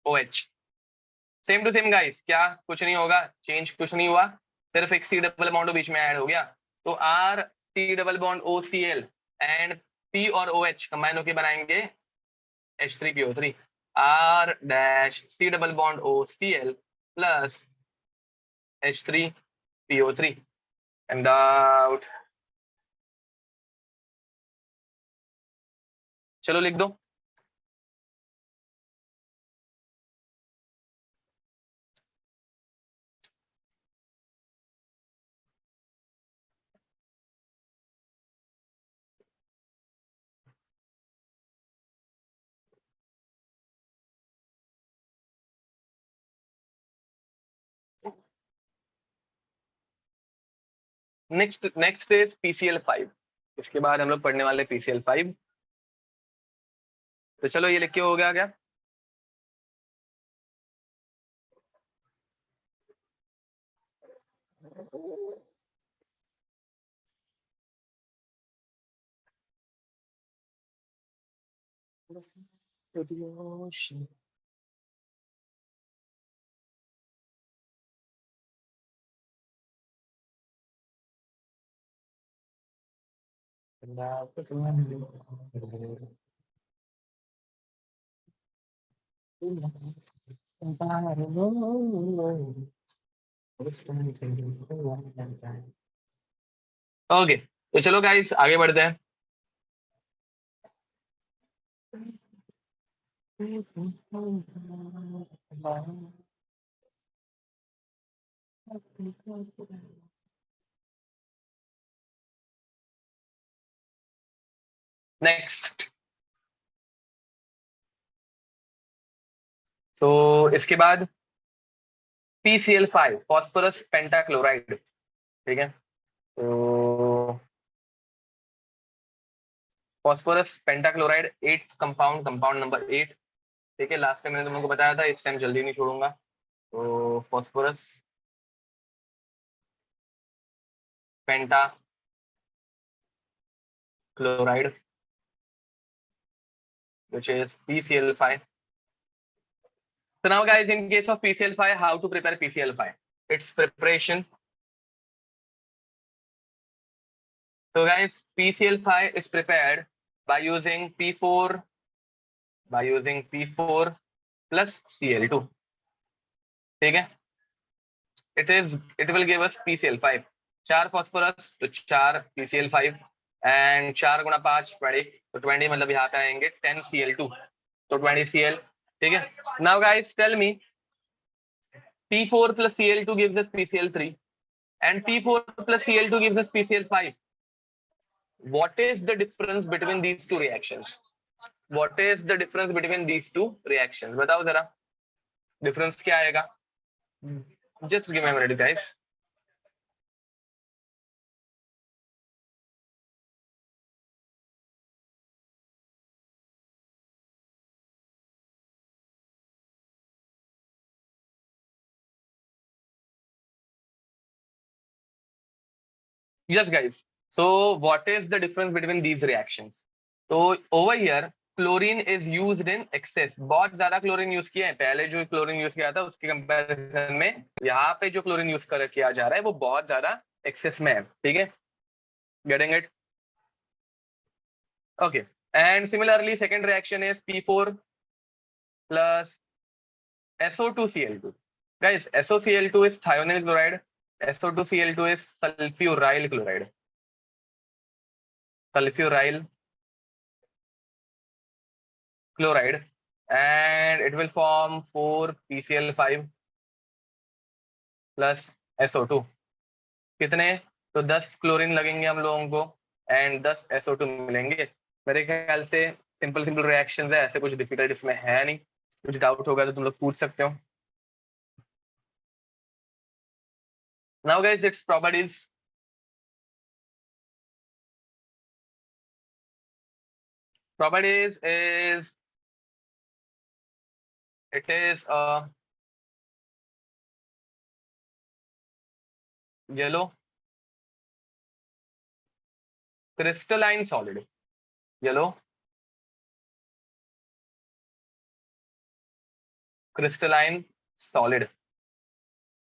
OH। Same to same guys, क्या कुछ नहीं होगा, चेंज कुछ नहीं हुआ, सिर्फ एक C डबल बॉन्ड बीच में ऐड हो गया। तो R C double bond OCl and P और OH कंबाइन होकर बनाएंगे H3PO3। R dash C double bond OCl plus H3PO3 and out। चलो लिख दो। Next is PCl5। इसके बाद हम लोग पढ़ने वाले PCl5। तो चलो ये लिख के हो गया क्या? ओके, तो चलो गाइस आगे बढ़ते हैं। नेक्स्ट, तो इसके बाद PCl5 फॉस्फोरस पेंटाक्लोराइड। ठीक है, तो phosphorus pentachloride 8th compound, compound number 8। ठीक है, लास्ट टाइम मैंने तुम लोगों को बताया था, इस टाइम जल्दी नहीं छोड़ूंगा। तो phosphorus pentachloride which is PCl5. So now guys, in case of PCl5, how to prepare PCl5? Its preparation. So guys, PCl5 is prepared by using P4 plus Cl2. ठीक है, it will give us PCl5, 4 phosphorus तो 4 PCl5 and 4 गुणा 5 20, तो 20 मतलब यहाँ पे आएंगे 10 Cl2, तो 20 Cl। ठीक है, now guys tell me, P4 plus Cl2 gives us PCl3 and P4 plus Cl2 gives us PCl5. What is the difference between these two reactions? What is the difference between these two reactions? बताओ जरा, difference क्या आएगा? Just give me a minute guys. Yes guys, so what is the difference between these reactions? So over here chlorine is used in excess, बहुत ज्यादा chlorine use किया है। पहले जो क्लोरीन यूज किया था उसके कंपैरिजन में यहाँ पे जो क्लोरीन यूज किया जा रहा है वो बहुत ज्यादा एक्सेस में है। ठीक है, getting it? Okay, and similarly second reaction is P4 plus SO2Cl2. Guys, SOCl2 is thionyl chloride, SO2Cl2 is sulfuryl chloride. Sulfuryl chloride, and it will form 4 PCl5 plus SO2। कितने? तो 10 क्लोरीन लगेंगे हम लोगों को एंड 10 SO2 मिलेंगे। मेरे ख्याल से सिंपल सिंपल रिएक्शंस है, ऐसे कुछ डिफिकल्ट इसमें है नहीं। कुछ डाउट होगा तो तुम लोग पूछ सकते हो। Now guys, its properties. Properties is it is a yellow crystalline solid, yellow crystalline solid।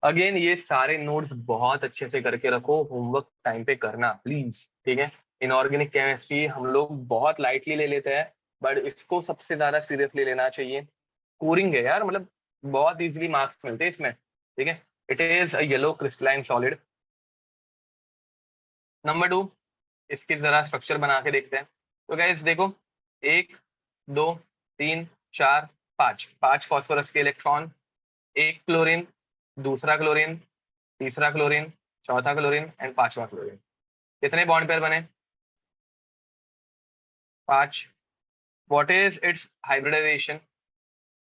Again ये सारे नोट्स बहुत अच्छे से करके रखो, होमवर्क टाइम पे करना प्लीज। ठीक है, इनऑर्गेनिक केमिस्ट्री हम लोग बहुत लाइटली ले लेते हैं, बट इसको सबसे ज्यादा सीरियसली लेना चाहिए। कोरिंग है यार, मतलब बहुत इजीली मार्क्स मिलते हैं इसमें। ठीक है, it is a yellow crystalline solid. Number 2, इसकी जरा स्ट्रक्चर बना के देखते हैं। तो गाइस देखो, 1 2 3 4 5, 5 फॉस्फोरस के इलेक्ट्रॉन, एक क्लोरीन, दूसरा क्लोरीन, तीसरा क्लोरीन, चौथा क्लोरीन एंड पांचवा क्लोरीन। कितने बॉन्ड पेयर बने? 5। What is its hybridization?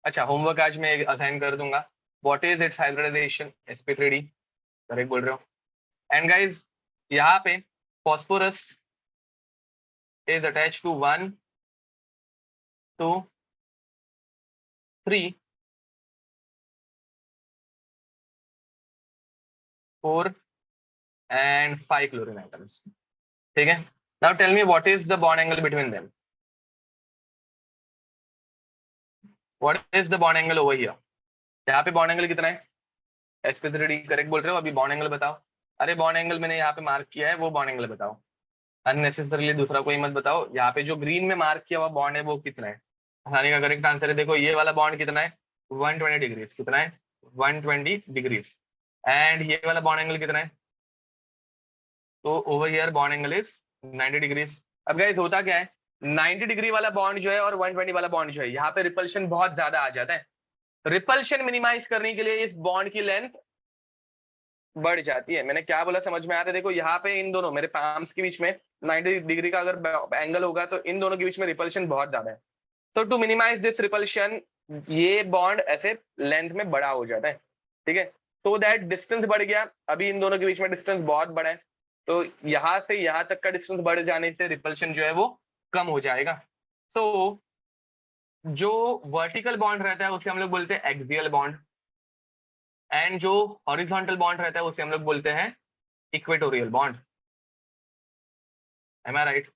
अच्छा, होमवर्क आज मैं असाइन कर दूंगा। What is its hybridization? sp3d, correct बोल रहे हो। एंड गाइज यहाँ पे phosphorus is attached to 1, 2, 3, 4 and 5 chlorine atoms. ठीक है. Now tell me what is the bond angle between them? What is the bond angle over here? यहाँ पे bond angle कितना है? sp3d करेक्ट बोल रहे हो. अभी bond angle बताओ. अरे bond angle मैंने यहाँ पे मार्क किया है, वो bond angle बताओ. अननेसेसरीली दूसरा कोई मत बताओ. यहाँ पे जो ग्रीन में मार्क किया हुआ बॉन्ड है वो कितना है? आसानी का करेक्ट आंसर है. देखो ये वाला बॉन्ड कितना है? 120 डिग्रीज. कितना है? 120 डिग्रीज. एंड ये वाला बॉन्ड एंगल कितना है? तो over here bond angle is 90 degrees. अब गाइस होता क्या है, 90 डिग्री वाला बॉन्ड जो है और 120 वाला बॉन्ड जो है, यहाँ पे रिपल्शन बहुत ज्यादा आ जाता है. रिपल्शन मिनिमाइज करने के लिए इस बॉन्ड की लेंथ बढ़ जाती है. मैंने क्या बोला समझ में आ रहा है? देखो यहाँ पे इन दोनों मेरे पाम्स के बीच में 90 डिग्री का अगर एंगल होगा तो इन दोनों के बीच में रिपल्शन बहुत ज्यादा है. तो टू मिनिमाइज दिस रिपल्शन ये बॉन्ड ऐसे लेंथ में बड़ा हो जाता है. ठीक है. तो दैट डिस्टेंस बढ़ गया. अभी इन दोनों के बीच में डिस्टेंस बहुत बड़ा है, तो यहाँ से यहाँ तक का डिस्टेंस बढ़ जाने से रिपल्शन जो है वो कम हो जाएगा. तो जो वर्टिकल बॉन्ड रहता है उसे हम लोग बोलते हैं एक्सियल बॉन्ड, एंड जो हॉरिजॉन्टल बॉन्ड रहता है उसे हम लोग बोलते हैं equatorial bond. Am I right?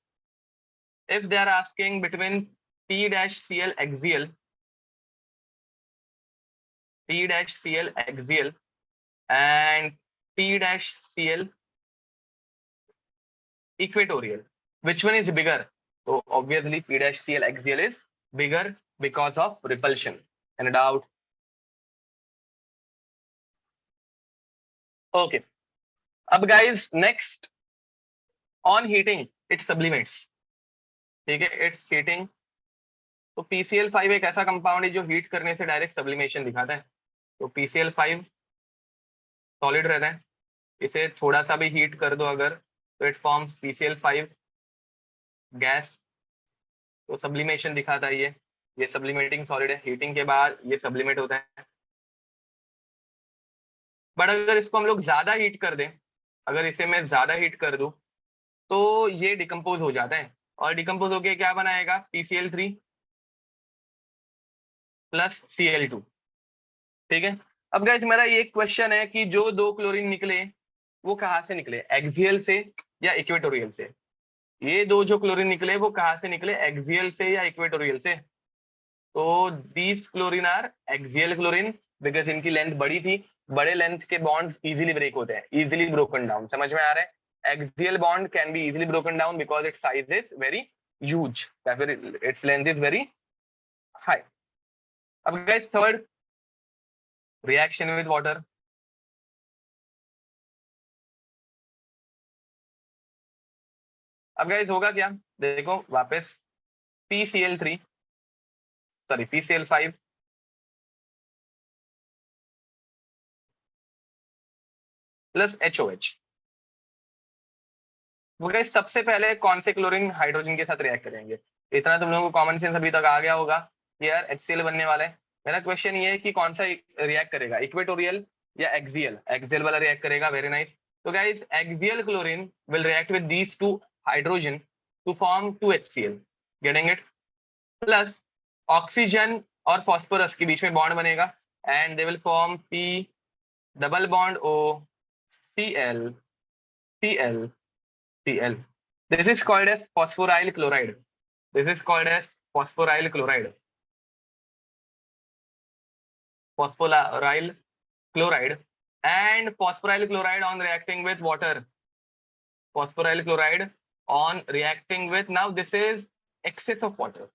If they are asking between P-Cl axial, P-Cl axial and P-Cl equatorial, which one is bigger? So obviously P-Cl axial is bigger because of repulsion. Any doubt? Okay. अब guys, next on heating it sublimates. ठीक है, it's heating. तो PCl5 एक ऐसा compound है जो heat करने से डायरेक्ट सब्लिमेशन दिखाता है. तो PCl5 सॉलिड रहता है, इसे थोड़ा सा भी हीट कर दो अगर, तो इट फॉर्म्स PCl5 गैस. तो सब्लिमेशन दिखाता है ये सब्लिमेटिंग सॉलिड है. हीटिंग के बाद ये सब्लिमेट होता है. बट अगर इसको हम लोग ज्यादा हीट कर दें, अगर इसे मैं ज्यादा हीट कर दूं तो ये डिकम्पोज हो जाता है, और डिकम्पोज होके क्या बनाएगा? PCl3 plus Cl2. ठीक है. अब गाइस मेरा ये क्वेश्चन है कि जो दो क्लोरीन निकले वो कहाँ से निकले, एक्सियल से या इक्वेटोरियल से? ये दो जो क्लोरीन निकले वो कहाँ से निकले, एक्सियल से या इक्वेटोरियल से? तो these chlorine are axial chlorine because इनकी लेंथ बड़ी थी. बड़े लेंथ के बॉन्ड इजीली ब्रेक होते हैं, इजीली ब्रोकन डाउन. समझ में आ रहा है? Axial bond can be easily broken down because its size is very huge, its length is very high. अब guys third, reaction with water. अब गाइस होगा क्या? देखो वापस PCl3 sorry PCl5 plus HOH. वो गाइस सबसे पहले कौन से क्लोरीन हाइड्रोजन के साथ रिएक्ट करेंगे? इतना तुम लोगों को कॉमन सेंस अभी तक आ गया होगा कि यार HCl बनने वाला है. मेरा क्वेश्चन ये है कि कौन सा रिएक्ट करेगा, इक्वेटोरियल या एक्सियल? एक्सियल वाला रिएक्ट करेगा. Very nice. तो guys axial chlorine will react with these two hydrogen to form 2 HCl. Getting it? Plus oxygen और फॉस्फोरस के बीच में बॉन्ड बनेगा and they will form P double bond O Cl Cl Cl. This is called as phosphoryl chloride. This is called as phosphoryl chloride. Phosphoryl chloride and phosphoryl chloride on reacting with water. Phosphoryl chloride on reacting with, now this is excess of water.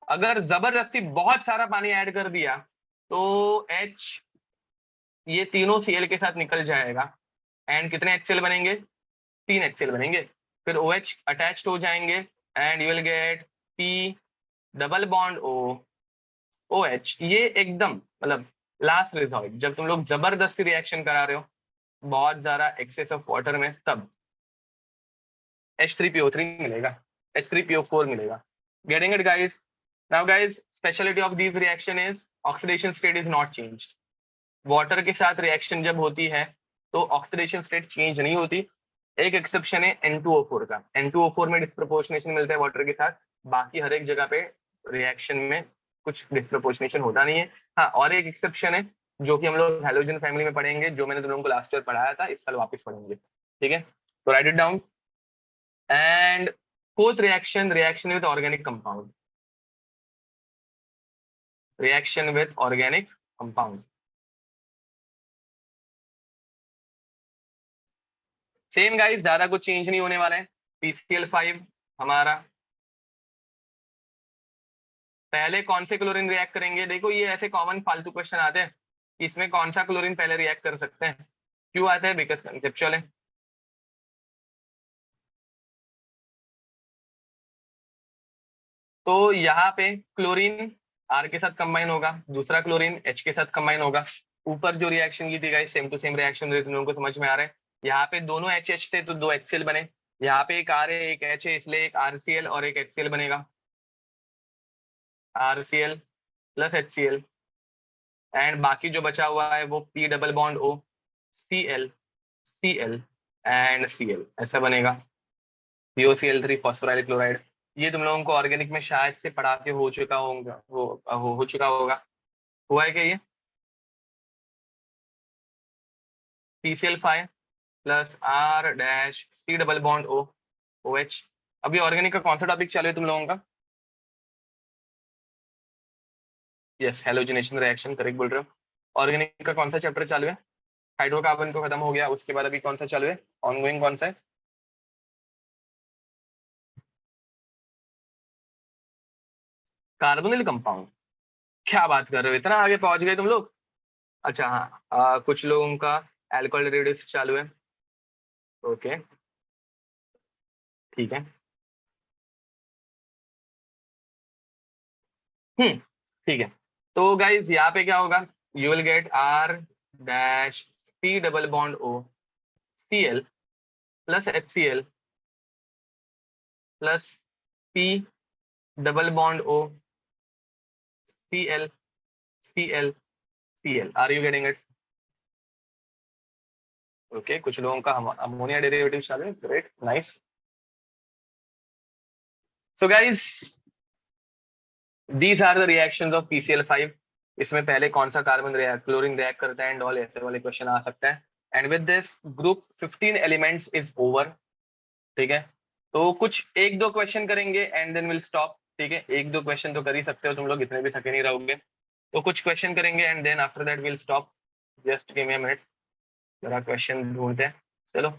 अगर जबरदस्ती बहुत सारा पानी add कर दिया तो H ये तीनों Cl के साथ निकल जाएगा एंड कितने HCl बनेंगे? 3 HCl बनेंगे. फिर OH अटैच्ड हो जाएंगे and you will gate P double bond O OH. ये एकदम मतलब लास्ट रिजॉर्ट, जब तुम लोग जबरदस्ती रिएक्शन करा रहे हो बहुत ज्यादा एक्सेस ऑफ वाटर में, तब H3PO3 मिलेगा, H3PO4 मिलेगा. Getting it guys? Now guys, speciality of these reaction is oxidation state is not changed. Water के साथ रिएक्शन जब होती है तो ऑक्सीडेशन स्टेट चेंज नहीं होती, एक एक्सेप्शन है N2O4 का। N2O4 में डिस्प्रोपोर्शनेशन मिलता है वाटर के साथ, बाकी हर एक जगह पे रिएक्शन में कुछ डिस्प्रोपोर्शनेशन होता नहीं है। हाँ, और एक एक्सेप्शन है जो कि हम लोग हैलोजन फैमिली में पढ़ेंगे, जो मैंने तुम लोगों को लास्ट ईयर पढ़ाया था, इस साल वापस पढ़ेंगे। ठीक है, तो right it down. And fourth reaction, reaction with organic compound. Reaction with organic compound, same guys, ज्यादा कुछ चेंज नहीं होने वाला है। PCl5 हमारा, पहले कौन से क्लोरीन रिएक्ट करेंगे? देखो ये ऐसे कॉमन फालतू क्वेश्चन आते हैं, इसमें कौन सा क्लोरीन पहले रिएक्ट कर सकते हैं, क्यों आते हैं? बिकॉज कंसेप्चुअल है। तो यहाँ पे क्लोरीन R के साथ कंबाइन होगा, दूसरा क्लोरीन H के साथ कंबाइन होगा। ऊपर जो रिएक्शन की थी guys, same to same reaction, तुम लोगों को समझ में आ रहा है? यहाँ पे दोनों HH थे तो दो HCl बने, यहाँ पे एक R है एक H है, इसलिए एक RCl और एक HCl बनेगा, RCl प्लस HCl। एंड बाकी जो बचा हुआ है वो P double bond O, Cl, Cl and Cl, ऐसा बनेगा, POCl3 फॉस्फोराइल क्लोराइड। ये तुम लोगों को ऑर्गेनिक में शायद से पढ़ा के हो चुका होगा, हो चुका होगा, हुआ है क्या ये? PCl5 plus R dash C double bond O, OH। अभी ऑर्गेनिक का कौन सा टॉपिक चालू है तुम लोगों का? यस, हेलोजनेशन रिएक्शन, करेक्ट बोल रहे हो। ऑर्गेनिक का कौन सा चैप्टर चालू है? हाइड्रोकार्बन तो खत्म हो गया, उसके बाद अभी कौन सा चालू है, ऑनगोइंग कौन सा है? Carbonyl compound. क्या बात कर रहे हो, इतना आगे पहुंच गए तुम लोग? अच्छा हाँ, कुछ लोगों का अल्कोहल डेरिवेटिव्स चालू है। ओके, ठीक है। ठीक है। तो गाइज यहाँ पे क्या होगा, you will get R dash C double bond O, Cl plus HCl plus P double bond O, Cl, Cl, Cl। Are you getting it? Okay, कुछ लोगों का अमोनिया डेरिवेटिव चालू है, great, nice. So guys these are the reactions of PCl5। इसमें पहले कौन सा carbon chlorine react करता है एंड ऑल, ऐसे वाले क्वेश्चन आ सकता है। And with this group 15 elements is over. ठीक है, तो कुछ एक दो क्वेश्चन करेंगे एंड देन विल स्टॉप। ठीक है, एक दो क्वेश्चन तो कर ही सकते हो तुम लोग, इतने भी थके नहीं रहोगे। तो कुछ क्वेश्चन करेंगे and then after that will stop. Just give me a minute, जरा क्वेश्चन ढूंढते हैं। चलो,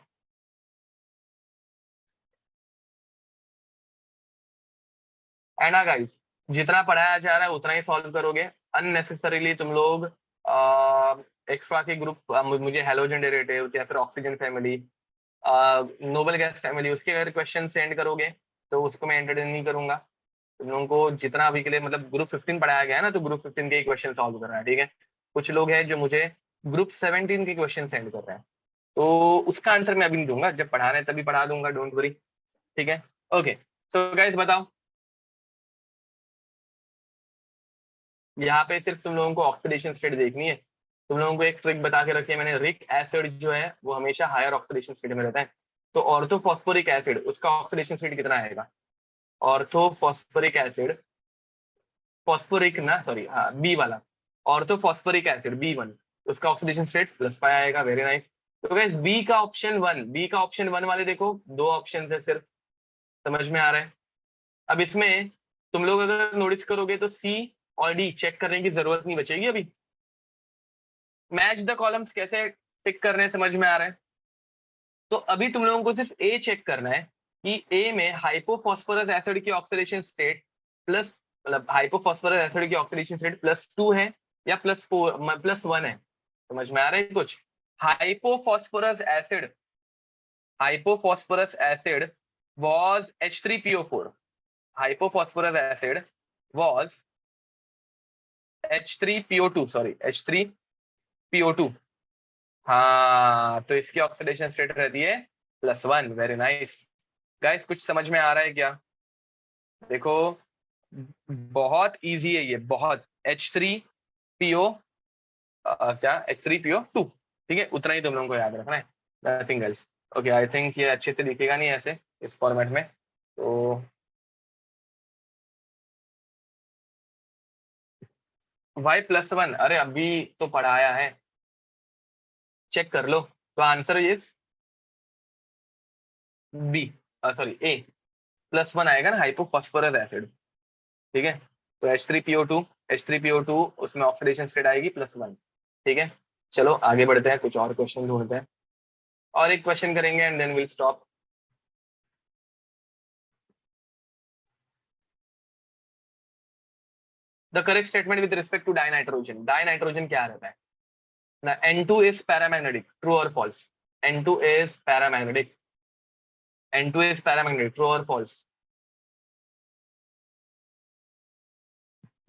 एंड गाइस जितना पढ़ाया जा रहा है उतना ही सॉल्व करोगे। अननेसेसरीली तुम लोग एक्स्ट्रा के ग्रुप, मुझे हेलोजन डेरिवेटिव या फिर oxygen family, noble gas family, उसके अगर क्वेश्चन सेंड करोगे तो उसको मैं एंटरटेन नहीं करूंगा। तुम लोगों को जितना अभी के लिए मतलब ग्रुप 15 पढ़ाया गया है ना, तो ग्रुप 15 के क्वेश्चन सॉल्व कर रहा है। ठीक है, कुछ लोग हैं जो मुझे ग्रुप 17 के क्वेश्चन सेंड कर रहे हैं, तो उसका आंसर मैं अभी नहीं दूंगा, जब पढ़ा रहे हैं तभी पढ़ा दूंगा, डोंट वरी। ठीक है, ओके। सो गाइस बताओ, यहाँ पे सिर्फ तुम लोगों को ऑक्सीडेशन स्टेट देखनी है। तुम लोगों को एक ट्रिक बता के रखी है मैंने, रिक एसिड जो है वो हमेशा हायर ऑक्सीडेशन स्टेट में रहता है। तो ऑर्थोफॉस्फोरिक एसिड, उसका ऑक्सीडेशन स्टेट कितना आएगा? ऑर्थोफॉस्फोरिक एसिड, फॉस्फोरिक ना, सॉरी, हाँ बी वाला, ऑर्थोफॉस्फोरिक एसिड B1, उसका ऑक्सीडेशन स्टेट +5 आएगा। Very nice. तो गैस बी का ऑप्शन वन, बी का ऑप्शन वन वाले देखो, दो ऑप्शन है सिर्फ, समझ में आ रहा है? अब इसमें तुम लोग अगर नोटिस करोगे तो सी और डी चेक करने की जरूरत नहीं बचेगी अभी। मैच द कॉलम्स कैसे टिक करने समझ में आ रहा है? तो अभी तुम लोगों को सिर्फ ए चेक करना है कि ए में हाइपोफॉस्फोरस एसिड की ऑक्सीडेशन स्टेट प्लस, मतलब हाइपोफॉस्फोरस एसिड की ऑक्सीडेशन स्टेट +2 है या +4 +1 है। समझ में आ रहा है कुछ? Hypophosphorous acid, hypophosphorous acid was H3PO4, hypophosphorus acid was H3PO2, sorry H3PO2। हाँ, तो इसकी ऑक्सीडेशन स्टेट रहती है +1। वेरी नाइस गाइस, कुछ समझ में आ रहा है क्या? देखो बहुत इजी है ये, बहुत। H3PO, क्या H3PO2, ठीक है, उतना ही तुम लोगों को याद रखना है, nothing else. Okay, I think ये अच्छे से दिखेगा नहीं ऐसे इस फॉर्मेट में, तो y+1, अरे अभी तो पढ़ाया है, चेक कर लो। तो आंसर इज बी, सॉरी ए, +1 आएगा ना, हाइपोफॉस्फोरस एसिड। ठीक है, तो H3PO2, H3PO2 उसमें ऑक्सीडेशन स्टेट आएगी +1। ठीक है, चलो आगे बढ़ते हैं, कुछ और क्वेश्चन ढूंढते हैं, और एक क्वेश्चन करेंगे and then will stop. The correct statement with respect to dinitrogen, dinitrogen क्या रहता है ना? N2 इज पैरामैग्नेटिक, ट्रू और false? N2 is paramagnetic, N2 is paramagnetic, true और फॉल्स?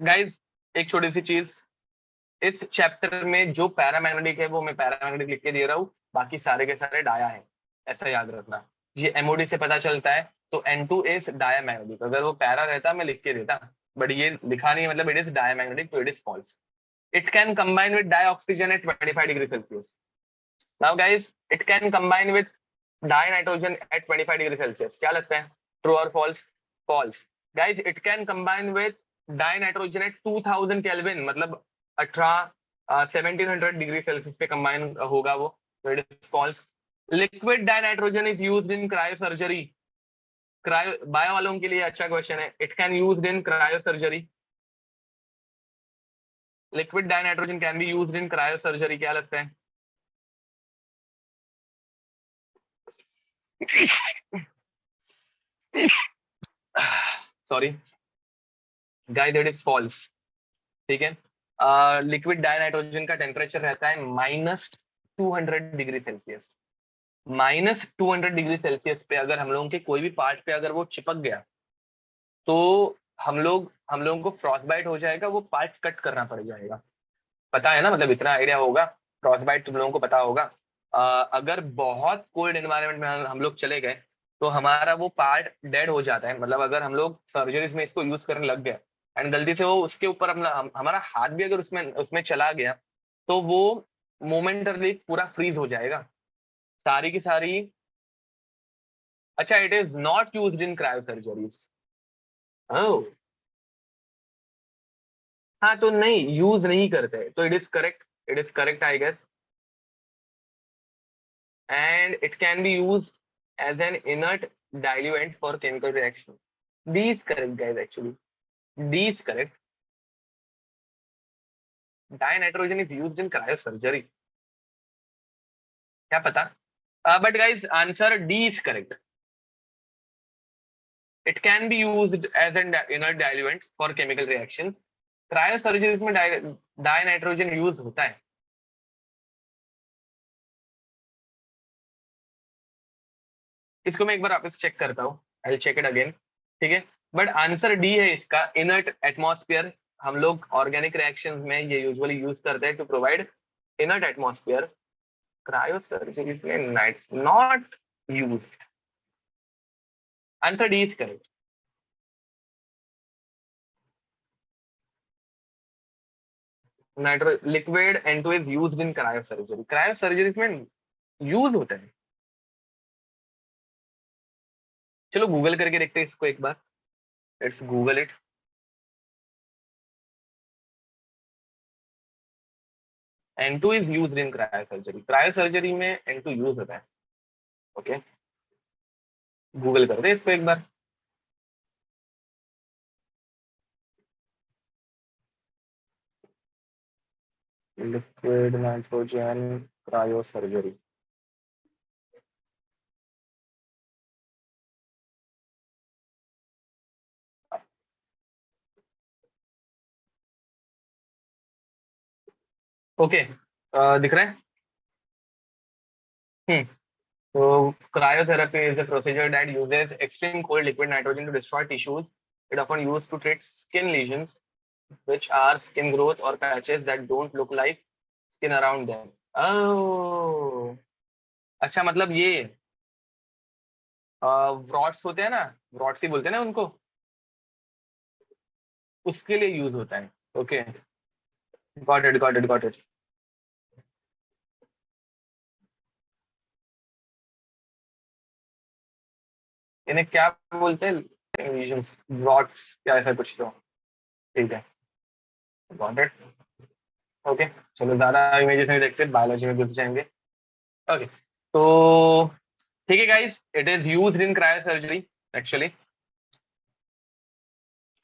गाइज एक छोटी सी चीज, इस चैप्टर में जो पैरामैग्नेटिक है वो मैं पैरामैग्नेटिक लिख के दे रहा हूँ, बाकी सारे के सारे डाया है, ऐसा याद रखना। ये एमओडी से पता चलता है, तो N2 इज डायामैग्नेटिक, अगर वो पैरा रहता मैं लिख के देता, बट ये लिखा नहीं, मतलब इट इज डायामैग्नेटिक, तो it is false. It can combine with dioxygen at 25 degree Celsius. Now guys, it can combine with dinitrogen at 25 degree Celsius, क्या लगता है, ट्रू और false? False. Guys it can combine with dinitrogen at 2000 kelvin, मतलब 1700 degree Celsius पे combine होगा वो, तो it is false. Liquid dinitrogen is used in cryo surgery, cryo bio वालों के लिए अच्छा क्वेश्चन है, it can used in cryo surgery. Liquid dinitrogen can be used in cryo surgery, क्या लगता है? Sorry guys, it is false. ठीक है, लिक्विड डाइनाइट्रोजन का टेम्परेचर रहता है -200 डिग्री सेल्सियस। -200 डिग्री सेल्सियस पे अगर हम लोगों के कोई भी पार्ट पे अगर वो चिपक गया, तो हम लोगों को फ्रॉस्ट बाइट हो जाएगा, वो पार्ट कट करना पड़ जाएगा। पता है ना, मतलब इतना आइडिया होगा, फ्रॉस्ट बाइट तुम लोगों को पता होगा। अगर बहुत कोल्ड एनवायरनमेंट में हम लोग चले गए, तो हमारा वो पार्ट डेड हो जाता है, मतलब अगर हम लोग सर्जरीज में इसको यूज करने लग गए एंड गलती से वो उसके ऊपर हमारा हाथ भी अगर उसमें उसमें चला गया, तो वो मोमेंटरली पूरा फ्रीज हो जाएगा, सारी की सारी। अच्छा, it is not used in cryosurgeries. Oh, हाँ तो नहीं, यूज नहीं करते, तो it is correct, it is correct I guess, and it can be used as an inert diluent for chemical reaction. D is correct, guys. Actually, D is correct. Dinitrogen is used in cryosurgery. क्या पता? But guys, answer D is correct. It can be used as an inert diluent for chemical reactions. Cryosurgery में dinitrogen use होता है। इसको मैं एक बार वापस check करता हूँ, आई चेक इट अगेन। ठीक है, बट आंसर डी है इसका, इनर्ट एटमॉस्फेयर। हम लोग ऑर्गेनिक रिएक्शंस में ये यूजुअली यूज करते हैं to provide inert atmosphere. Cryosurgery में नाइट not used, answer D is correct. Nitro liquid N2 is used in cryosurgery, cryosurgery में यूज होता है। चलो गूगल करके देखते हैं इसको एक बार, let's Google it. N2 is used in cryosurgery, cryosurgery में N2 यूज होता है। ओके, गूगल करते हैं इसको एक बार। Liquid nitrogen cryosurgery. ओके, दिख रहा है। हम्म, तो cryotherapy is a procedure that uses extreme cold liquid nitrogen to destroy tissues. It often used to treat skin lesions, which are skin growth or patches that don't look like skin around them. Oh, अच्छा, मतलब ये व्रॉट्स होते हैं ना, व्रॉट्स ही बोलते हैं ना उनको, उसके लिए यूज होता है। Okay, got it got it got it. इन्हें क्या बोलते हैं, लीजन्स, ब्लॉट्स या ऐसा कुछ तो। ठीक है, गॉट इट। ओके, चलो ज्यादा इमेजेस नहीं देखते, बायोलॉजी में घुस जाएंगे। ओके, तो ठीक है guys, it is used in cryo surgery actually.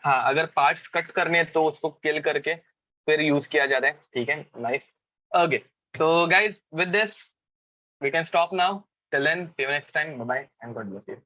हाँ, अगर पार्ट्स कट करने हैं तो उसको किल करके फिर यूज किया जाता है। ठीक है, nice. Okay, so guys, with this we can stop now. Till then, see you next time. Bye bye and God bless you.